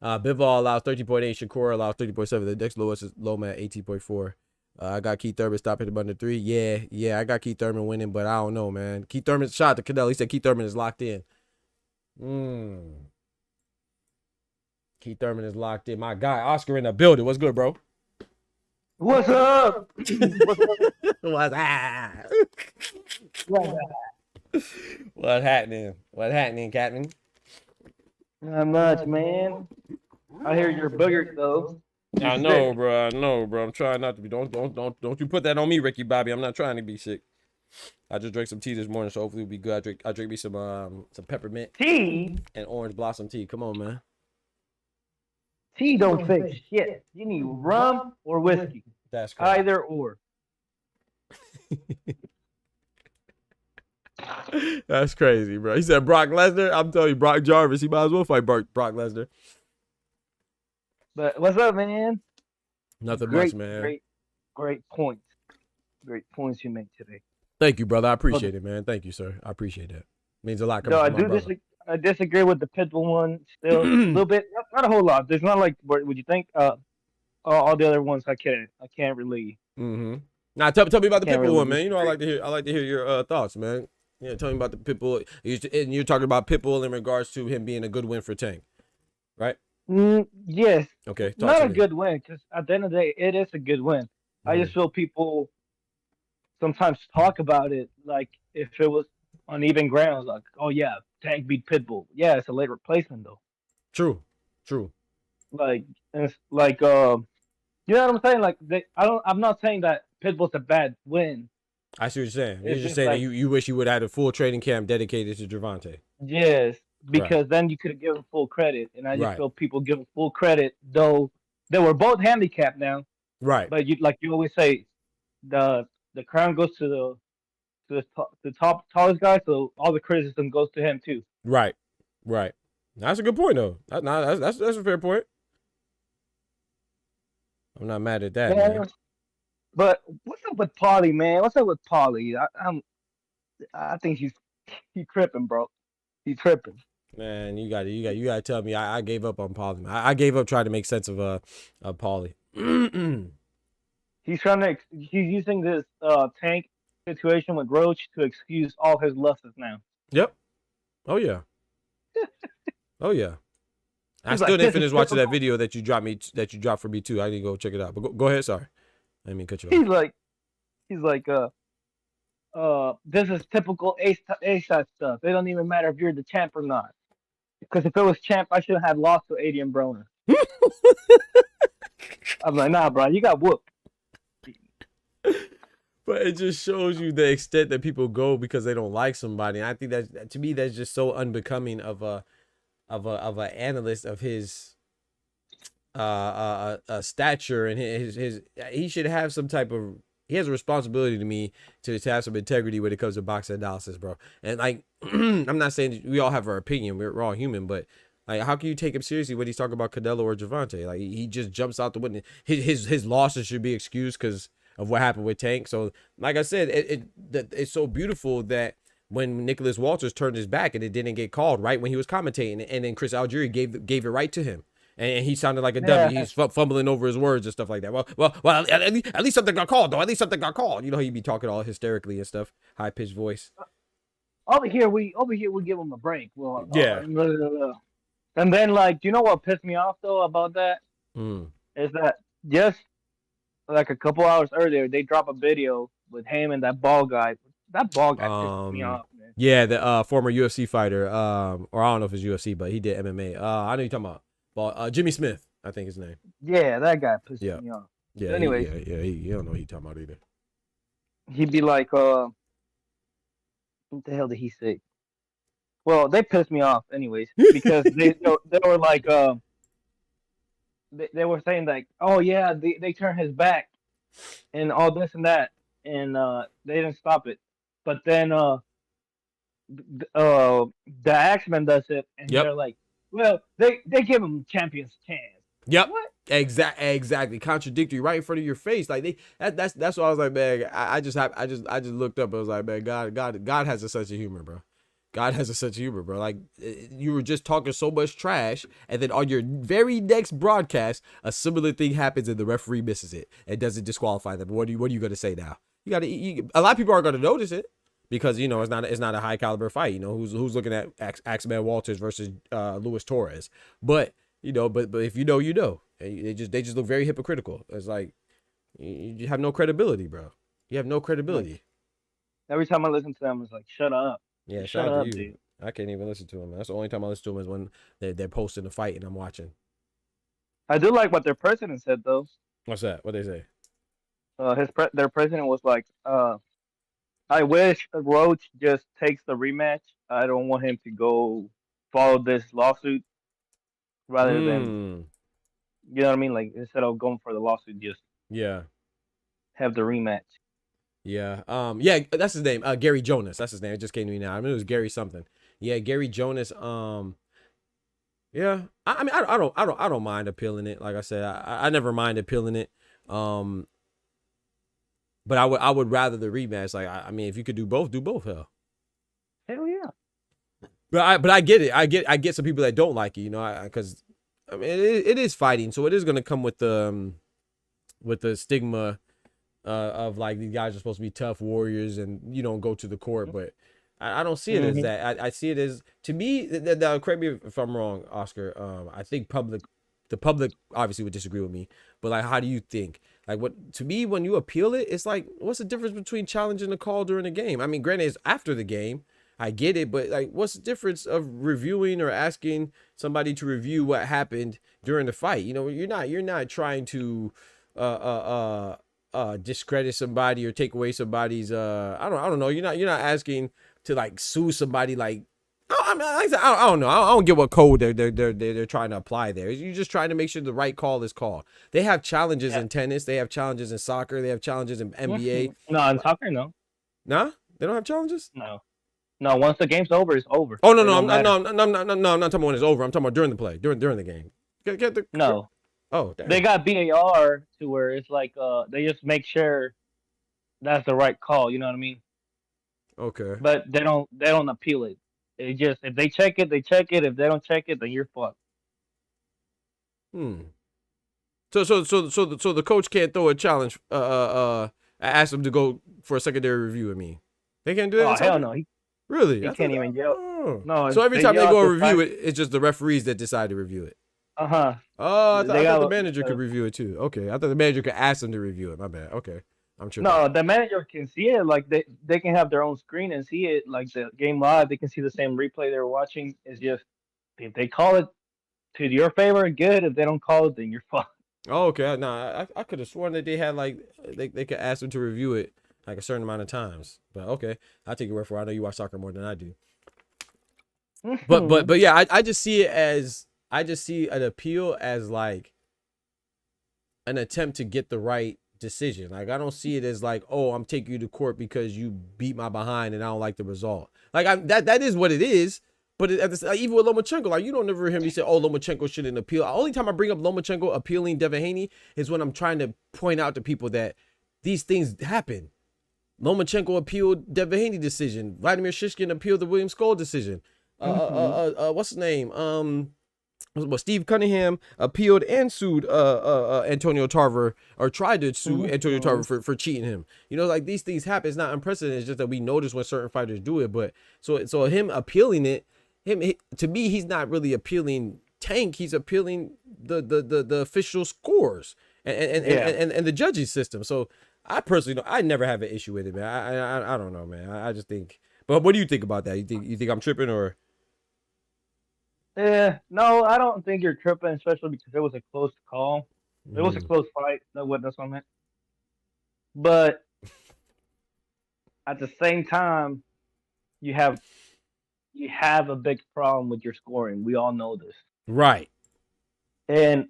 Bivol allows 13.8. Shakur allows 30.7. The next lowest is Loma at 18.4. I got Keith Thurman stopping him under 3. Yeah, I got Keith Thurman winning, but I don't know, man. Keith Thurman shot to Canelo. He said Keith Thurman is locked in. Keith Thurman is locked in. My guy, Oscar in the building. What's good, bro? What's up? What's happening? What happening, Captain? Not much, man. I hear you're boogered though. I know, bro. I'm trying not to be. Don't you put that on me, Ricky Bobby. I'm not trying to be sick. I just drank some tea this morning, so hopefully it'll be good. I drink me some peppermint tea and orange blossom tea. Come on, man. Tea don't fix shit. You need rum or whiskey. That's correct. Either or. That's crazy, bro. He said Brock Lesnar. I'm telling you, Brock Jarvis. He might as well fight Brock Lesnar. But what's up, man? Nothing much, man. Great points. Great points you made today. Thank you, brother. I appreciate it, man. Thank you, sir. I appreciate that. Means a lot. No, I disagree with the Pitbull one still a little bit. Not a whole lot. There's not like what would you think? All the other ones I can't really. Now tell me about the Pitbull one, man. You know I like to hear your thoughts, man. Yeah, tell me about the Pitbull. And you're talking about Pitbull in regards to him being a good win for Tank, right? Yes. Okay. Not a good win, because at the end of the day, it is a good win. I just feel people sometimes talk about it like if it was on even grounds, like, oh yeah, Tank beat Pitbull. Yeah, it's a late replacement though. True. True. Like it's like you know what I'm saying? Like I'm not saying that Pitbull's a bad win. I see what you're saying. You're It's just just saying that like you wish you would have had a full training camp dedicated to Gervonta. yes, Right. because then you could have given full credit, and I just Right. feel people give full credit though they were both handicapped now. Right. But you always say the crown goes to the top tallest guy, so all the criticism goes to him too. Right. Right. That's a good point though. That's a fair point. I'm not mad at that, Yeah, man. but what's up with Paulie, man? What's up with Paulie? I think he's tripping, bro. He's tripping. Man, you got to tell me I gave up on Paulie. I gave up trying to make sense of Paulie. He's using this Tank situation with Roach to excuse all his losses now. Yep. Oh yeah. Oh yeah. I He's still like, didn't this finish is watching that typical. video that you dropped for me too. I need to go check it out. But go ahead. Sorry, I didn't mean to cut you off. He's like this is typical A-side stuff. It don't even matter if you're the champ or not. Because if it was champ, I shouldn't have lost to Adrian Broner. I'm like, nah, bro, you got whooped. But it just shows you the extent that people go because they don't like somebody. And I think that to me that's just so unbecoming of a analyst of his stature and his he should have some type of he has a responsibility to me to have some integrity when it comes to boxing analysis, bro. And like I'm not saying we all have our opinion, we're all human, but like how can you take him seriously when he's talking about Canelo or Gervonta? Like he just jumps out the window. His losses should be excused because of what happened with Tank. So like I said, it's so beautiful that when Nicholas Walters turned his back and it didn't get called right when he was commentating, and then Chris Algieri gave it right to him, and he sounded like a dummy. He's fumbling over his words and stuff like that. Well, at least something got called though. At least something got called. You know, he'd be talking all hysterically and stuff, high pitched voice. Over here we give him a break. Well, Yeah. And then like, you know what pissed me off though about that is that just like a couple hours earlier they drop a video with him and that ball guy. That ball guy pissed me off, man. Yeah, the former UFC fighter, or I don't know if it's UFC, but he did MMA. I know you're talking about Jimmy Smith, I think his name. Yeah, that guy pissed me off. Yeah. Anyway, he don't know what he's talking about either. He'd be like, what the hell did he say? Well, they pissed me off anyways because they were like, they were saying like, oh yeah, they turned his back and all this and that, and they didn't stop it. But then the Axeman does it, and they're like, well, they give him champion's chance. Yep. What? Exactly. Contradictory right in front of your face. Like that's why I was like, man, I just looked up. I was like, man, God has a sense of humor, bro. God has a sense of humor, bro. Like you were just talking so much trash, and then on your very next broadcast, a similar thing happens, and the referee misses it and doesn't disqualify them. What are you gonna say now? A lot of people aren't gonna notice it because you know it's not a high caliber fight. You know who's looking at Axeman Walters versus Luis Torres, but you know, but if you know, you know. They just look very hypocritical. It's like you have no credibility, bro. You have no credibility. Every time I listen to them, it's like, shut up. Yeah, shut up, to you. dude. I can't even listen to them. That's the only time I listen to them is when they're posting a fight and I'm watching. I do like what their president said though. What's that? What they say? Their president was like, I wish Roach just takes the rematch. I don't want him to go follow this lawsuit rather than, you know what I mean? Like instead of going for the lawsuit, just have the rematch. Yeah. Yeah, that's his name. Gary Jonas. That's his name. It just came to me now. I mean, it was Gary something. Yeah, Gary Jonas. Yeah. I mean, I don't mind appealing it. Like I said, I never mind appealing it. But I would rather the rematch. Like I mean, if you could do both, hell. Hell yeah. But I get it. I get some people that don't like it. You know, because I mean, it is fighting, so it is gonna come with the stigma. Of like these guys are supposed to be tough warriors and you don't go to the court, but I don't see it as that. I see it as, to me, now correct me if I'm wrong, Oscar. I think the public obviously would disagree with me, but like, how do you think? Like, what to me when you appeal it, it's like, what's the difference between challenging the call during the game? I mean, granted, it's after the game, I get it, but like, what's the difference of reviewing or asking somebody to review what happened during the fight? You know, you're not trying to discredit somebody or take away somebody's I don't know. You're not asking to like sue somebody. Like, I mean, like I said, I don't know. I don't get what code they're trying to apply there. You're just trying to make sure the right call is called. They have challenges in tennis. They have challenges in soccer. They have challenges in NBA. No, in soccer, no. Nah, they don't have challenges. No. No, once the game's over, it's over. Oh no, I'm not talking about when it's over. I'm talking about during the play, during the game. Get the No. Oh, damn. They got VAR to where it's like they just make sure that's the right call. You know what I mean? Okay. But they don't appeal it. It just if they check it, they check it. If they don't check it, then you're fucked. So the coach can't throw a challenge. Ask them to go for a secondary review. I mean, they can't do that. Oh hell no! Really? He can't even yell. Oh. No. So every time they go review it, it's just the referees that decide to review it. Oh, I thought the manager could review it too. Okay, I thought the manager could ask them to review it. My bad. Okay, I'm tripping. No, the manager can see it. Like they can have their own screen and see it. Like the game live, they can see the same replay they're watching. It's just if they call it to your favor, good. If they don't call it, then you're fucked. Oh, okay. No, I could have sworn that they had like they could ask them to review it like a certain amount of times. But okay, I'll take your word for it. I know you watch soccer more than I do. But yeah, I just see it as an appeal as like an attempt to get the right decision. Like I don't see it as like, oh, I'm taking you to court because you beat my behind and I don't like the result. Like that is what it is. But even with Lomachenko, like you don't ever hear me say, oh, Lomachenko shouldn't appeal. The only time I bring up Lomachenko appealing Devin Haney is when I'm trying to point out to people that these things happen. Lomachenko appealed Devin Haney decision. Vladimir Shishkin appealed the William Skull decision. What's his name? Steve Cunningham appealed and sued Antonio Tarver, or tried to sue Antonio Tarver for cheating him. You know, like these things happen. It's not unprecedented. It's just that we notice when certain fighters do it. But so him appealing it, to me, he's not really appealing Tank. He's appealing the official scores and the judging system. So I personally, I never have an issue with it, man. I don't know, man. I just think. But what do you think about that? You think I'm tripping or? Yeah, no, I don't think you're tripping, especially because it was a close call. It was a close fight. That's what I meant. But at the same time, you have a big problem with your scoring. We all know this, right? And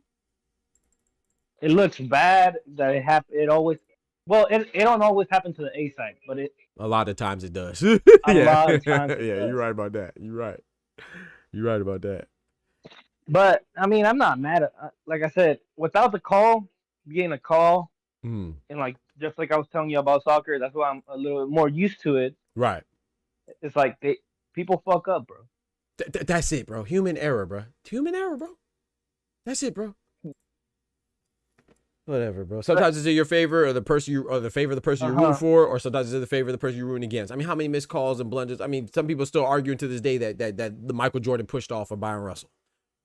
it looks bad that it happened. It don't always happen to the A side, but a lot of times it does. A lot of times it does. You're right about that. You're right about that. But I mean, I'm not mad at. Like I said, without the call being a call, and like just like I was telling you about soccer, that's why I'm a little bit more used to it. Right. It's like people fuck up, bro. That's it, bro. Human error, bro. Human error, bro. That's it, bro. Whatever, bro. Sometimes it's in your favor, or the person you, or the favor of the person you root for, or sometimes it's in the favor of the person you're rooting against. I mean, how many missed calls and blunders? I mean, some people still arguing to this day that the Michael Jordan pushed off of Byron Russell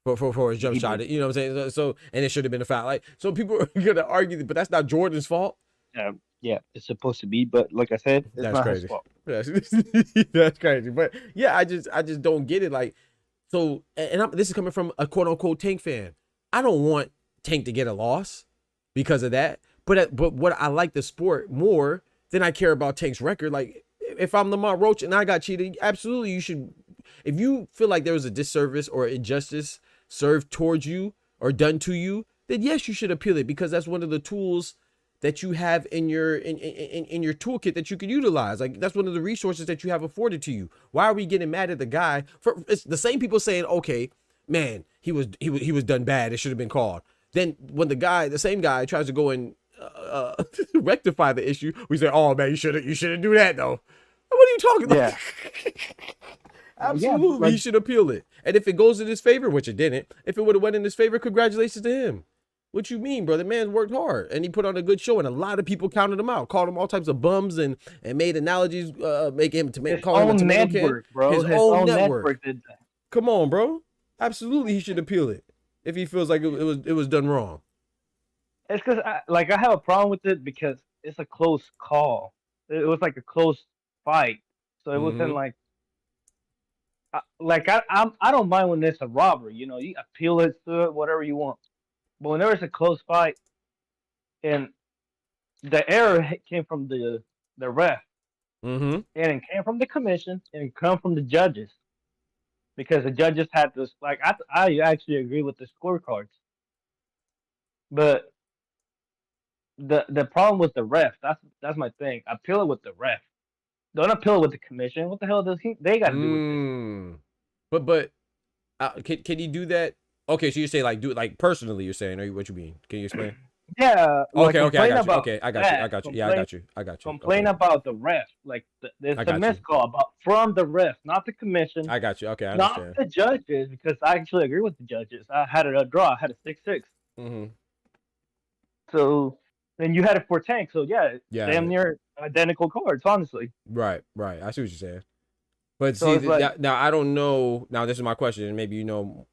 for his jump shot. You know what I'm saying? So and it should have been a foul. Like, so people are gonna argue, but that's not Jordan's fault. Yeah, it's supposed to be, but like I said, it's that's not crazy. his fault. That's crazy. But yeah, I just don't get it. Like, so, and this is coming from a quote unquote Tank fan. I don't want Tank to get a loss because of that, but what I like the sport more than I care about Tank's record. Like, if I'm Lamont Roach and I got cheated, absolutely you should. If you feel like there was a disservice or injustice served towards you or done to you, then yes, you should appeal it, because that's one of the tools that you have in your in your toolkit that you can utilize. Like, that's one of the resources that you have afforded to you. Why are we getting mad at the guy for? It's the same people saying, okay, man, he was done bad, it should have been called. Then when the same guy tries to go and rectify the issue, we say, oh man, you shouldn't do that though. What are you talking about? Yeah. Absolutely, he should appeal it. And if it goes in his favor, which it didn't, if it would have went in his favor, congratulations to him. What you mean, bro? The man worked hard and he put on a good show, and a lot of people counted him out, called him all types of bums, and made analogies, make him call him a tomato network, bro. His own network did that. Come on, bro. Absolutely, he should appeal it if he feels like it was done wrong. It's because I have a problem with it because it's a close call. It was like a close fight, so it wasn't like I don't mind when it's a robbery. You know, you appeal it to it, whatever you want. But when there is a close fight and the error came from the ref Mm-hmm. and it came from the commission and it came from the judges because the judges had this. Like I actually agree with the scorecards, but the problem was the ref. That's my thing. Appeal it with the ref. Don't appeal it with the commission. What the hell does they got to do with this? But can you do that? Okay, so you say like do it like personally. You're saying, or what you mean? Can you explain? Yeah. Okay, like, okay, I got you. about Okay, I got you. I got you. Yeah, I got you. I got you. Complain Okay. about the ref. Like there's I a got you. miscall about from the ref, not the commission, I got you. Okay, I not understand. the judges, because I actually agree with the judges. I had a draw. I had a 6-6. Mm-hmm. So then you had a 4 tank. So yeah, Yeah. damn near identical cards, honestly. Right, right. I see what you're saying. But So see, it's like, now I don't know. Now this is my question, and maybe you know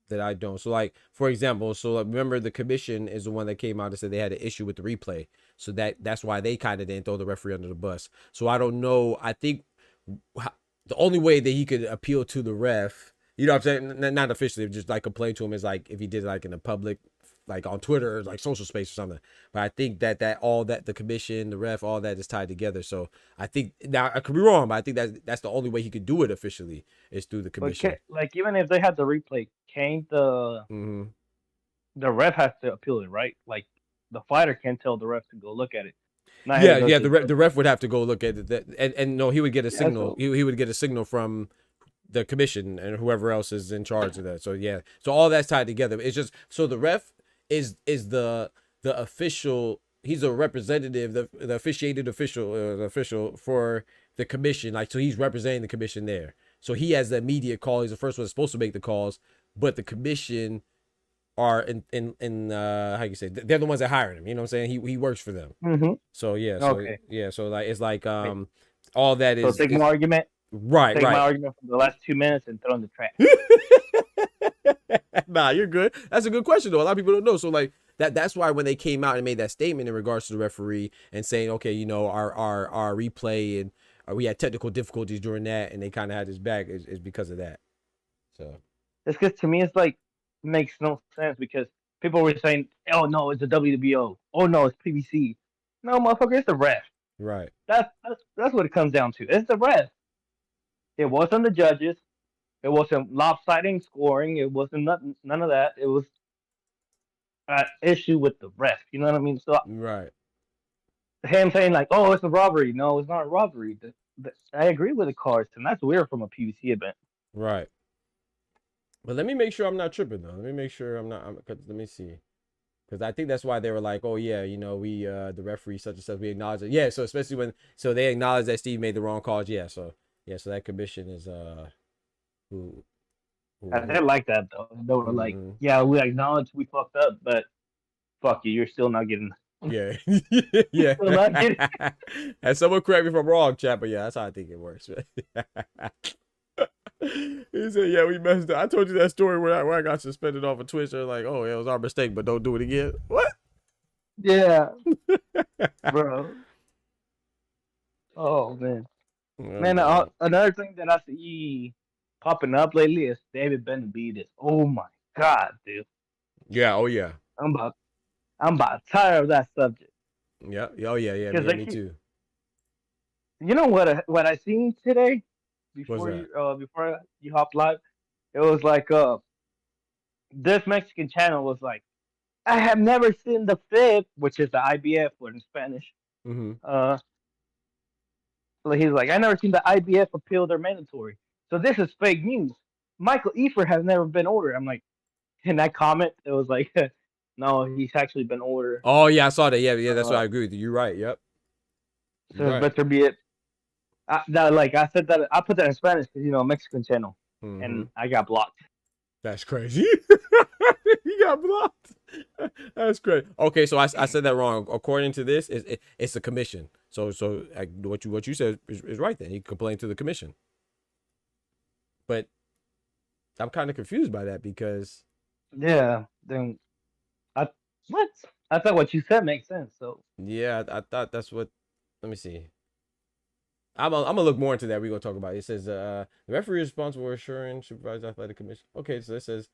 that I don't. So like, for example, so like, remember the commission is the one that came out and said they had an issue with the replay. So that's why they kind of didn't throw the referee under the bus. So I don't know. I think the only way that he could appeal to the ref, you know what I'm saying? Not officially, just like complain to him is like if he did it like in a public, like on Twitter, like social space or something. But I think that all that the commission, the ref, all that is tied together. So I think now I could be wrong, but I think that's the only way he could do it officially is through the commission. like even if they had the replay, can't Mm-hmm. the ref has to appeal it, right? Like the fighter can't tell the ref to go look at it. Yeah. The ref would have to go look at it, and no, he would get a signal. So, He would get a signal from the commission and whoever else is in charge of that. So yeah, so all that's tied together. It's just so the ref is the official. He's a representative, the officiated official, the official for the commission. Like so, he's representing the commission there. So he has the immediate call. He's the first one that's supposed to make the calls, but the commission are in how you say they're the ones that hired him. You know what I'm saying? He works for them. mm-hmm. So yeah, so Okay. yeah, so like it's like all that So is take my argument. right, Take my right. argument from the last 2 minutes and throw in the trash. Nah, you're good. That's a good question though. A lot of people don't know. So like that's why when they came out and made that statement in regards to the referee and saying, okay, you know, our replay and we had technical difficulties during that and they kind of had his back is because of that. So It's because to me, it's like makes no sense because people were saying, "Oh no, it's the WWO. Oh no, it's PBC." No, motherfucker, it's the ref. right. That's what it comes down to. It's the ref. It wasn't the judges. It wasn't lopsiding scoring. It wasn't none of that. It was an issue with the ref. You know what I mean? So Right. him saying like, "Oh, it's a robbery." No, it's not a robbery. I agree with the cards, and that's weird from a PBC event. Right. But let me make sure I'm not tripping though. Let me make sure I'm not. Let me see, because I think that's why they were like, "Oh yeah, you know, we the referee such and such, we acknowledge it." Yeah, so especially when they acknowledge that Steve made the wrong calls. Yeah, so that commission is who I didn't like that though. They were like, Mhm. "Yeah, we acknowledge we fucked up, but fuck you, you're still not getting." Yeah, yeah. Still not getting. And someone correct me if I'm wrong, chat, but yeah, that's how I think it works. He said, "Yeah, we messed up." I told you that story where I got suspended off of Twitch. They're like, "Oh, yeah, it was our mistake, but don't do it again." What? Yeah, bro. Oh man, man. Another thing that I see popping up lately is David Benavidez. Oh my god, dude. Yeah. Oh yeah. I'm about tired of that subject. Yeah. Oh yeah. Yeah. Because Me too. You know what I seen today What's before you hopped live? It was like this Mexican channel was like, I have never seen the FIP, which is the IBF word in Spanish. Mm-hmm. So he's like, I never seen the IBF appeal their mandatory. So this is fake news. Michael Efer has never been ordered. I'm like, in that comment, it was like, no, he's actually been ordered. Oh yeah, I saw that. Yeah. That's what I agree with you. You're right. Yep. So it better be it. I said that I put that in Spanish because Mexican channel, and I got blocked. That's crazy. You got blocked. That's great. Okay, so I said that wrong. According to this, it's a commission. So what you said is right. Then you complain to the commission. But I'm kind of confused by that because then I thought what you said makes sense. So yeah, I thought that's what. Let me see. I'm gonna look more into that. We're gonna talk about it. It says the referee is responsible for assuring supervised athletic commission. Okay, so it says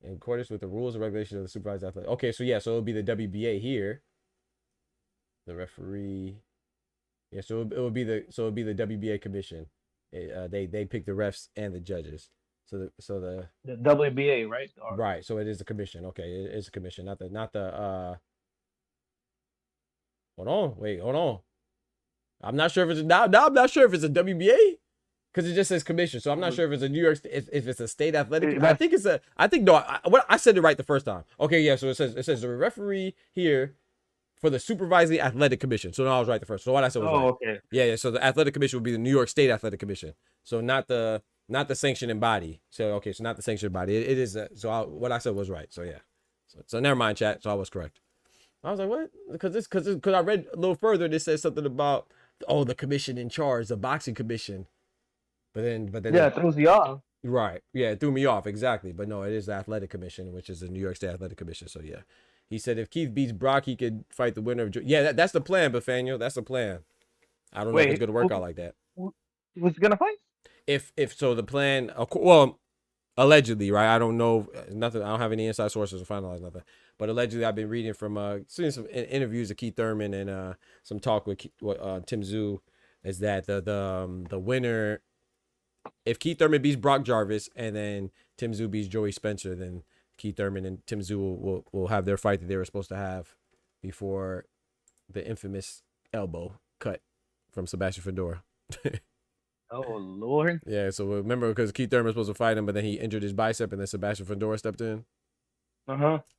in accordance with the rules and regulations of the supervised athletic. Okay, so yeah, so it'll be the WBA here. The referee. Yeah, so it would be the WBA commission. They pick the refs and the judges. So the WBA, right? Or, right. So it is a commission. Okay, it is a commission, not the. Hold on. I'm not sure if it's now. I'm not sure if it's a WBA because it just says commission. So I'm not sure if it's a New York. If it's a state athletic. I think it's a. I think no. I said it right the first time. Okay, yeah. So it says the referee here for the supervising athletic commission. So no, I was right the first. So what I said was right. Okay. Yeah. So the athletic commission would be the New York State Athletic Commission. So not the sanctioning body. So okay. So not the sanctioning body. It is. What I said was right. So yeah. So never mind, chat. So I was correct. I was like, what? Because I read a little further. This says something about the commission in charge, the boxing commission. But then yeah, it throws you off. Right. Yeah, it threw me off exactly. But no, it is the athletic commission, which is the New York State Athletic Commission. So yeah, he said if Keith beats Brock, he could fight the winner of. Yeah, that's the plan, Bethaniel. That's the plan. I don't know if it's gonna work out like that. Who's gonna fight? If so, the plan. Well, allegedly, right? I don't know nothing. I don't have any inside sources to finalize nothing. But allegedly, I've been reading from seeing some interviews of Keith Thurman and some talk with Tim Tszyu, is that the winner, if Keith Thurman beats Brock Jarvis and then Tim Tszyu beats Joey Spencer, then Keith Thurman and Tim Tszyu will have their fight that they were supposed to have before the infamous elbow cut from Sebastian Fedora. Oh Lord. Yeah, so remember, because Keith Thurman was supposed to fight him, but then he injured his bicep, and then Sebastian Fedora stepped in.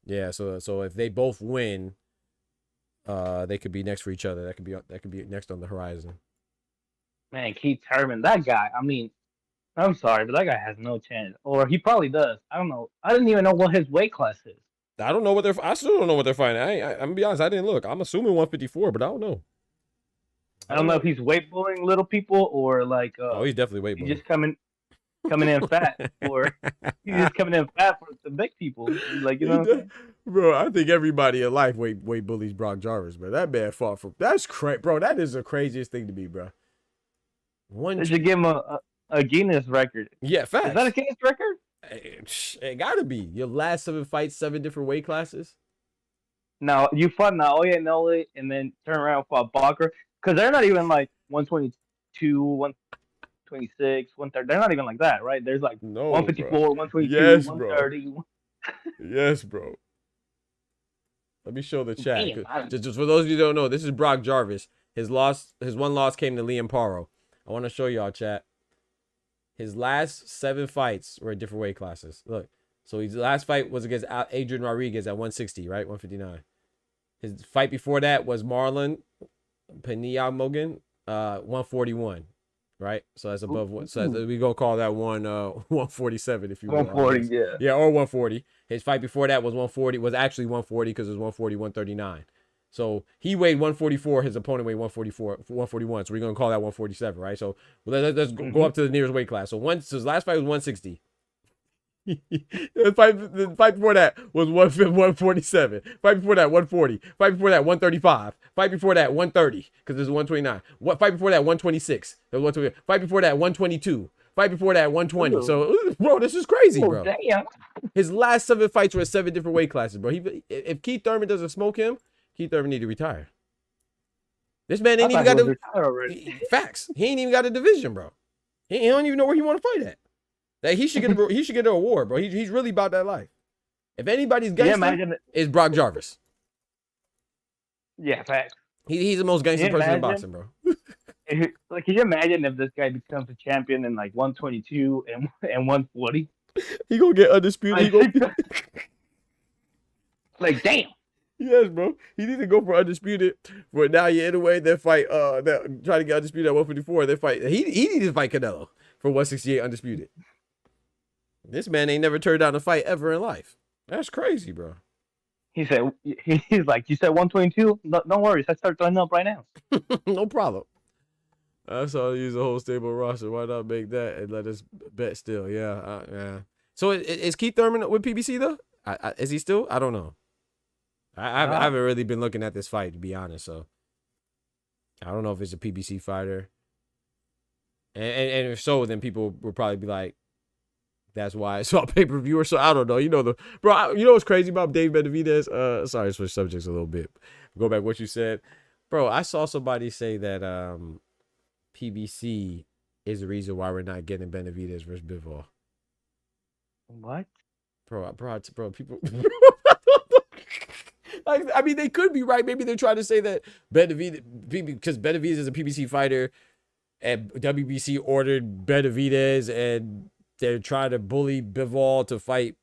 Yeah, so if they both win, they could be next for each other. That could be next on the horizon. Man, Keith Thurman, that guy. I mean, I'm sorry, but that guy has no chance. Or he probably does. I don't know. I didn't even know what his weight class is. I don't know what I still don't know what they're fighting. I'm gonna be honest. I didn't look. I'm assuming 154, but I don't know. I don't know if he's weight bullying little people or like. He's definitely weight bullying. He's just coming in fat, or he's just coming in fat for the big people. Like, you know what I'm saying? Bro, I think everybody in life weight bullies Brock Jarvis, bro. That man fought for. That's crazy, bro. That is the craziest thing to me, bro. They should give him a Guinness record. Yeah, facts. Is that a Guinness record? It gotta be. Your last 7 fights, 7 different weight classes. No, you fought Naoya Inoue and then turn around and fought Barker, because they're not even like 122, 126, 130. They're not even like that, right? There's like 154, bro. 122, yes, 130. Bro. Yes, bro. Let me show the chat. Damn, just for those of you who don't know, this is Brock Jarvis. His one loss came to Liam Paro. I want to show y'all, chat. His last 7 fights were at different weight classes. Look, so his last fight was against Adrian Rodriguez at 160, right? 159. His fight before that was Marlon Penyamogan, 141, right? So that's above one. So we gonna call that one 147 if you will. 140, yeah. Yeah, or 140. His fight before that was 140. Was actually 140 because it was 140, 139. So he weighed 144. His opponent weighed 141. So we're gonna call that 147, right? So let's go up to the nearest weight class. So his last fight was 160. The fight before that was 147. Fight before that 140. Fight before that 135. Fight before that 130 because there's 129. Fight before that 126. There was 120. Fight before that 122. Fight before that 120. So bro, this is crazy, bro. Damn. His last 7 fights were at 7 different weight classes, bro. If Keith Thurman doesn't smoke him, Keith Thurman need to retire. This man ain't even got facts. He ain't even got a division, bro. He don't even know where he want to fight at. Like, he should get an award, bro. He's really about that life. If anybody's gangster, it's Brock Jarvis. Yeah, facts. He's the most gangster person in boxing, bro. Like, can you imagine if this guy becomes a champion in like 122 and 140? He gonna get undisputed. Like, damn. Yes, bro. He need to go for undisputed for now. You anyway. Then fight. Try to get undisputed at 154. Then fight. He needs to fight Canelo for 168 undisputed. This man ain't never turned down a fight ever in life. That's crazy, bro. He's like, you said 122? No, don't worry. I start throwing up right now. No problem. That's all. Use a whole stable roster. Why not make that and let us bet still? Yeah. Yeah. So is Keith Thurman with PBC though? Is he still? I don't know. I haven't really been looking at this fight, to be honest. So I don't know if it's a PBC fighter. And if so, then people will probably be like, that's why it's on pay-per-view or so. I don't know. You know you know what's crazy about Dave Benavidez? Sorry, switch subjects a little bit. Go back what you said. Bro, I saw somebody say that PBC is the reason why we're not getting Benavidez versus Bivol. What? Bro, people. Like, I mean, they could be right. Maybe they're trying to say that Benavidez, because Benavidez is a PBC fighter, and WBC ordered Benavidez, and they're trying to bully Bivol to fight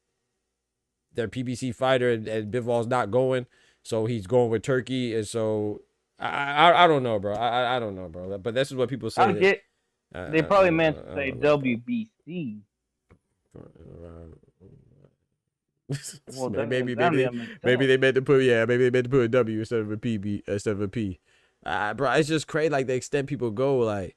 their PBC fighter, and Bivol's not going, so he's going with Turkey, and so I don't know, bro. I don't know, bro. But this is what people say. They probably meant to say WBC. Well, maybe they meant to put a W instead of a P. Bro, it's just crazy. Like the extent people go. Like,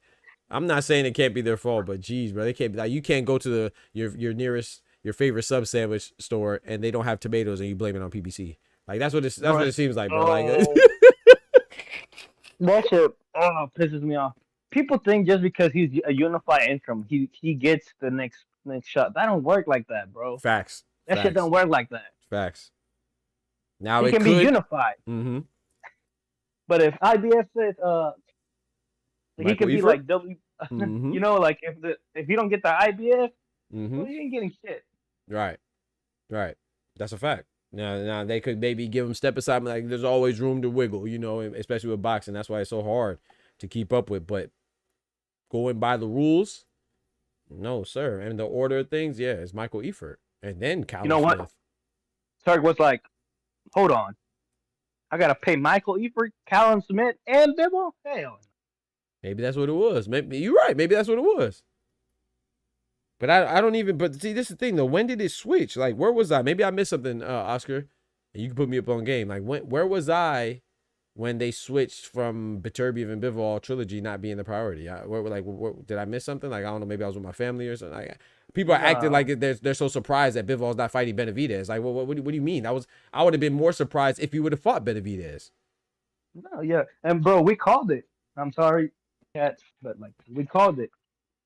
I'm not saying it can't be their fault, but geez, bro, they can't be like, you can't go to your nearest, your favorite sub sandwich store and they don't have tomatoes and you blame it on PBC. Like that's what it seems like, bro. Like that shit pisses me off. People think just because he's a unified interim, he gets the next shot. That don't work like that, bro. Facts. That shit don't work like that. Facts. Now he can be unified. Mm-hmm. But if IBF says he could be like W, mm-hmm. You know, like if you don't get the IBF, mm-hmm. well, you ain't getting shit. Right. That's a fact. Now they could maybe give him step aside. Like there's always room to wiggle, you know, especially with boxing. That's why it's so hard to keep up with. But going by the rules, no, sir. And the order of things, yeah, it's Michael Eifert. And then Callum You know Smith. what? Sark was like, hold on. I got to pay Michael Eifert, Callum Smith, and Bivol? Hell. Maybe that's what it was. Maybe you're right. Maybe that's what it was. But I don't even, but see, this is the thing though. When did it switch? Like, where was I? Maybe I missed something, Oscar. And you can put me up on game. Like, where was I when they switched from Beterbiev and Bivol trilogy not being the priority? Did I miss something? Like, I don't know. Maybe I was with my family or something. People are acting like they're so surprised that Bivol's not fighting Benavidez. Like, what do you mean? I would have been more surprised if he would have fought Benavidez. No, yeah. And, bro, we called it. I'm sorry, cats, but, like, we called it.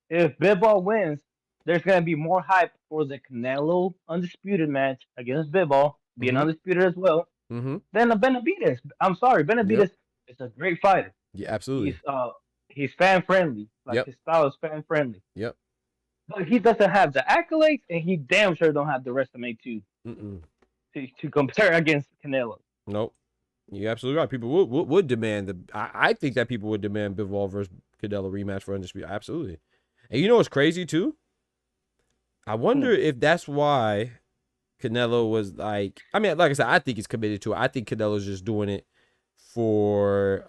If Bivol wins, there's going to be more hype for the Canelo undisputed match against Bivol, being undisputed as well, than the Benavidez. I'm sorry, Benavidez is a great fighter. Yeah, absolutely. He's fan-friendly. Like, his style is fan-friendly. Yep. But he doesn't have the accolades, and he damn sure don't have the resume to compare against Canelo. Nope. You're absolutely right. People would demand I think that people would demand Bivol versus Canelo rematch for undisputed. Absolutely. And you know what's crazy too? I wonder if that's why Canelo was like. I mean, like I said, I think he's committed to it. I think Canelo's just doing it for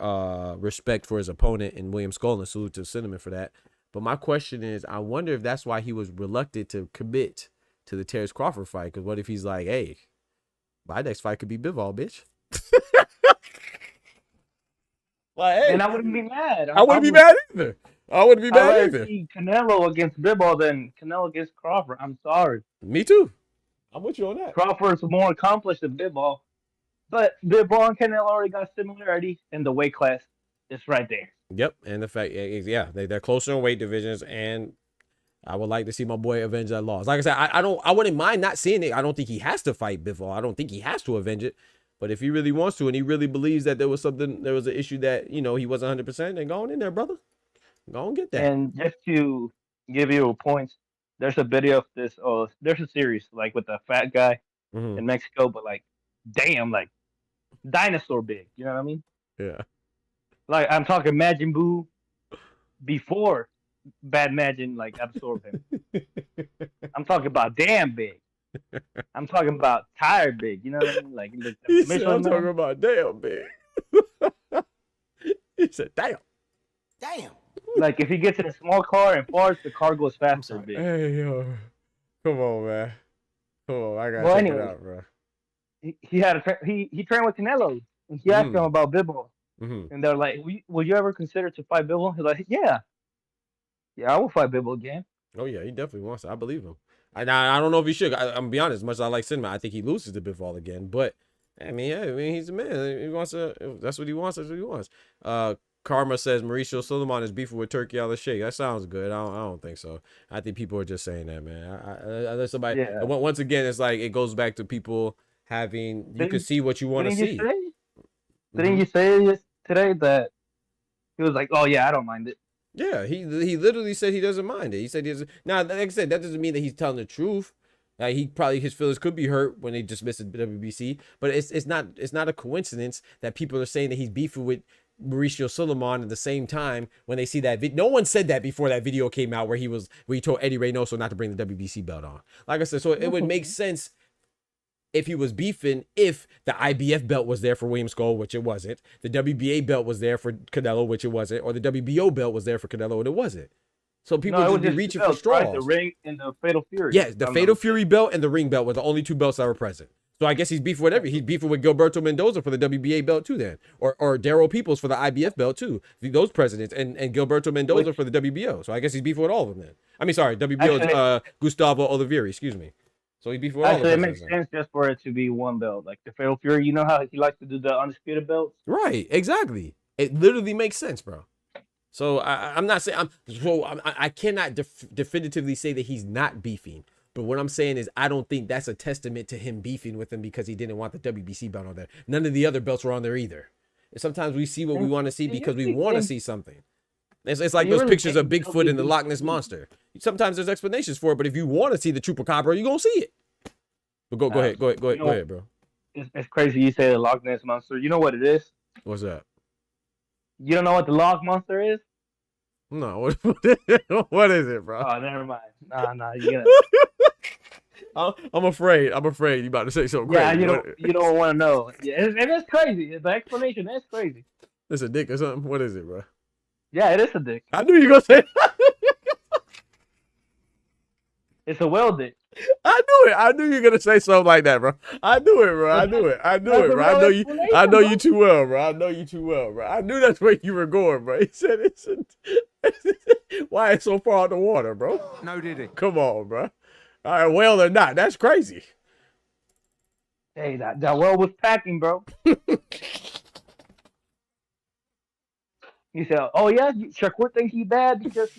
respect for his opponent and William Scullin. Salute to Cinnamon for that. But my question is, I wonder if that's why he was reluctant to commit to the Terrence Crawford fight. Because what if he's like, hey, my next fight could be Bivol, bitch. Like, hey, and I wouldn't be mad. I wouldn't be mad either. I wouldn't be mad either. See Canelo against Bivol than Canelo against Crawford. I'm sorry. Me too. I'm with you on that. Crawford's more accomplished than Bivol. But Bivol and Canelo already got similarities in the weight class. It's right there. Yep, and the fact, they're closer in weight divisions, and I would like to see my boy avenge that loss. Like I said, I wouldn't mind not seeing it. I don't think he has to fight Bivol. I don't think he has to avenge it. But if he really wants to, and he really believes that there was an issue that, you know, he wasn't 100%, then go on in there, brother. Go and get that. And just to give you a point, there's a video of this. There's a series like with the fat guy in Mexico, but like, damn, like dinosaur big. You know what I mean? Yeah. Like I'm talking Majin Buu before Bad Majin like absorbed him. I'm talking about damn big. I'm talking about tired big. You know what I mean? Like I'm talking about damn big. He said damn. Damn. Like if he gets in a small car and farts, the car goes faster. Big. Hey yo, come on, man. Come on, I gotta check it out, bro. He trained with Canelo. And he asked him about Bivol. And they're like, will you ever consider to fight Bivol? He's like, yeah, I will fight Bivol again. Oh, yeah, he definitely wants to. I believe him. I don't know if he should. I'm going to be honest, as much as I like Cinnamon, I think he loses to Bivol again. But, I mean, he's a man. He wants to. If that's what he wants. That's what he wants. Karma says Mauricio Suleiman is beefing with Turkey on the shake. That sounds good. I don't think so. I think people are just saying that, man. I somebody. Yeah. Once again, it's like it goes back to people having. You can see what you want to see. Didn't you say today that he was like, "Oh yeah, I don't mind it." Yeah, he literally said he doesn't mind it. He said he doesn't. Now, like I said, that doesn't mean that he's telling the truth. He probably his feelings could be hurt when they dismiss the WBC, but it's not a coincidence that people are saying that he's beefing with Mauricio Suleiman at the same time when they see that no one said that before that video came out where he told Eddie Reynoso not to bring the WBC belt on. Like I said, so it would make sense if he was beefing if the IBF belt was there for William Skull, which it wasn't. The WBA belt was there for Canelo, which it wasn't, or the WBO belt was there for Canelo, and it wasn't. So people would be reaching for straws. Right? The ring and the Fatal Fury. Yeah, the Fatal Fury belt and the ring belt were the only two belts that were present. So I guess he's beefing with he's beefing with Gilberto Mendoza for the WBA belt too, then, or Daryl Peoples for the IBF belt too. Those presidents and Gilberto Mendoza for the WBO. So I guess he's beefing with all of them then. I mean, sorry, WBO actually, Gustavo Oliveira, excuse me. So he's beefing with all of them. Actually, it makes sense just for it to be one belt, like the Fatal Fury. You know how he likes to do the undisputed belts. Right, exactly. It literally makes sense, bro. So I'm not saying I cannot definitively say that he's not beefing. But what I'm saying is I don't think that's a testament to him beefing with him because he didn't want the WBC belt on there. None of the other belts were on there either. And sometimes we see what we want to see because we want to see something. It's like those pictures of Bigfoot and the Loch Ness Monster. Sometimes there's explanations for it, but if you want to see the Chupacabra, you're going to see it. But go ahead, bro. It's crazy you say the Loch Ness Monster. You know what it is? What's that? You don't know what the Loch Monster is? No, what is it, bro? Oh, never mind. Nah, you I'm afraid you about to say something crazy. Yeah, you don't want to know. Yeah, it is crazy. The explanation is crazy. It's a dick or something? What is it, bro? Yeah, it is a dick. I knew you were going to say It's a whale dick. I knew it. I knew you were gonna say something like that, bro. I knew it, bro. I knew it, bro. I know you too well, bro. I know you too well, bro. I knew that's where you were going, bro. He said it's why it's so far out the water, bro. No, did it? Come on, bro. All right, whale or not, that's crazy. Hey, that whale was packing, bro. He said, "Oh yeah, Shakur thinks he bad because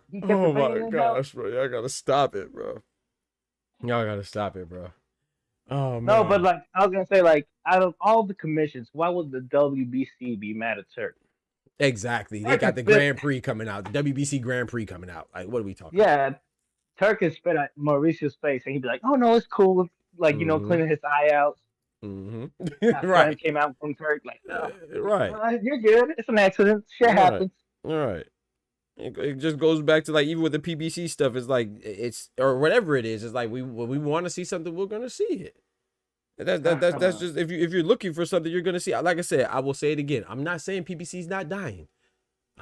he kept oh my gosh, bro. Y'all gotta stop it, bro. Y'all gotta stop it, bro. Oh man. No, but like I was gonna say, like out of all the commissions, why would the WBC be mad at Turk? Exactly. They got the Grand Prix coming out, the WBC Grand Prix coming out. Like, what are we talking? Yeah, Turk is spit at Mauricio's face, and he'd be like, "Oh no, it's cool." Like cleaning his eye out. Right. Came out from Turk, like, right. You're good. It's an accident. Shit happens. All right. It just goes back to like even with the PBC stuff, it's like it's or whatever it is. It's like when we want to see something, we're gonna see it. That's just if you're looking for something, you're gonna see. Like I said, I will say it again. I'm not saying PBC's not dying.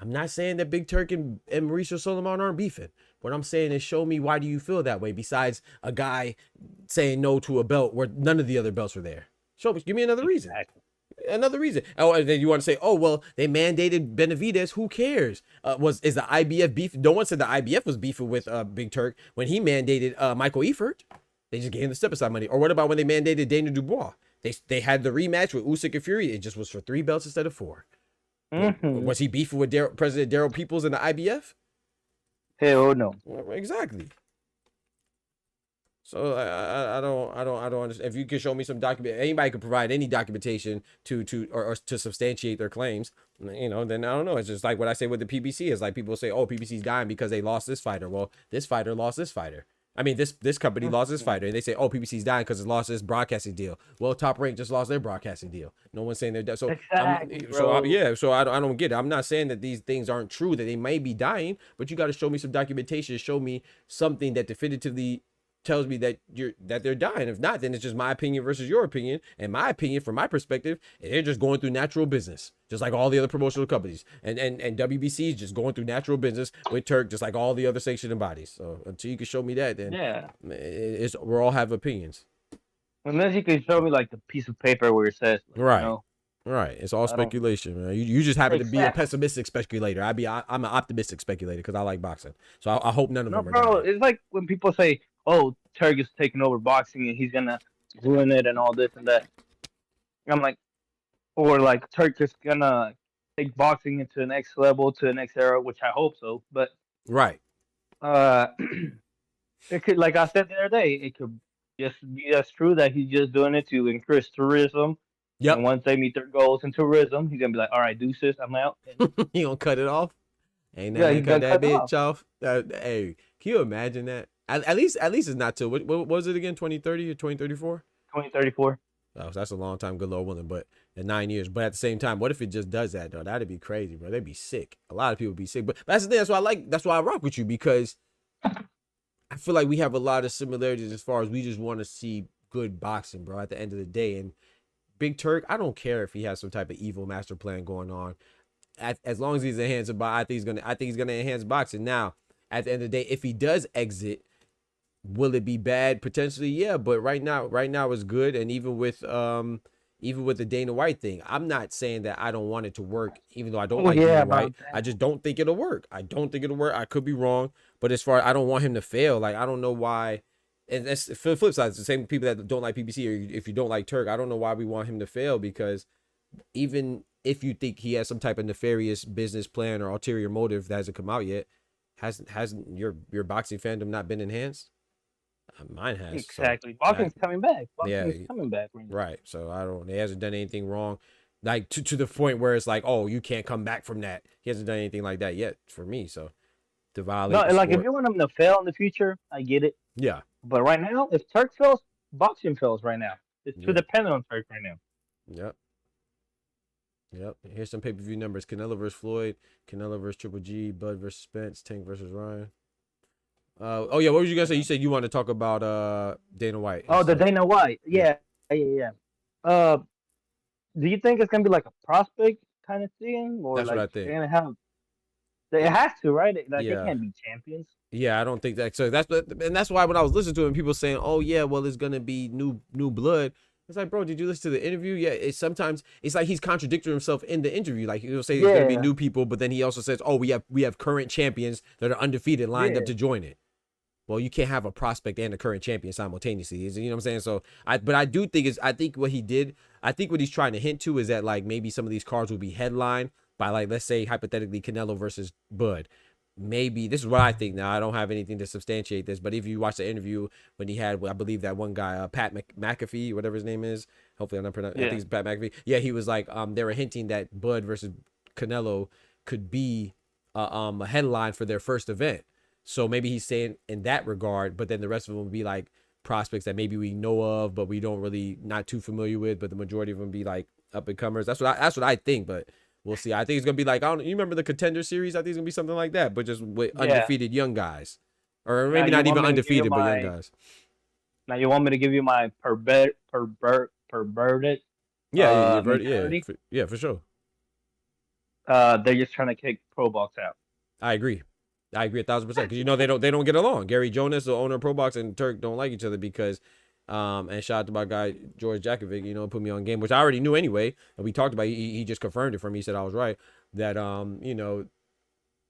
I'm not saying that Big Turk and Mauricio Suleiman aren't beefing. What I'm saying is show me why do you feel that way besides a guy saying no to a belt where none of the other belts were there. Show me, give me another reason. Another reason. Oh, and then you want to say, oh, well, they mandated Benavidez. Who cares? Is the IBF beef? No one said the IBF was beefing with Big Turk when he mandated Michael Eifert. They just gave him the step aside money. Or what about when they mandated Daniel Dubois? They had the rematch with Usyk and Fury. It just was for 3 belts instead of 4. Was he beefing with President Daryl Peoples and the IBF? Hell no. Well, exactly. So I don't understand. If you can show me some document, anybody could provide any documentation to to substantiate their claims, then I don't know. It's just like what I say with the PBC is like people say, oh, PBC's dying because they lost this fighter. Well, this fighter lost this fighter. I mean, this company lost this fighter, and they say, oh, PBC's dying because it lost this broadcasting deal. Well, Top Rank just lost their broadcasting deal. No one's saying they're dead. So, exactly, so I don't get it. I'm not saying that these things aren't true, that they may be dying, but you got to show me some documentation, show me something that definitively tells me that they're dying. If not, then it's just my opinion versus your opinion. And my opinion, from my perspective, they're just going through natural business, just like all the other promotional companies. And WBC is just going through natural business with Turk, just like all the other sanctioning bodies. So until you can show me that, then we're all have opinions. Unless you can show me like the piece of paper where it says, right. Right, it's all speculation, man. You just happen to be a pessimistic speculator. I'm an optimistic speculator because I like boxing. So I hope none of them are bro, dying. It's like when people say, oh, Turk is taking over boxing and he's gonna ruin it and all this and that. I'm like, or like Turk is gonna take boxing into the next level, to the next era, which I hope so. But Right. uh, it could, like I said the other day, it could just be that's true that he's just doing it to increase tourism. Yep. And once they meet their goals in tourism, he's gonna be like, "All right, deuces, I'm out." He gonna cut it off. Ain't Yeah, nothing he's cut gonna that cut it bitch off. Hey, can you imagine that? At least it's not till what was it again? 2030 or 2034? 2034. Oh, so that's a long time, good Lord willing, but in 9 years. But at the same time, what if it just does that though? That'd be crazy, bro. They'd be sick. A lot of people would be sick. But that's the thing. That's why I rock with you, because I feel like we have a lot of similarities as far as we just want to see good boxing, bro, at the end of the day. And Big Turk, I don't care if he has some type of evil master plan going on. As long as he's enhancing, I think he's gonna enhance boxing. Now, at the end of the day, if he does exit, will it be bad? Potentially, yeah. But right now it's good. And even with the Dana White thing, I'm not saying that I don't want it to work, even though I don't like Dana White. I just don't think it'll work. I don't think it'll work. I could be wrong, but as far as I don't want him to fail, like I don't know why. And that's for the flip side. It's the same people that don't like PBC, or if you don't like Turk, I don't know why we want him to fail, because even if you think he has some type of nefarious business plan or ulterior motive that hasn't come out yet, hasn't your boxing fandom not been enhanced? Mine has. Exactly. Boxing's coming back. Boxing's coming back. Right. So he hasn't done anything wrong, like to the point where it's like, oh, you can't come back from that. He hasn't done anything like that yet for me. So to violate. No, like if you want him to fail in the future, I get it. Yeah. But right now, if Turk fails, boxing fails right now. It's too dependent on Turk right now. Yep. Here's some pay-per-view numbers: Canelo versus Floyd, Canelo versus Triple G, Bud versus Spence, Tank versus Ryan. Oh yeah, what was you gonna say? You said you want to talk about Dana White. Oh, the Dana White. Yeah. Do you think it's gonna be like a prospect kind of thing, or that's like what I think. they're gonna have? It has to, right? Like they can't be champions. Yeah, I don't think that. So that's why when I was listening to him, people saying, "Oh yeah, well it's gonna be new blood." It's like, bro, did you listen to the interview? Yeah, it's like he's contradicting himself in the interview. Like he'll say there's gonna be new people, but then he also says, "Oh, we have current champions that are undefeated lined up to join it." Well, you can't have a prospect and a current champion simultaneously. You know what I'm saying? So I think what he's trying to hint to is that like maybe some of these cards will be headlined by, like, let's say hypothetically Canelo versus Bud. Maybe this is what I think. Now I don't have anything to substantiate this, but if you watch the interview when he had, I believe that one guy, Pat McAfee, whatever his name is, hopefully I'm not pronouncing. I think it's Pat McAfee. Yeah, he was like, they were hinting that Bud versus Canelo could be a headline for their first event. So maybe he's saying in that regard, but then the rest of them would be like prospects that maybe we know of, but we don't really not too familiar with. But the majority of them be like up and comers. That's what I think. But we'll see. I think it's gonna be like, you remember the Contender Series? I think it's gonna be something like that, but just with undefeated young guys, or maybe not even undefeated, but young guys. Now you want me to give you my perverted? Yeah, for sure. They're just trying to kick Pro Box out. I agree 1,000%, because they don't get along. Gary Jonas, the owner of Pro Box, and Turk don't like each other because and shout out to my guy George Jakovic, put me on game, which I already knew anyway, and we talked about. He just confirmed it for me. He said I was right, that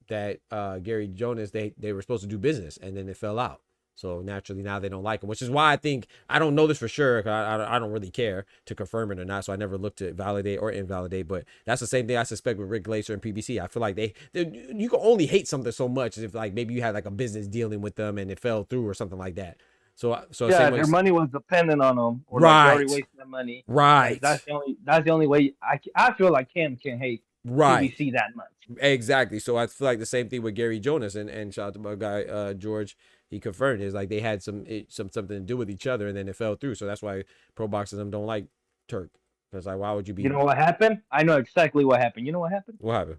that Gary Jonas, they were supposed to do business, and then it fell out. So naturally now they don't like him, which is why I think, I don't know this for sure, I don't really care to confirm it or not, so I never looked to validate or invalidate. But that's the same thing I suspect with Rick Glaser and PBC. I feel like you can only hate something so much if, like, maybe you had like a business dealing with them and it fell through or something like that. So yeah, their money was dependent on them, or right? Like they already wasted their money, right? Like, that's the only way I feel like Kim can hate PBC that much. Exactly. So I feel like the same thing with Gary Jonas and shout out to my guy George. He confirmed it. It's like they had something to do with each other, and then it fell through. So that's why pro boxers don't like Turk. Because, like, why would you be? You know what happened? I know exactly what happened. You know what happened? What happened?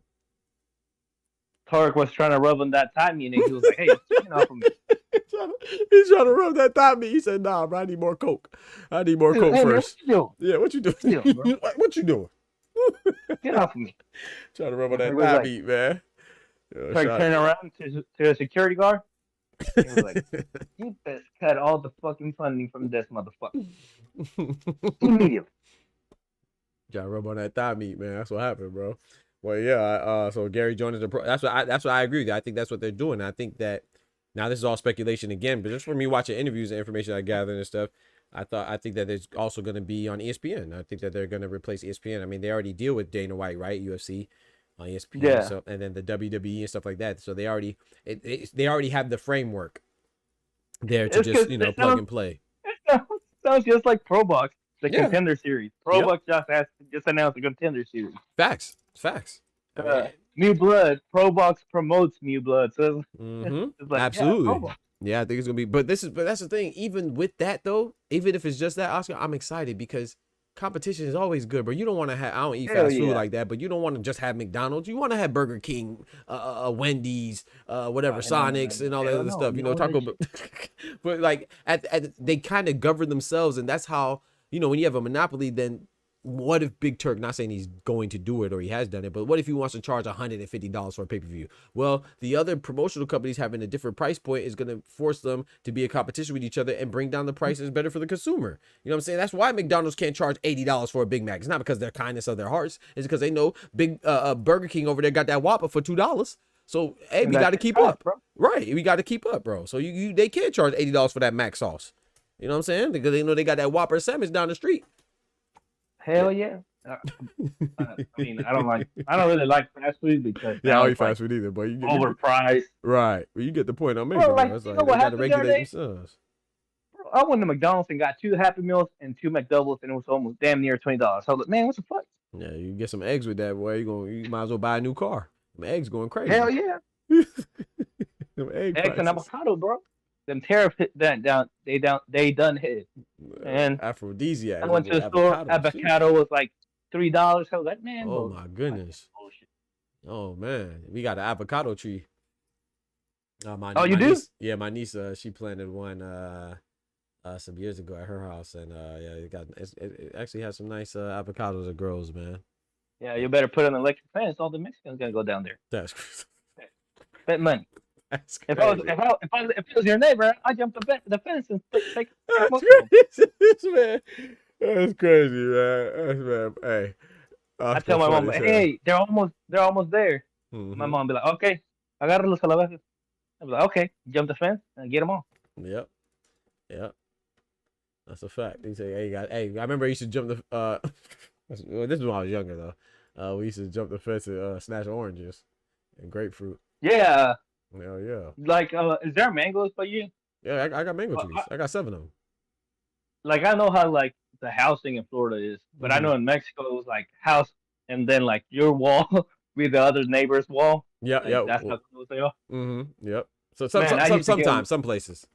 Turk was trying to rub on that thigh meat, and he was like, "Hey, get off of me." He's trying to rub that thigh meat. He said, "Nah, bro, I need more coke. I need more coke first." Yeah, what you doing? What you doing? Get off of me. Trying to rub on that thigh meat, man. Turk turned around to the security guard. He was like, "You best cut all the fucking funding from this motherfucker immediately." Trying to rub on that thigh meat, man. That's what happened, bro. Well, yeah. So Gary Jonas, that's what I agree with. I think that's what they're doing. I think that now this is all speculation again, but just for me watching interviews and information I gathered and stuff, I think that it's also going to be on ESPN. I think that they're going to replace ESPN. I mean, they already deal with Dana White, right? UFC. on ESPN, Yeah. so, and then the WWE and stuff like that. So they already they already have the framework there to It's just 'cause you know it plug sounds- and play. Sounds just like Pro Box, the Yeah. Contender Series. Pro Box just announced the Contender Series. Facts. I mean, New Blood. Pro Box promotes New Blood, so it's like, absolutely. Yeah, Pro Box. Yeah, I think it's gonna be. But that's the thing. Even with that though, even if it's just that, Oscar, I'm excited because competition is always good, bro. You don't want to have. I don't eat Hell fast food yeah. like that, but you don't want to just have McDonald's. You want to have Burger King, Wendy's, whatever, Sonics, and all that hell other no, stuff. You you know, know Taco that Bell. But like, they kind of govern themselves, and that's how you know when you have a monopoly. Then what if Big Turk? Not saying he's going to do it or he has done it, but what if he wants to charge $150 for a pay-per-view? Well, the other promotional companies having a different price point is going to force them to be a competition with each other and bring down the prices better for the consumer. You know what I'm saying? That's why McDonald's can't charge $80 for a Big Mac. It's not because of their kindness of their hearts. It's because they know big Burger King over there got that Whopper for $2. So hey, we got to keep up, bro. right? We got to keep up, bro. So they can't charge $80 for that Mac sauce. You know what I'm saying? Because they know they got that Whopper sandwich down the street. Hell yeah. I mean, I don't really like fast food because Yeah, I now don't eat it's, like, fast food either, but you get overpriced. right. Well, you get the point I'm making. Bro, like, Bro. It's you like know they what got to happened the other regulate day? themselves. Bro, I went to McDonald's and got 2 Happy Meals and 2 McDoubles, and it was almost damn near $20. So I was like, man, what the fuck? Yeah, you get some eggs with that, boy. You might as well buy a new car. Them eggs going crazy. Hell yeah. Them egg Eggs and prices. avocado, bro. Them tariff hit that down. They done hit. And Aphrodisiac. I went to the store. Avocado was like $3. I was like, man. Oh bro, my goodness. bullshit. Oh man, we got an avocado tree. My You do? niece, yeah, my niece, she planted one some years ago at her house, and yeah, it actually has some nice avocados that grows, man. Yeah, you better put an electric fence. All the Mexicans gonna go down there. That's Bet money. that's If crazy. it was your neighbor, I'd jump the fence and take That's most of them. crazy, man. That's crazy, man. That's man. Hey, I tell my mom, hey, they're almost there. Mm-hmm. My mom be like, okay, agárralos a la vez. I be like, okay, jump the fence and get them all. Yep. That's a fact. They say, hey, I remember I used to jump the well, this is when I was younger though. We used to jump the fence and snatch oranges and grapefruit. Yeah, Hell yeah. like, is there mangoes by you? Yeah, I got mango Well, trees. I got 7 of them. Like, I know how like the housing in Florida is, but I know in Mexico it was like house and then like your wall with the other neighbor's wall. Yeah, Like, yeah. that's how close they are. Mm-hmm. Yep. So Man, I used to get sometimes some places.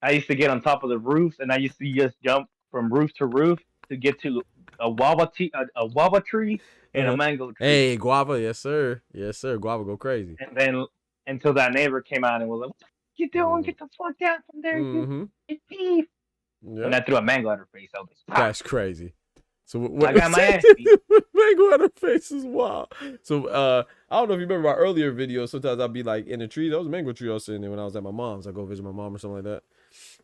I used to get on top of the roofs, and I used to just jump from roof to roof to get to a guava tree and a mango tree. Hey, guava, yes sir, guava go crazy. And then until that neighbor came out and was like, "What you doing? Get the fuck out from there, Mm-hmm. you thief!" Yep. And I threw a mango at her face. I was like, That's crazy. So what? I got my ass beat. Mango at her face is wild. So I don't know if you remember my earlier videos. Sometimes I'll be like in a tree. That was a mango tree I was sitting there when I was at my mom's. I go visit my mom or something like that.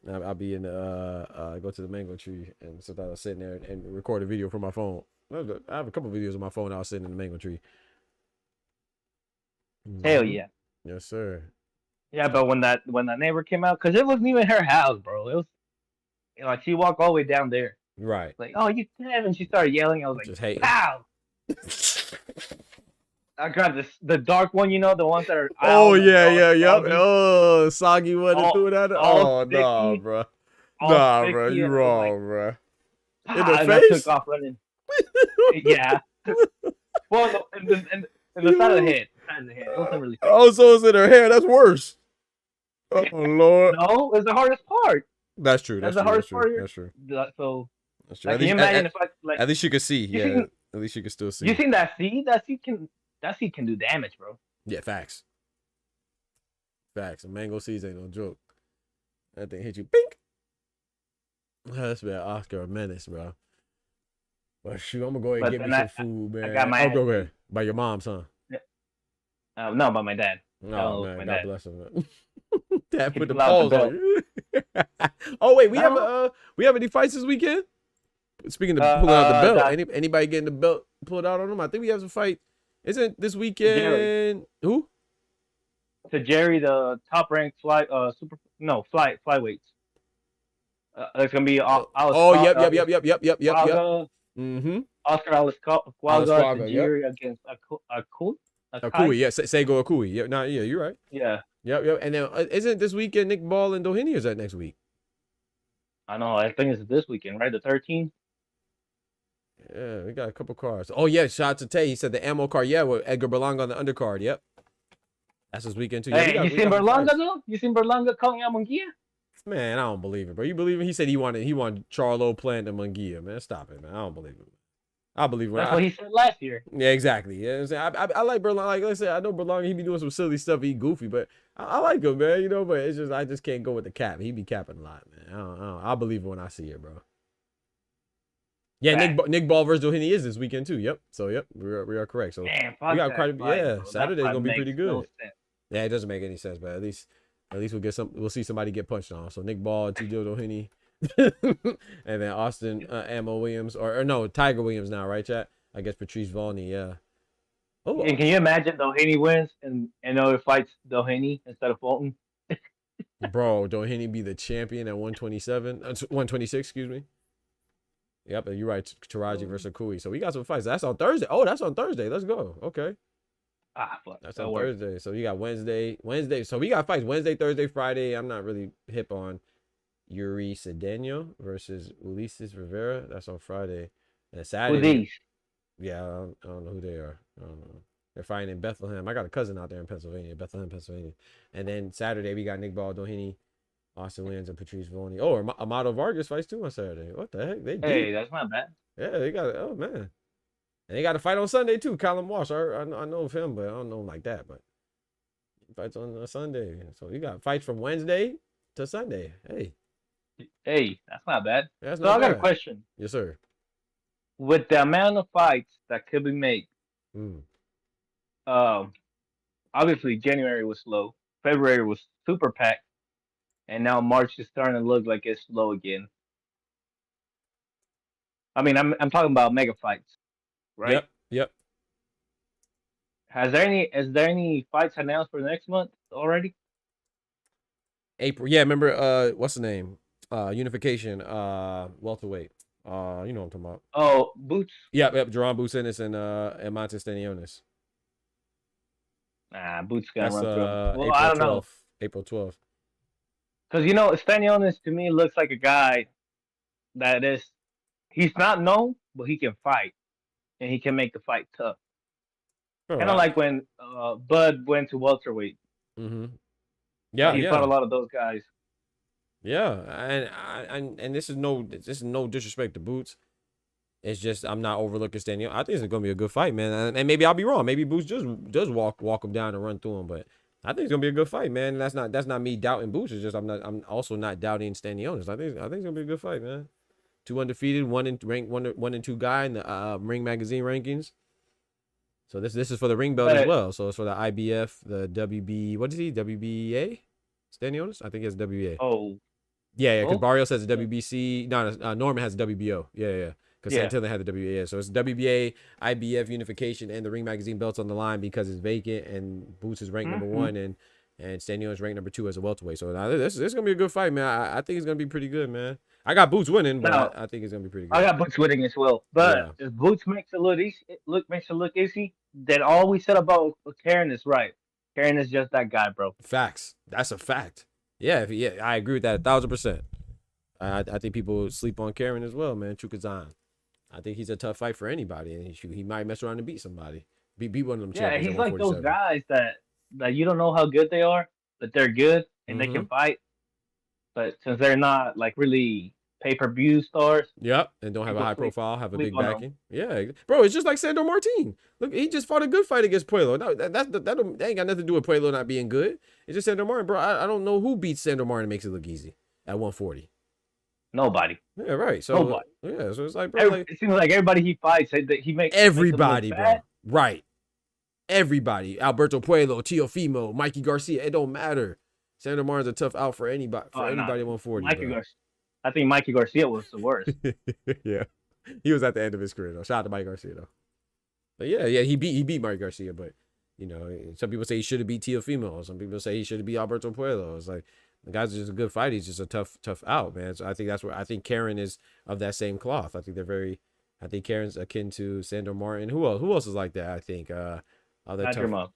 And I'll be in the go to the mango tree, and sometimes I was sitting there and record a video from my phone. I have a couple videos on my phone. I was sitting in the mango tree. Hell Mhm. yeah. Yes sir. Yeah, but when that neighbor came out, because it wasn't even her house, bro. It was like she walked all the way down there. Right. Like, oh, you dead, and she started yelling. I was like, Just hating. pow! I grabbed the dark one, you know, the ones that are. Oh out, yeah, all yeah, yep. soggy, Oh, soggy one and all- threw it at her. all Oh nah, sticky, bro. all Nah, bro, sticky, you and I was wrong, like, bro. "Pow," In the and I face? took off running. Yeah. Well, no, in the side of the head. Side of the head. It wasn't really. Oh, so it's in her hair. That's worse. Oh Lord. No, it's the hardest part. That's true. That's That's the true. hardest That's true. part here. That's true. So, That's true. like, At can you least, imagine if I like? at least you could see. You Yeah. seen- At least you could still see. You seen that seed? That seed can do damage, bro. Yeah, facts. Facts. And mango seeds ain't no joke. That thing hit you. Bink. That's been Oscar a menace, bro. But shoot, I'm gonna go ahead and But get then me some food, man. got my I'll ass go ahead. By your mom's, huh? No, by my dad. Oh, Oh, man, my God dad. bless him. Man. Dad He put the pulled out balls the on you. Oh wait, we No. have any fights this weekend? Speaking of pulling out the belt, that- anybody getting the belt pulled out on them? I think we have some fight. Isn't this weekend? Jerry. Who? To Jerry, the top ranked flyweights. It's gonna be. Oh, yep. Mm-hmm. Oscar Alisquaga, Alesquaga yep. Tajiri against Akui, yeah, Sego Akui. Yeah, nah, yeah, you're right. Yeah, Yep. And then isn't this weekend Nick Ball and Doheny, or is that next week? I know. I think it's this weekend, right? The 13th. Yeah, we got a couple cards. Oh yeah, shout out to Tay. He said the ammo card. Yeah, with Edgar Berlanga on the undercard. Yep, that's this weekend too. Yeah, Hey, you seen Berlanga though? You seen Berlanga calling out Munguia? Man, I don't believe it, bro. You believe it? He said he wanted Charlo Plant and Munguia. Man, stop it, man. I don't believe it. I believe it. That's what he said last year. Yeah, exactly. Yeah, you know I like Berlanga. Like I said, I know Berlanga. He be doing some silly stuff. He goofy, but I like him, man. You know, but it's just I just can't go with the cap. He be capping a lot, man. I believe it when I see it, bro. Yeah, Nick Ball versus Doheny is this weekend too. Yep. So yep, we are correct. So man, we got quite a bit. Yeah, bro. Saturday's gonna be pretty good. No, yeah, it doesn't make any sense, but at least we'll see somebody get punched on. So Nick Ball, T.J. Doheny, and then Austin Ammo Williams or no Tiger Williams now, right, chat? I guess Patrice Volney, yeah. Oh, and can you imagine Doheny wins and it fights Doheny instead of Fulton? Bro, Doheny be the champion at 127, 126, excuse me. Yep, and you're right, Taraji versus Kui. So we got some fights. That's on Thursday. Oh, that's on Thursday. Let's go. Okay. Fuck. That's on Thursday. So you got Wednesday. So we got fights Wednesday, Thursday, Friday. I'm not really hip on Yuri Cedeno versus Ulises Rivera. That's on Friday. And Saturday. Yeah, I don't know who they are. I don't know. They're fighting in Bethlehem. I got a cousin out there in Pennsylvania, Bethlehem, Pennsylvania. And then Saturday we got Nick Ball, Doheny, Austin Williams, and Patrice Volney. Oh, Amado Vargas fights too on Saturday. What the heck? Hey, that's not bad. Yeah, they got it. Oh man. And they got a fight on Sunday too. Callum Walsh. I know of him, but I don't know him like that. But fights on Sunday. So you got fights from Wednesday to Sunday. Hey, that's not bad. That's so not I got bad. a question. Yes, sir. With the amount of fights that could be made, obviously January was slow. February was super packed. And now March is starting to look like it's slow again. I mean, I'm talking about mega fights, right? Yep. Is there any fights announced for next month already? April. Yeah, remember what's the name? Unification, welterweight. You know what I'm talking about. Oh, Boots. Yep. Jerron Boots Ennis and Montes Stanionis. Nah, Boots gonna run through. Well, April I don't 12th. know. April 12th. Because Stanionis to me looks like a guy that he's not known, but he can fight, and he can make the fight tough. Kind of like when Bud went to welterweight. Mm-hmm. Yeah, he fought a lot of those guys. Yeah, and this is no disrespect to Boots. It's just I'm not overlooking Stanley. I think it's gonna be a good fight, man. And maybe I'll be wrong. Maybe Boots just does walk him down and run through him. But I think it's gonna be a good fight, man. And that's not me doubting Boots. It's just I'm also not doubting Stanley. I think it's gonna be a good fight, man. 2 undefeated, one and 2 guy in the Ring Magazine rankings. So this is for the ring belt as well. So it's for the IBF, the WB. What is he? WBA? Stanley? I think it's WBA. Oh. Yeah, because Barrio says the WBC. No, Norman has the WBO. Yeah. Because Santillan had the WBA. So it's WBA, IBF unification, and the Ring Magazine belts on the line because it's vacant and Boots is ranked number 1 and Stanley is ranked number 2 as a welterweight. So now this is gonna be a good fight, man. I think it's gonna be pretty good, man. I got Boots winning, but I think it's gonna be pretty good. I got Boots winning as well. But if Boots makes it look easy, then all we said about Karen is right. Karen is just that guy, bro. Facts. That's a fact. Yeah, I agree with that 1,000%. I think people sleep on Karen as well, man. Chukazan. I think he's a tough fight for anybody, and he might mess around and beat somebody. Beat one of them champions. Yeah, he's like those guys that you don't know how good they are, but they're good and they can fight. But since they're not like really pay-per-view stars. Yep, and don't have a high profile, have a big backing. Yeah, bro, it's just like Sandor Martin. Look, he just fought a good fight against Puello. No, that ain't got nothing to do with Puello not being good. It's just Sandor Martin, bro. I don't know who beats Sandor Martin and makes it look easy at 140. Nobody. Yeah, right. So nobody. Yeah, so it's like, bro, it seems like everybody he fights, he makes everybody, bro. Right. Everybody. Alberto Puello, Teofimo, Mikey Garcia. It don't matter. Sandor Martin's a tough out for anybody. Anybody at 140. I think Mikey Garcia was the worst. Yeah, he was at the end of his career though. Shout out to Mike Garcia though. But yeah, he beat Mike Garcia. But you know, some people say he should have beat Teofimo. Some people say he should have beat Alberto Puello. It's like the guy's just a good fight. He's just a tough out, man. So I think that's where I think Karen is of that same cloth. I think they're very I think Karen's akin to Sandor Martin. Who else? Who else is like that? I think. Madrimov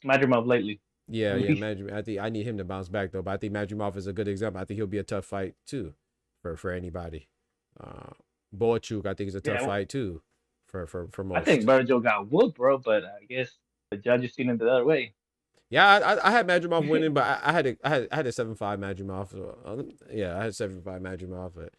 lately. Yeah, Madrimov. I think I need him to bounce back though. But I think Madrimov is a good example. I think he'll be a tough fight too, for anybody. Boachuk, I think is a tough fight too, for most. I think Virgil got whooped, bro. But I guess the judges seen it the other way. Yeah, I had Madrimov winning, but I had a 7-5 Madrimov. So, yeah, I had 7-5 Madrimov, but.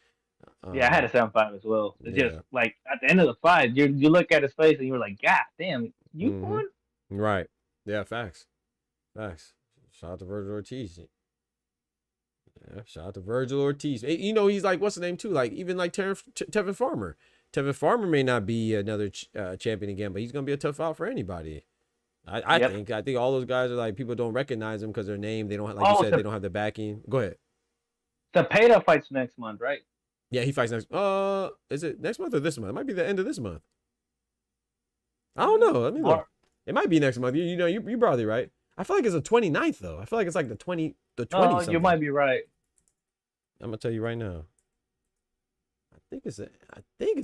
Yeah, I had a 7-5 as well. It's just like at the end of the fight, you look at his face and you're like, God damn, you won? Right. Yeah, facts. Shout out to Virgil Ortiz. Yeah, shout out to Virgil Ortiz. You know, he's like, what's the name too? Like, even like Tevin Farmer. Tevin Farmer may not be another champion again, but he's going to be a tough out for anybody. I think all those guys are like, people don't recognize them because their name, they don't have, like you said, they don't have the backing. Go ahead. Cepeda fights next month, right? Yeah, he fights next. Is it next month or this month? It might be the end of this month. I don't know. Let me look. It might be next month. You know, you're probably right. I feel like it's the 29th though. I feel like it's like the 20. Oh, you might be right. I'm gonna tell you right now. I think it's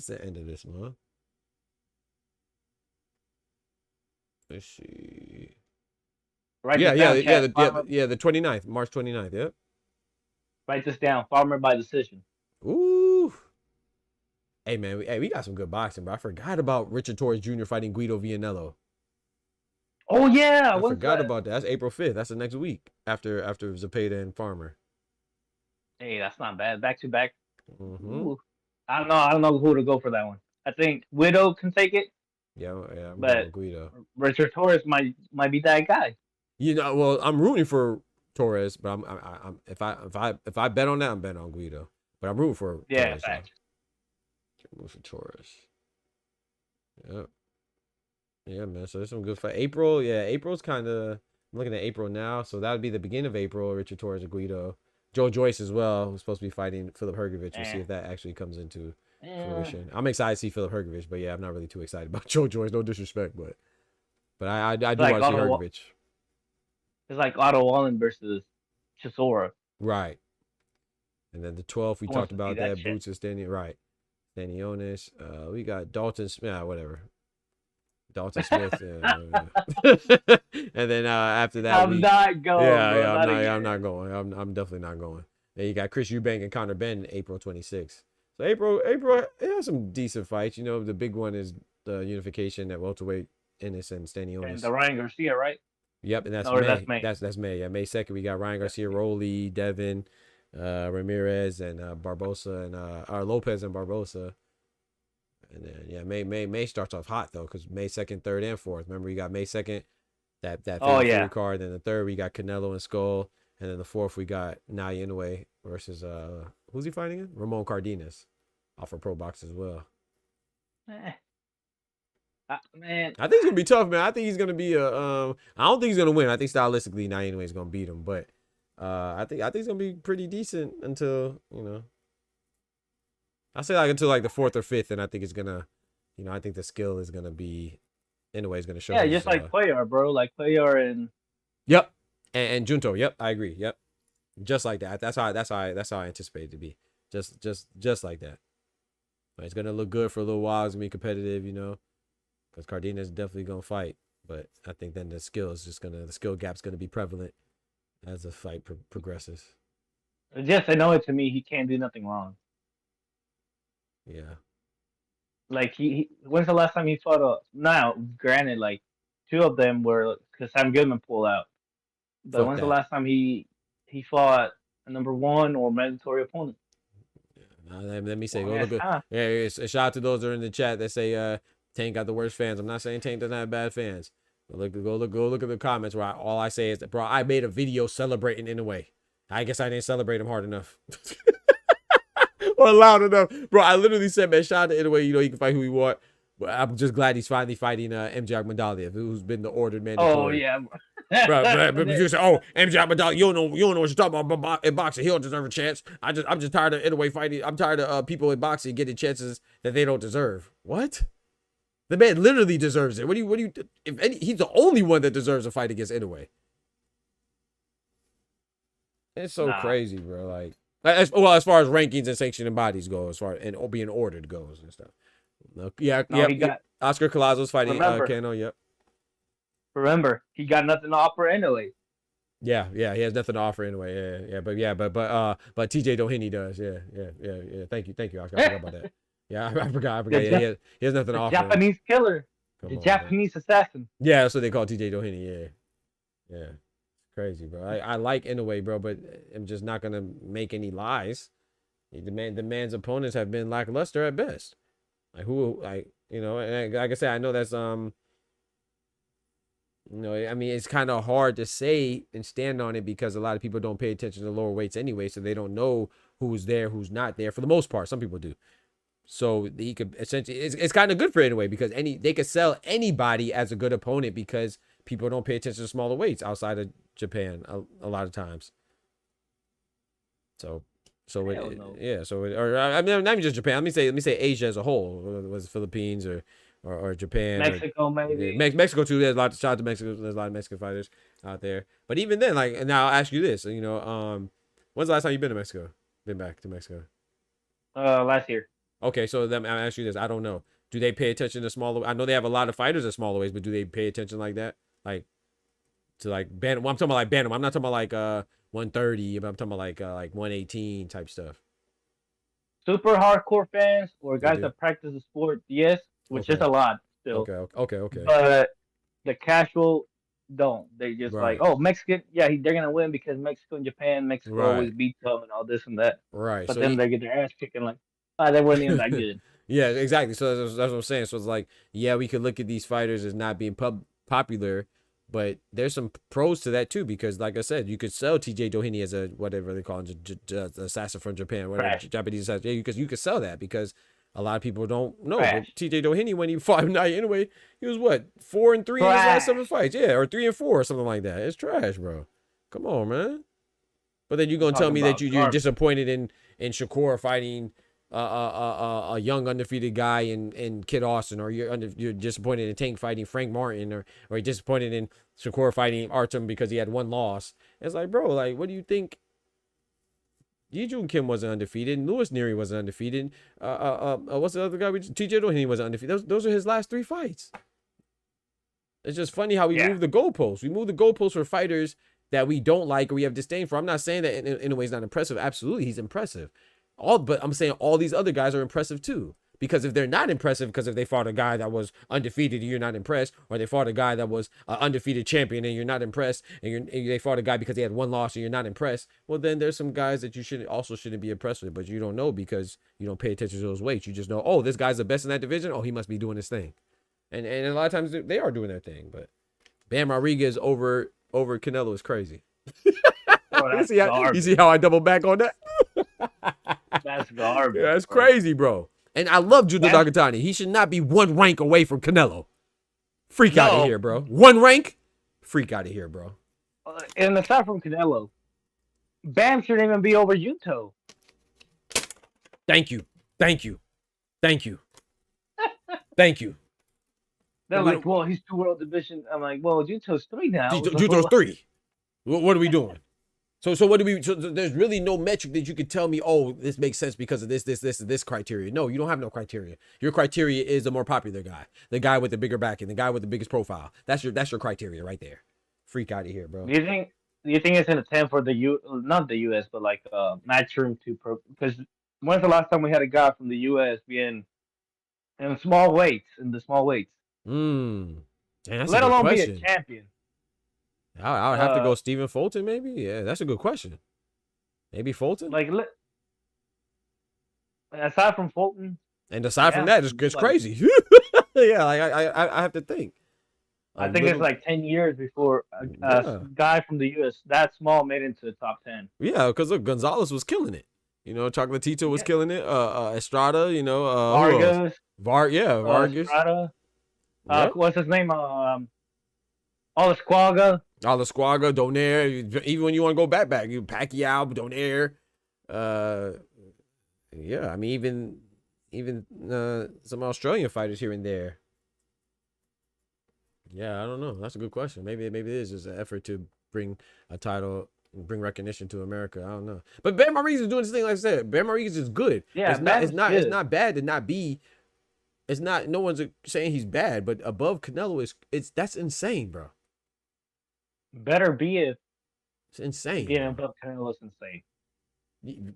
the end of this month. Let's see. Right. The 29th, March 29th. Yep. Write this down. Farmer by decision. Ooh. Hey man, we got some good boxing, bro. I forgot about Richard Torres Jr. fighting Guido Vianello. Oh yeah, I forgot about that. That's April 5th. That's the next week after Zepeda and Farmer. Hey, that's not bad. Back to back. Mm-hmm. I don't know who to go for that one. I think Guido can take it. Yeah, I'm but Guido. Richard Torres might be that guy. You know, well, I'm rooting for Torres, but I'm if I bet on that, I'm betting on Guido. But I'm rooting for Torres. I'm rooting for Torres. Yep. Yeah, man. So there's some good fight. April's kind of. I'm looking at April now, so that would be the beginning of April. Richard Torres and Guido. Joe Joyce as well, who's supposed to be fighting Philip Hrgovic. We'll see if that actually comes into fruition. I'm excited to see Philip Hrgovic, but yeah, I'm not really too excited about Joe Joyce. No disrespect, but I do want to see Hrgovic. It's like Otto Wallen versus Chisora. Right. And then the 12th, we talked about that. Boots is standing right. Stanionis. We got Dalton Smith. Yeah, whatever. Dalton Smith. And then after that, I'm not going. I'm not going. I'm definitely not going. Then you got Chris Eubank and Conor Benn April 26th. So April, it has some decent fights. You know, the big one is the unification at welterweight, Ennis and Stanionis. And the Ryan Garcia, right? Yep, and that's May. That's May. Yeah, May 2nd. We got Ryan Garcia, Rolly, Devin, Ramirez, and Barbosa, and Lopez and Barbosa. And then May starts off hot though, because May 2nd, 3rd, and 4th. Remember, you got May 2nd, that card. Then the 3rd, we got Canelo and Skull, and then the 4th, we got Naoya Inoue versus who's he fighting again? Ramon Cardenas, off of Pro Box as well. Man, I think it's gonna be tough, man. I think he's gonna be I don't think he's gonna win. I think stylistically, Naoya Inoue is gonna beat him, but I think it's gonna be pretty decent until I say like until like the 4th or 5th, and I think it's gonna, I think the skill is gonna be, Inoue is gonna show. Yeah, just like Cuellar, bro, like Cuellar and. Yep, and Junto. Yep, I agree. Yep, just like that. That's how I anticipate it to be. Just like that. But it's gonna look good for a little while. It's gonna be competitive, because Cardenas is definitely gonna fight. But I think then the skill gap's gonna be prevalent as the fight progresses. Just Inoue, to me, he can't do nothing wrong. Yeah. Like when's the last time he fought now, granted, like 2 of them were because Sam Goodman pulled out. But when's the last time he fought a number 1 or mandatory opponent? Let me say, a shout out to those that are in the chat that say Tank got the worst fans. I'm not saying Tank doesn't have bad fans. But go look at the comments where all I say is that, bro, I made a video celebrating Inoue. I guess I didn't celebrate him hard enough. Or loud enough, bro. I literally said, man, shout out to Inoue. He can fight who he want. But I'm just glad he's finally fighting MJ Agmadaliev, who's been the ordered man. Oh yeah, bro. But you say, oh, MJ Agmadaliev, you don't know what you're talking about in boxing. He don't deserve a chance. I'm just tired of Inoue fighting. I'm tired of people in boxing getting chances that they don't deserve. What? The man literally deserves it. What do you? He's the only one that deserves a fight against Inoue. It's so crazy, bro. Like. As far as rankings and sanctioning bodies go, as far and being ordered goes and stuff, No, yeah, No, yeah. he got. Oscar Collazo's fighting Remember. Cano. Yep. Remember, he got nothing to offer anyway. Yeah, he has nothing to offer anyway. But TJ Doheny does. Yeah. Thank you, Oscar. I forgot about that. Yeah, I forgot. Yeah, he has nothing to The offer. Japanese killer, Come the on, Japanese assassin. Yeah, that's what they call TJ Doheny. Yeah. Crazy, bro. I like Inoue, bro, but I'm just not gonna make any lies. The man's opponents have been lackluster at best. And like I said, I know that's I mean, it's kind of hard to say and stand on it because a lot of people don't pay attention to lower weights anyway, so they don't know who's there, who's not there for the most part. Some people do. So he could essentially, it's kind of good for anyway because they could sell anybody as a good opponent because people don't pay attention to smaller weights outside of Japan a lot of times. So I mean, not even just Japan. Let me say Asia as a whole. Was it Philippines or Japan? Mexico, maybe. Mexico too. There's a lot. Shout out to Mexico. There's a lot of Mexican fighters out there. But even then, like, now I'll ask you this. When's the last time you've been to Mexico? Been back to Mexico? Last year. Okay, so then I'll ask you this. I don't know. Do they pay attention to smaller? I know they have a lot of fighters at smaller weights, but do they pay attention like that? Like to like bantam? Well, I'm talking about like bantam. I'm not talking about like 130, but I'm talking about like 118 type stuff. Super hardcore fans or guys that practice the sport, yes, which is a lot still. Okay. But the casual don't. They just Right. like, oh, Mexican, yeah, they're gonna win because Mexico and Japan, Mexico Right. always beats them and all this and that. Right. But So then they get their ass kicking like, they weren't even that good. Yeah, exactly. So that's what I'm saying. So it's like, yeah, we could look at these fighters as not being popular, but there's some pros to that too, because like I said, you could sell TJ Doheny as a whatever they call him, assassin from Japan, whatever Japanese assassin. Yeah, you could sell that because a lot of people don't know. But TJ Doheny, when he fought Night anyway, he was what 4-3 in his last 7 fights, yeah, or 3-4 or something like that. It's trash, bro. Come on, man. But then you're gonna tell me that you're disappointed in Shakur fighting a young undefeated guy in Kid Austin, or you're disappointed in Tank fighting Frank Martin, or you're disappointed in Shakur fighting Artem because he had 1 loss. It's like, bro, like, what do you think? Yijun Kim wasn't undefeated, and Louis Neary wasn't undefeated. What's the other guy? TJ Doheny wasn't undefeated. Those are his last 3 fights. It's just funny how we move the goalposts. We move the goalposts for fighters that we don't like or we have disdain for. I'm not saying that in a way he's not impressive. Absolutely, he's impressive. But I'm saying all these other guys are impressive too. Because if they're not impressive, because if they fought a guy that was undefeated and you're not impressed, or they fought a guy that was an undefeated champion and you're not impressed, and they fought a guy because he had 1 loss and you're not impressed, well, then there's some guys that you shouldn't be impressed with, but you don't know because you don't pay attention to those weights. You just know, oh, this guy's the best in that division. Oh, he must be doing his thing. And a lot of times they are doing their thing, but Bam Rodriguez over Canelo is crazy. You see how I double back on that? That's garbage. Yeah, that's crazy, bro. And I love Judo Nakatani. He should not be 1 rank away from Canelo. Freak out of here, bro. 1 rank? Freak out of here, bro. And aside from Canelo, Bam shouldn't even be over Yuto. Thank you. They're like, well, he's 2 world division. I'm like, well, Yuto's 3 now. Judo's 3. What are we doing? So what do we? So there's really no metric that you could tell me. Oh, this makes sense because of this criteria. No, you don't have no criteria. Your criteria is the more popular guy, the guy with the bigger backing, the guy with the biggest profile. That's your criteria right there. Freak out of here, bro. Do you think it's an attempt for not the U.S. but like Matchroom because when's the last time we had a guy from the U.S. being in the small weights? Damn, that's Let a good alone question. be a champion. I would have to go Stephen Fulton, maybe. Yeah, that's a good question. Maybe Fulton. Like, aside from Fulton, and aside from that, it's crazy. Yeah, like I have to think. I think it's like 10 years before a guy from the U.S. that small made it into the top 10. Yeah, because look, Gonzalez was killing it. Chocolatito was killing it. Estrada, Vargas. Vargas. Estrada. What's his name? Olasquaga, Donaire. Even when you want to go back, you Pacquiao, Donaire. Yeah, I mean even some Australian fighters here and there. Yeah, I don't know. That's a good question. Maybe it is just an effort to bring a title, bring recognition to America. I don't know. But Bam Rodriguez is doing this thing, like I said. Bam Rodriguez is good. Yeah, it's not bad to not be It's not. No one's saying he's bad, but above Canelo that's insane, bro. Better be if It's insane. being above Canelo is insane.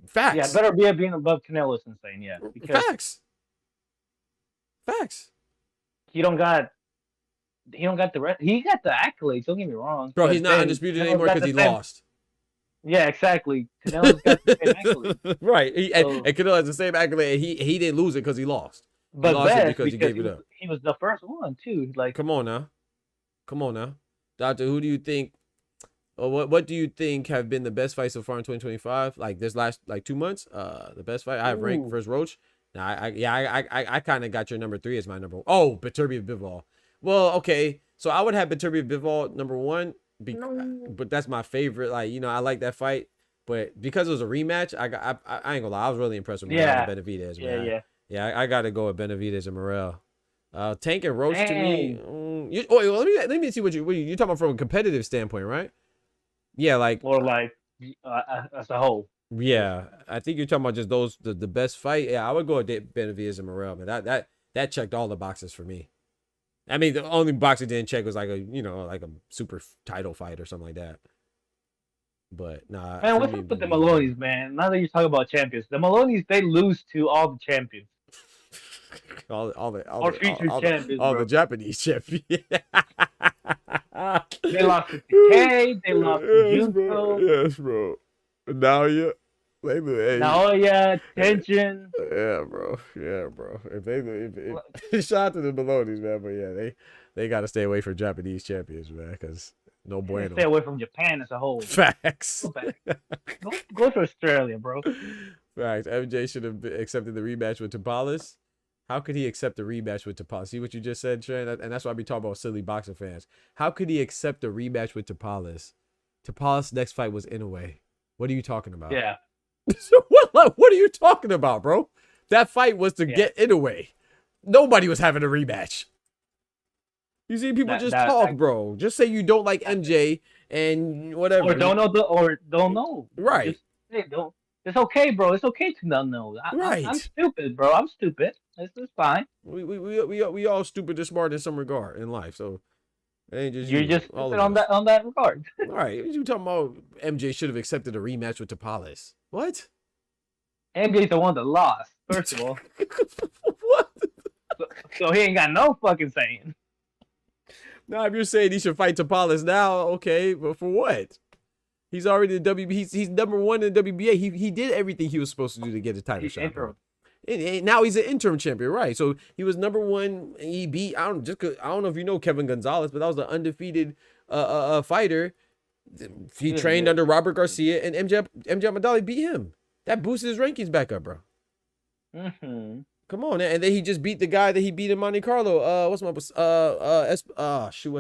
Facts. Yeah, better be if being above Canelo is insane. Yeah, because Facts. he don't got the rest. He got the accolades. Don't get me wrong, Bro, but he's not then undisputed Canelo's anymore got because the he same- lost. Yeah, exactly. Canelo's got the same accolades. Right. So- And Canelo has the same accolade. He didn't lose it because he lost. But lost it best because he gave it up. He was the first one too. Like, Come on now. Doctor, who do you think, or what do you think have been the best fights so far in 2025? Like this last 2 months? The best fight I have ranked first Roach. Now I kind of got your number 3 as my number 1. Oh, Beterbiev Bivol. Well, okay. So I would have Beterbiev Bivol number 1, but that's my favorite. Like, I like that fight. But because it was a rematch, I ain't gonna lie, I was really impressed with Morel and Benavidez, man. Yeah, I gotta go with Benavidez and Morel. Tank and Roach to me. Let me see what you're talking about from a competitive standpoint, right? Yeah, like or like as a whole. Yeah, I think you're talking about just those the best fight. Yeah, I would go with Benavidez and Morel, but that checked all the boxes for me. I mean, the only box it didn't check was like a super title fight or something like that. But nah. Man, what's up with the Maloney's, man? Now that you're talking about champions, the Maloney's, they lose to all the champions. all future champions, all bro. the Japanese champions. They lost to TK, they lost to Yes, Junko. bro. Yes, bro. Naoya. Naoya, Tension. Yeah, bro. If shout out to the Maloney's, man, but yeah, they got to stay away from Japanese champions, man, because no bueno. Stay away from Japan as a whole. Facts. Go back. Go to Australia, bro. Facts. MJ should have accepted the rematch with Tapalis. How could he accept the rematch with Tapalis? See what you just said, Trey? And that's why I be talking about silly boxing fans. How could he accept the rematch with Tapalis? Tapalis' next fight was Inoue. What are you talking about? Yeah. What are you talking about, bro? That fight was to get Inoue. Nobody was having a rematch. You see, people talk, bro. Just say you don't like MJ and whatever. Or don't know. Right. Just, hey, don't. It's okay, bro. It's okay to not know. I'm stupid, bro. I'm stupid. It's fine. We all stupid and smart in some regard in life. So it ain't just you're you, just all stupid of on us. that regard. All right. What you talking about? MJ should have accepted a rematch with Tapalis. What? MJ's the one that lost, first of all. What? So he ain't got no fucking saying. Now, if you're saying he should fight Tapalis now, okay, but for what? He's already the WB. He's number 1 in the WBA. He did everything he was supposed to do to get a title shot. Bro. And now he's an interim champion, right? So he was number 1. He beat I don't know if you know Kevin Gonzalez, but that was the undefeated fighter. He trained under Robert Garcia, and MJ Ahmadali beat him. That boosted his rankings back up, bro. Mm-hmm. Come on, and then he just beat the guy that he beat in Monte Carlo. What's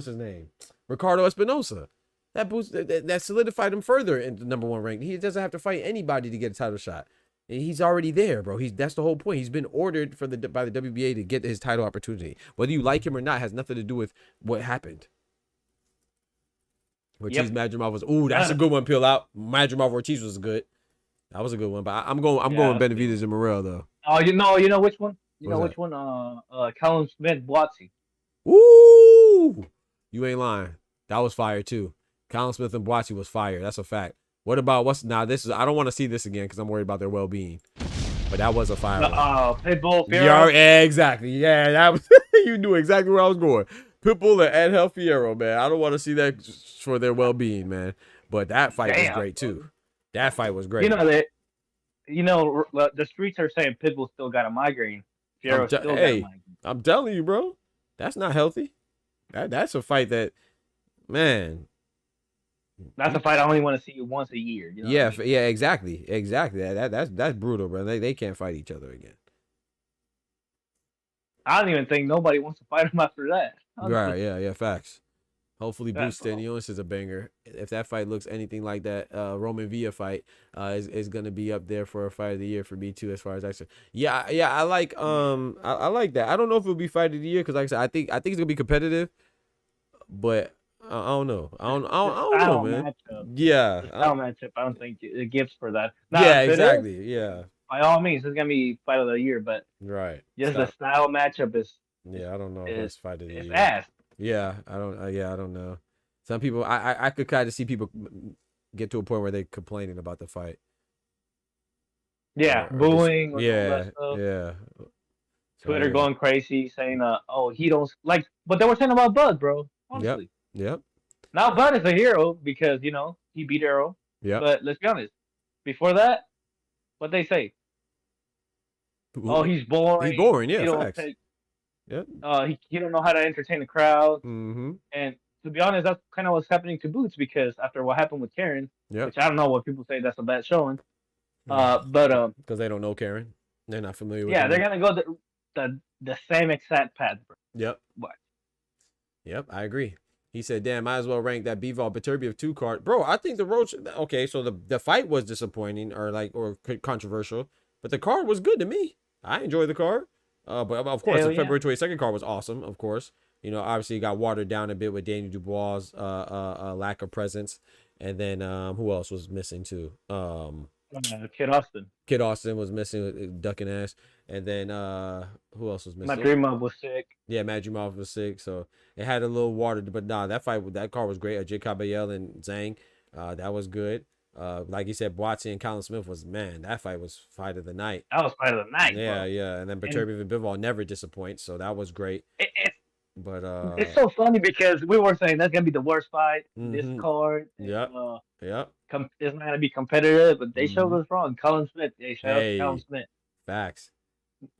his name? Ricardo Espinosa. That boost that solidified him further in the number 1 rank. He doesn't have to fight anybody to get a title shot. He's already there, bro. That's the whole point. He's been ordered by the WBA to get his title opportunity. Whether you like him or not has nothing to do with what happened. Ortiz Madrimov was that's a good one. Peel out. Madrimov Ortiz was good. That was a good one, but I'm going Benavidez and Morel though. Oh, you know which one? Which one? Callum Smith, Boatsy. Ooh, you ain't lying. That was fire too. Callum Smith and Boatsy was fire. That's a fact. What about I don't want to see this again because I'm worried about their well-being. But that was a fire. Pitbull, Fierro. Yeah, exactly. Yeah, that was. You knew exactly where I was going. Pitbull and Angel Fierro, man. I don't want to see that for their well-being, man. But that fight was great too. That fight was great. The streets are saying Pitbull still got a migraine. Fierro still got a migraine. I'm telling you, bro. That's not healthy. That's a fight that, man. That's a fight I only want to see once a year. You know yeah, yeah, exactly. That's brutal, bro. They can't fight each other again. I don't even think nobody wants to fight him after that. Right, yeah, facts. Hopefully, Bruce Stanionis is a banger. If that fight looks anything like that Roman Villa fight, is gonna be up there for a fight of the year for me too. As far as action, yeah, I like I like that. I don't know if it'll be fight of the year because, like I said, I think it's gonna be competitive, but I don't know. I don't know, man. Matchup. Yeah, matchup. I don't think it gives for that. Yeah, exactly. Yeah. by all means, it's gonna be fight of the year. But Right. just the style matchup Yeah, I don't know if is that's fight of the it's year. ass. Yeah, I don't. Yeah, I don't know. Some people, I could kind of see people get to a point where they complaining about the fight. Yeah, Or just- booing. Or all yeah, that stuff. yeah. So, Twitter yeah. going crazy saying, oh, he don't like what they were saying about Bud, bro. Yep. Honestly, Yep. now Bud is a hero because he beat Arrow. Yep. But let's be honest, before that, what they say? Oh, he's boring. He's boring. Yeah, He don't facts. Yep. he don't know how to entertain the crowd. Mm-hmm. And to be honest, that's kind of what's happening to Boots because after what happened with Karen, Yep. which I don't know what people say that's a bad showing. Mm-hmm. But Because they don't know Karen, they're not familiar with. yeah, the they're gonna go the same exact path, bro. Yep. What? Yep, I agree. He said, "Damn, might as well rank that Bivol Beterbiev 2 card, bro." I think the Roach. Okay, so the fight was disappointing or controversial, but the card was good to me. I enjoyed the card. But of course, Hell the yeah. February 22nd card was awesome. Of course, obviously it got watered down a bit with Daniel Dubois' lack of presence, and then who else was missing too? Kid Austin. Kid Austin was missing, ducking ass, and then who else was missing? My dream of was sick. Yeah, Matt Jumov was sick, so it had a little water. But nah, that card was great. Jay Caballel and Zhang, that was good. Like you said, Boatsy and Colin Smith that fight was fight of the night. That was fight of the night. Yeah, bro. yeah, and then Beterbiev and Bivol never disappoint, so that was great. But It's so funny because we were saying that's gonna be the worst fight. This Mhm. card. Yep. Yep, It's not gonna be competitive, but they showed Mhm. us wrong. Colin Smith. They showed us Hey. Colin Smith. facts.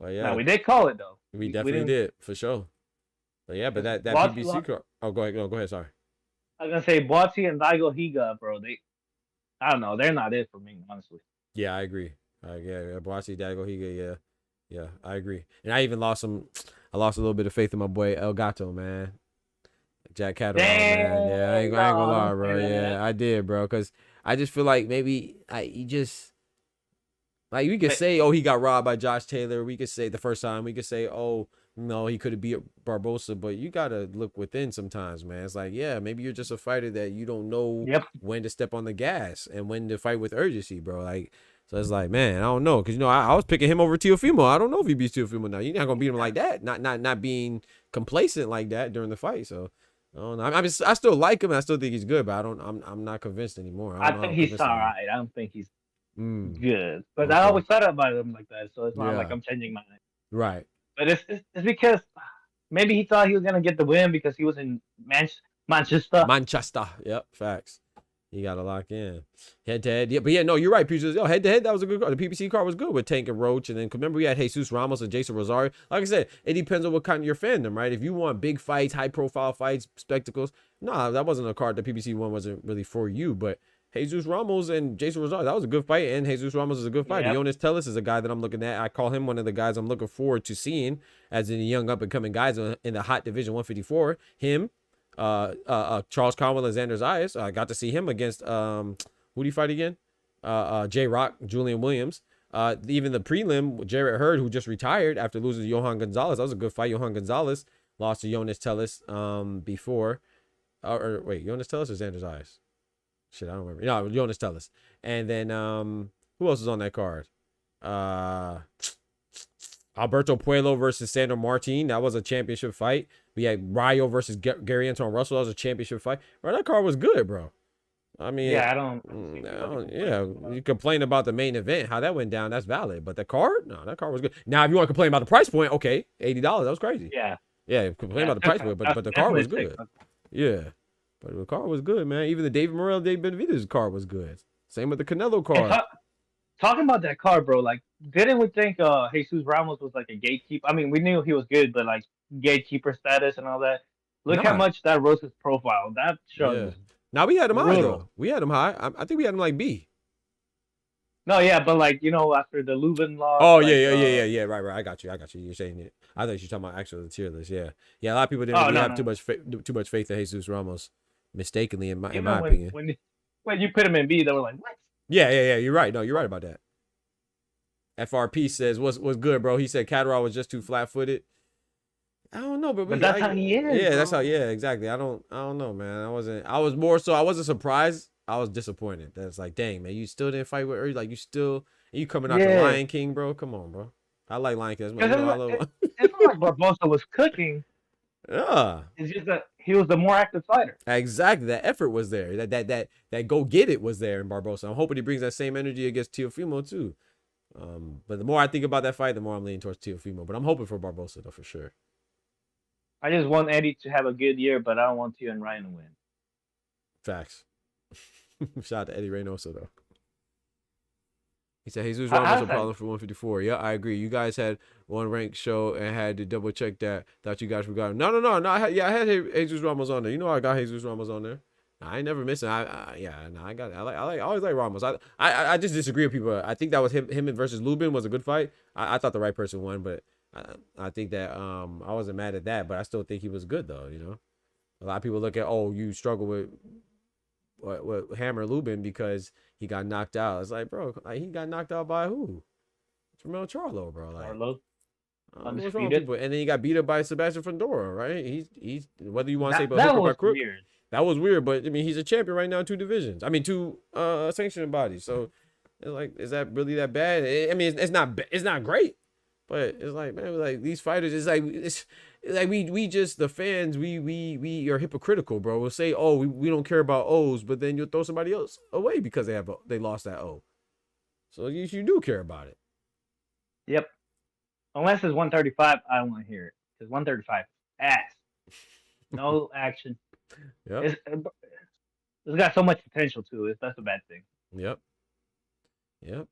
But yeah, No, we did call it though. we definitely didn't- did for sure. But yeah, but that Boatsy PBC lost- card. Oh, go ahead. Go ahead. Sorry. I was gonna say Boatsy and Daigo Higa, bro. I don't know. They're not it for me, honestly. Yeah, I agree. Yeah, Boatsy, Dago, Higa, yeah, I agree. And I even lost I lost a little bit of faith in my boy El Gato, man. Jack Catterall, man. Yeah, I ain't gonna lie, bro. Yeah, I did, bro. Because I just feel like maybe he just like we could say, oh, he got robbed by Josh Taylor. We could say the first time. We could say, oh, no, he could have beat Barbosa. But you gotta look within sometimes, man. It's like, yeah, maybe you're just a fighter that you don't know when to step on the gas and when to fight with urgency, bro. Like, so it's like, man, I don't know, because I was picking him over Teofimo. I don't know if he beats Teofimo now. You're not gonna beat him like that. Not being complacent like that during the fight. So I don't know. I still like him. I still think he's good, but I'm not convinced anymore. I think he's all right. I don't think he's good, but Okay. I always thought about him like that. So it's not like I'm changing my mind. Right. But it's because maybe he thought he was gonna get the win because he was in Manchester. Manchester. Yep. Facts. You gotta lock in head to head. Yeah, but yeah, no, you're right. Head to head, that was a good card. The PPC card was good with Tank and Roach, and then remember we had Jesus Ramos and Jason Rosario. Like I said, it depends on what kind of your fandom, right? If you want big fights, high profile fights, spectacles, nah, that wasn't a card. The PPC one wasn't really for you. But Jesus Ramos and Jason Rosario, that was a good fight, and Jesus Ramos is a good fight. Yep. Jonas Tellis is a guy that I'm looking at. I call him one of the guys I'm looking forward to seeing as in the young up and coming guys in the hot division 154. Him. Charles Conwell and Xander Zayas. I got to see him against who do you fight again? J Rock, Julian Williams. Even the prelim, Jarrett Hurd, who just retired after losing to Johan Gonzalez. That was a good fight. Johan Gonzalez lost to Jonas Tellis before. Or wait, Jonas Tellis or Xander Zayas? Shit, I don't remember. No, Jonas Tellis. And then who else is on that card? Alberto Puello versus Sandro Martin. That was a championship fight. We had Rayo versus Gary Anton Russell. That was a championship fight. Bro, that card was good, bro. I mean, Yeah, I don't. Yeah, you complain about the main event, how that went down. That's valid. But the card, no, that card was good. Now, if you want to complain about the price point, okay, $80. That was crazy. Yeah. Yeah, complain about the price point, but the card was good. Yeah, but the card was good, man. Even the David Morrell, Dave Benavidez card was good. Same with the Canelo card. Talking about that card, bro, like, didn't we think Jesus Ramos was like a gatekeeper? I mean, we knew he was good, but like gatekeeper status and all that. Look how much that rose his profile. That showed. Yeah. Now we had him high, Brutal. though. We had him high. I think we had him like B. No, yeah, but like, after the Leuven loss. Oh, like, yeah. Right. I got you. You're saying it. I thought you were talking about actually the tier list. Yeah. A lot of people didn't really have too much faith in Jesus Ramos, mistakenly, in my opinion. When you put him in B, they were like, what? Yeah. You're right. No, you're right about that. FRP says, what's good, bro? He said Catterall was just too flat-footed. I don't know, but that's how he is. Yeah, bro. that's how. Yeah, exactly. I don't know, man. I wasn't surprised. I was disappointed. That's like, dang, man, you still didn't fight with her. Like, you still, You coming out the Lion King, bro? Come on, bro. I like Lion King. That's my, it's not like Barbosa was cooking. Yeah. It's just that he was the more active fighter. Exactly. That effort was there. That go get it was there in Barbosa. I'm hoping he brings that same energy against Teofimo too. But the more I think about that fight, the more I'm leaning towards Teofimo. But I'm hoping for Barbosa though, for sure. I just want Eddie to have a good year, but I don't want Teo and Ryan to win. Facts. Shout out to Eddie Reynoso though. He said Jesus Ramos a problem for 154. Yeah, I agree. You guys had one ranked show and had to double check that. Thought you guys forgot him. No. I had Jesus Ramos on there. You know I got Jesus Ramos on there. I ain't never missing. I always like Ramos. I just disagree with people. I think that was him versus Lubin was a good fight. I thought the right person won, but I think that I wasn't mad at that, but I still think he was good though. You know, a lot of people look at you struggle with Hammer Lubin because he got knocked out. It's like, bro, he got knocked out by who? Jamel Charlo, bro. Like, Charlo. What's wrong with people? And then he got beat up by Sebastian Fondora, right? He's whether you want to say but hook or by crook. Weird. That was weird, but I mean he's a champion right now in 2 divisions. I mean 2 sanctioning bodies. So it's like, is that really that bad? I mean it's not great, but it's like, man, like these fighters, it's like we just, the fans, we are hypocritical, bro. We'll say, oh, we don't care about O's, but then you'll throw somebody else away because they lost that O. So you do care about it. Yep. Unless it's 135, I don't want to hear it. Because 135 ass. No action. Yep. It's got so much potential to it. That's a bad thing. Yep.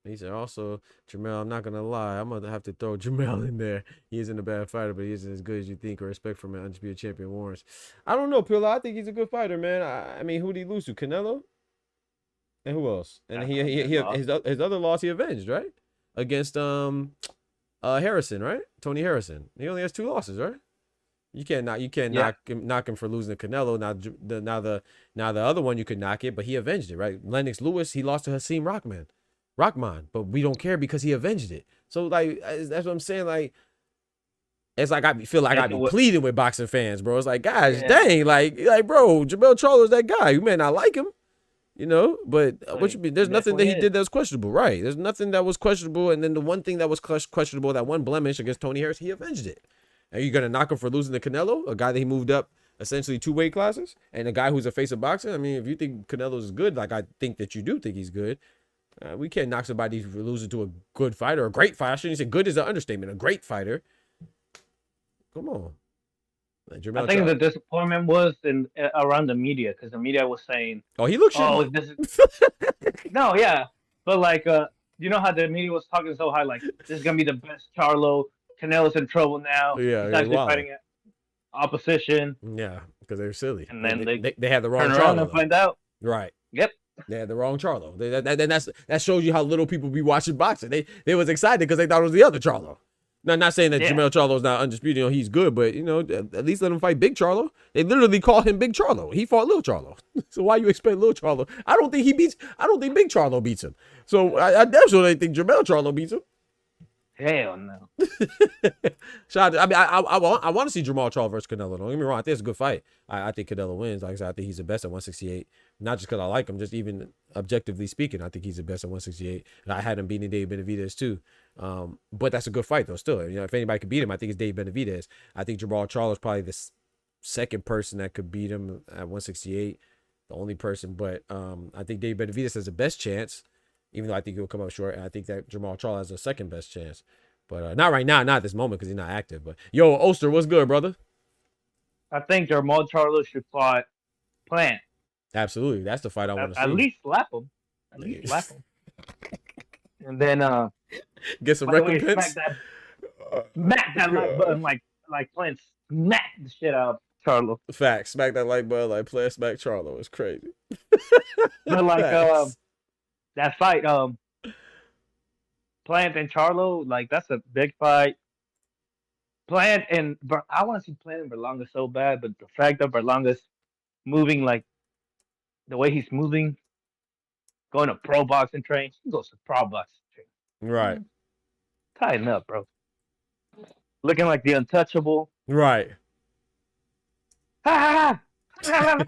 He said also, Jamel, I'm not going to lie. I'm going to have to throw Jamel in there. He isn't a bad fighter, but he isn't as good as you think or expect from an undisputed champion warrants. I don't know, Pillow. I think he's a good fighter, man. I mean, who did he lose to? Canelo? And who else? And his other loss he avenged, right? Against Harrison, right? Tony Harrison. He only has 2 losses, right? You can't knock him for losing to Canelo. Now the other one you could knock it, but he avenged it, right? Lennox Lewis, he lost to Hasim Rahman, but we don't care because he avenged it. So like that's what I'm saying. Like it's like I feel like I be pleading with boxing fans, bro. It's like, guys, dang, like bro, Jamel Charlo's that guy. You may not like him, you know, but what you mean? There's nothing that he did that was questionable, right? There's nothing that was questionable, and then the one thing that was questionable, that one blemish against Tony Harris, he avenged it. Are you gonna knock him for losing to Canelo, a guy that he moved up essentially 2 weight classes, and a guy who's a face of boxing? I mean, if you think Canelo's is good, like I think that you do think he's good, we can't knock somebody for losing to a good fighter, a great fighter. I shouldn't say good is an understatement. A great fighter. Come on. Like, I think the disappointment was around the media, because the media was saying, "Oh, he looks shit." Oh, this is no, yeah, but like, you know how the media was talking so high, like this is gonna be the best Charlo. Canelo's in trouble now. Yeah, he's actually fighting opposition. Yeah, because they're silly. And then they had the wrong turn Charlo. around and find out. Right. Yep. They had the wrong Charlo. That shows you how little people be watching boxing. They was excited because they thought it was the other Charlo. Now, not saying that Jamel Charlo's not undisputed. You know, he's good, but you know, at least let him fight Big Charlo. They literally call him Big Charlo. He fought Lil Charlo. So why you expect Lil Charlo? I don't think Big Charlo beats him. So I definitely think Jamel Charlo beats him. Hell no. I want to see Jamal Charlo versus Canelo. Don't get me wrong. I think it's a good fight. I think Canelo wins. Like I said, I think he's the best at 168. Not just because I like him, just even objectively speaking, I think he's the best at 168. And I had him beating Dave Benavidez too. But that's a good fight though. Still, you know, if anybody could beat him, I think it's Dave Benavidez. I think Jamal Charlo is probably the second person that could beat him at 168. The only person, but I think Dave Benavidez has the best chance. Even though I think he'll come up short, and I think that Jamal Charlo has the second best chance. But not right now, not at this moment, because he's not active. But yo, Oster, what's good, brother? I think Jamal Charlo should fight Plant. Absolutely, that's the fight I want to see. At least slap him. And then get some recompense. Smack that like button like Plant smack the shit out of Charlo. Facts. Smack that like button like Plant smack Charlo. It's crazy. But like that fight, Plant and Charlo, like that's a big fight. Plant and I want to see Plant and Berlanga so bad, but the fact that Berlanga's moving like the way he's moving, going to pro boxing train, he goes to pro boxing train. Right. Tighten up, bro. Looking like the untouchable. Right. Ha ha ha!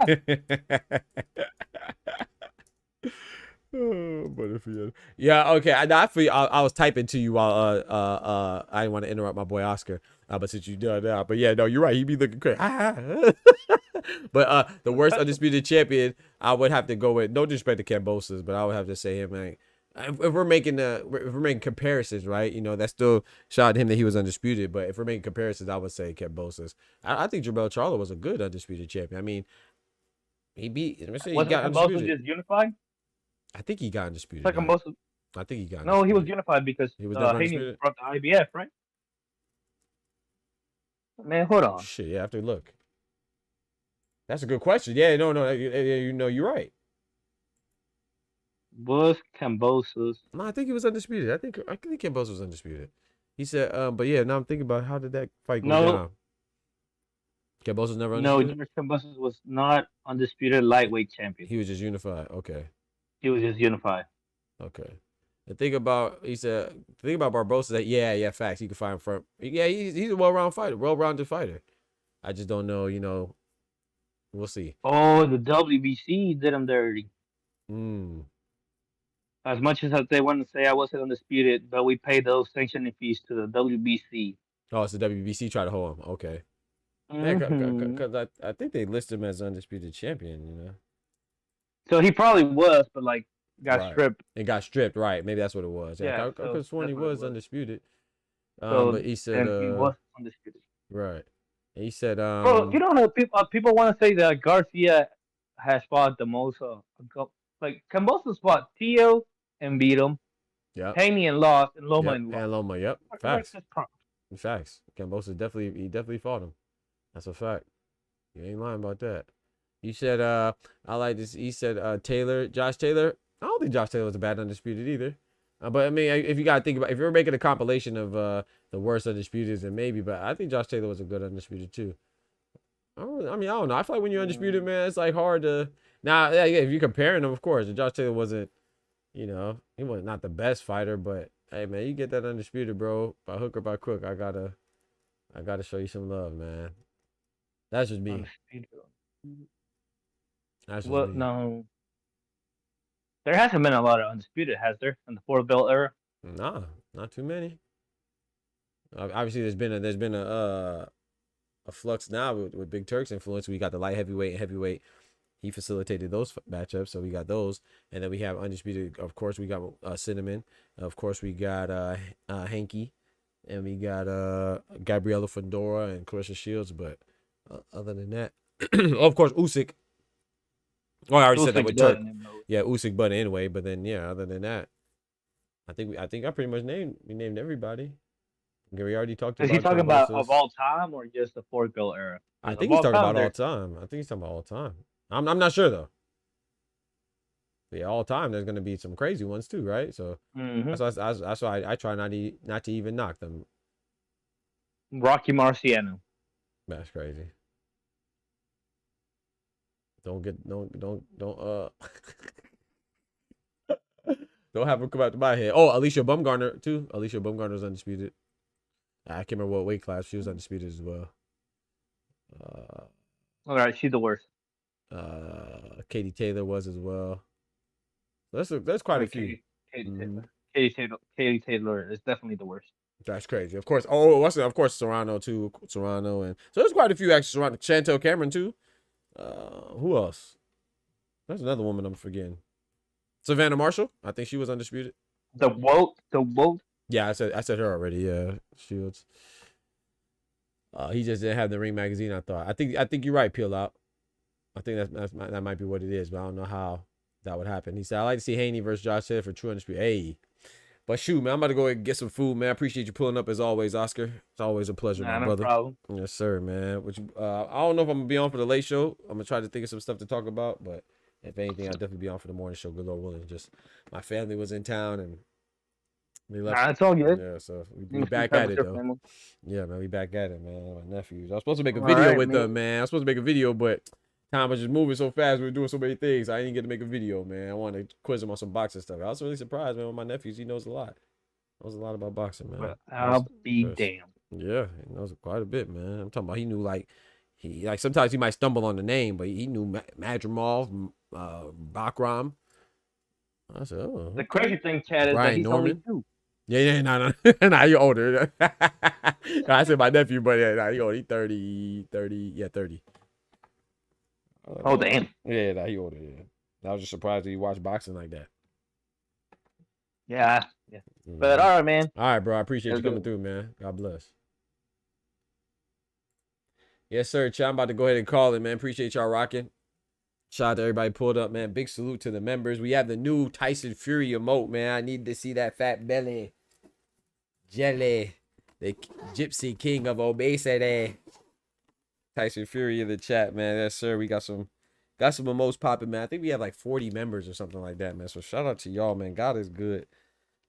Oh, but good for you. Yeah, okay. I feel I was typing to you while I didn't want to interrupt my boy Oscar. But since you done that, but yeah, no, you're right. He be looking crazy. But the worst undisputed champion, I would have to go with. No disrespect to Kambosos, but I would have to say him. Like, if we're making comparisons, right? You know, that's still shout out to him that he was undisputed. But if we're making comparisons, I would say Kambosos. I think Jermell Charlo was a good undisputed champion. I mean, he beat. Let me say, he got undisputed. Just unified? I think he got undisputed. Like Kambosos. I think he got. No, he was unified because he was Haney brought the IBF, right? Man, hold on. Shit, yeah, I have to look. That's a good question. Yeah, no, you know, you're right. Was Kambosos? No, I think he was undisputed. I think Kambosos was undisputed. He said, but yeah, now I'm thinking about how did that fight go down. Kambosos never undisputed? No, George Kambosos was not undisputed lightweight champion. He was just unified. Okay. He was just unified. Okay. The thing about Barbosa that yeah, facts. He can fight in front. Yeah, he's a well-rounded fighter. I just don't know, you know. We'll see. Oh, the WBC did him dirty. As much as they want to say I wasn't undisputed, but we paid those sanctioning fees to the WBC. Oh, it's the WBC try to hold him. Okay. Because I think they list him as undisputed champion, you know. So he probably was, but like got stripped. It got stripped, right? Maybe that's what it was. Yeah, I could have sworn he was undisputed. But he said he was undisputed. Right. And he said bro, you know how people want to say that Garcia has fought the most like Kambosos fought Tio and beat him. Yeah. Haney and lost, and Loma and lost. And Loma, yep. Facts. Facts. Kambosos definitely fought him. That's a fact. You ain't lying about that. You said I like this. He said Josh Taylor. I don't think Josh Taylor was a bad undisputed either. But I mean, if you gotta think about, if you're making a compilation of the worst undisputed, then maybe. But I think Josh Taylor was a good undisputed too. I don't know. I feel like when you're undisputed, man, it's like hard to. Now, yeah, if you're comparing them, of course, Josh Taylor wasn't, you know, he was not the best fighter, but hey, man, you get that undisputed, bro, by hook or by crook. I gotta show you some love, man. That's just me. That's just me. No. There hasn't been a lot of undisputed, has there, in the 4-belt era? Nah, not too many. Obviously, there's been a flux now with Big Turk's influence. We got the light heavyweight and heavyweight. He facilitated those matchups, so we got those, and then we have undisputed. Of course, we got Cinnamon. Of course, we got Hanky, and we got Gabriela Fedora and Clarissa Shields. But other than that, of course, Usyk. Oh, I already said that with Turk. Yeah, Usyk, but anyway. But then, yeah, other than that, I think I pretty much named everybody. We already talked about. Is he talking about of all time or just the 4-belt era? I think he's talking about all time. I think he's talking about all time. I'm not sure though. But yeah, all time there's gonna be some crazy ones too, right? So that's why I try not to even knock them. Rocky Marciano. That's crazy. Don't have him come out to my head. Oh, Alicia Bumgarner too. Alicia Bumgarner's undisputed. I can't remember what weight class she was undisputed as well. All right, she's the worst. Katie Taylor was as well. That's quite a few. Katie Taylor is definitely the worst. That's crazy. Of course. Oh, of course, Serrano too. Serrano, and so there's quite a few actually. Serrano, Chantel Cameron too. Who else? There's another woman I'm forgetting. Savannah Marshall. I think she was undisputed. The Wolt. Yeah, I said her already. Yeah, Shields. He just didn't have the Ring magazine. I thought. I think you're right. Peel out. I think that might be what it is, but I don't know how that would happen. He said, "I like to see Haney versus Josh Taylor for true undisputed." Hey, but shoot, man, I'm about to go and get some food, man. I appreciate you pulling up as always, Oscar. It's always a pleasure, my brother. No problem. Yes, sir, man. I don't know if I'm gonna be on for the late show. I'm gonna try to think of some stuff to talk about, but if anything, I'll definitely be on for the morning show. Good Lord willing. Just my family was in town and they left. Nah, it's all good. Yeah, so we back at it though. Family. Yeah, man, we back at it, man. My nephews. I was supposed to make a video with them, man. I was supposed to make a video, but time was just moving so fast. We were doing so many things. I didn't get to make a video, man. I wanted to quiz him on some boxing stuff. I was really surprised, man, with my nephews. He knows a lot. Knows a lot about boxing, man. I'll be damned. Yeah, he knows quite a bit, man. I'm talking about he knew he sometimes he might stumble on the name, but he knew Madrimov, Bakram. I said, oh. The crazy thing, Chad, is that Brian he's Norman? only 2. Yeah, nah, you older. I said my nephew, but yeah, nah, he older. He 30, yeah, 30. Oh, damn. Yeah, nah, he older, yeah. I was just surprised that he watched boxing like that. Yeah. But all right, man. All right, bro. I appreciate Let's you coming go. through, man. God bless. Yes, sir. Chat, I'm about to go ahead and call it, man. Appreciate y'all rocking. Shout out to everybody pulled up, man. Big salute to the members. We have the new Tyson Fury emote, man. I need to see that fat belly. Jelly. The Gypsy King of Obesity. Tyson Fury in the chat, man. Yes, sir. We got some emotes popping, man. I think we have like 40 members or something like that, man. So shout out to y'all, man. God is good.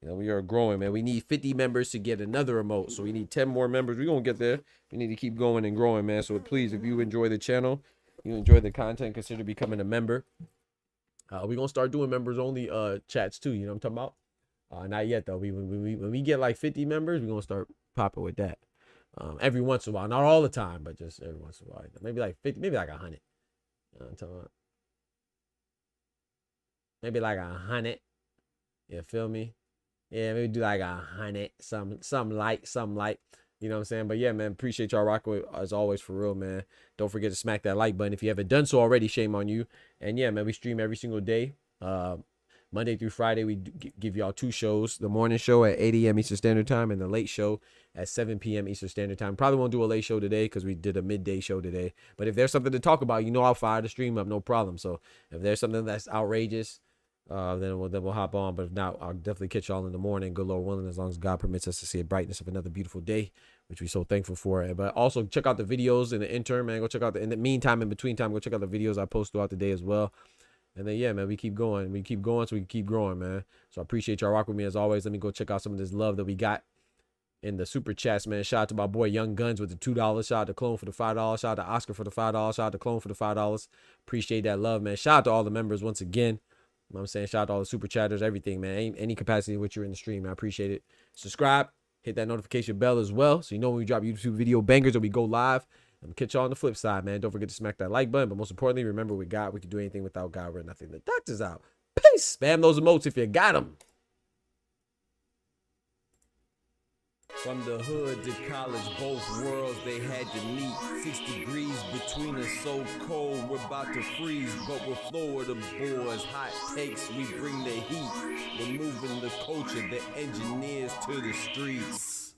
You know, we are growing, man. We need 50 members to get another emote. So we need 10 more members. We're going to get there. We need to keep going and growing, man. So please, if you enjoy the channel, you enjoy the content, consider becoming a member. We're going to start doing members only chats too. You know what I'm talking about? Not yet, though. When we get like 50 members, we're going to start popping with that. Every once in a while. Not all the time, but just every once in a while. Maybe like 50, maybe like 100. You know what I'm talking about? Maybe like 100. You feel me? Yeah, maybe do like 100, some light. You know what I'm saying? But yeah, man, appreciate y'all rocking with, as always, for real, man. Don't forget to smack that like button if you haven't done so already. Shame on you. And yeah, man, we stream every single day. Monday through Friday, we give y'all 2 shows. The morning show at 8 a.m. Eastern Standard Time and the late show at 7 p.m. Eastern Standard Time. Probably won't do a late show today because we did a midday show today. But if there's something to talk about, you know I'll fire the stream up, no problem. So if there's something that's outrageous, then we'll hop on. But if not, I'll definitely catch y'all in the morning. Good Lord willing, as long as God permits us to see the brightness of another beautiful day, which we're so thankful for. But also check out the videos in the interim, man. Go check out in the meantime, in between time, go check out the videos I post throughout the day as well. And then yeah, man, we keep going. We keep going so we can keep growing, man. So I appreciate y'all rocking with me as always. Let me go check out some of this love that we got in the super chats, man. Shout out to my boy Young Guns with the $2. Shout out to Clone for the $5. Shout out to Oscar for the $5. Shout out to Clone for the $5. Appreciate that love, man. Shout out to all the members once again. You know what I'm saying? Shout out to all the super chatters, everything, man. Any capacity in which you're in the stream, I appreciate it. Subscribe, hit that notification bell as well, so you know when we drop YouTube video bangers or we go live. I'm catch y'all on the flip side, man. Don't forget to smack that like button, but most importantly, remember with God, we can do anything without God. We're nothing. The doctor's out. Peace. Spam those emotes if you got them. From the hood to college, both worlds they had to meet. 6 degrees between us, so cold, we're about to freeze. But we're Florida boys, hot takes, we bring the heat. We're moving the culture, the engineers to the streets.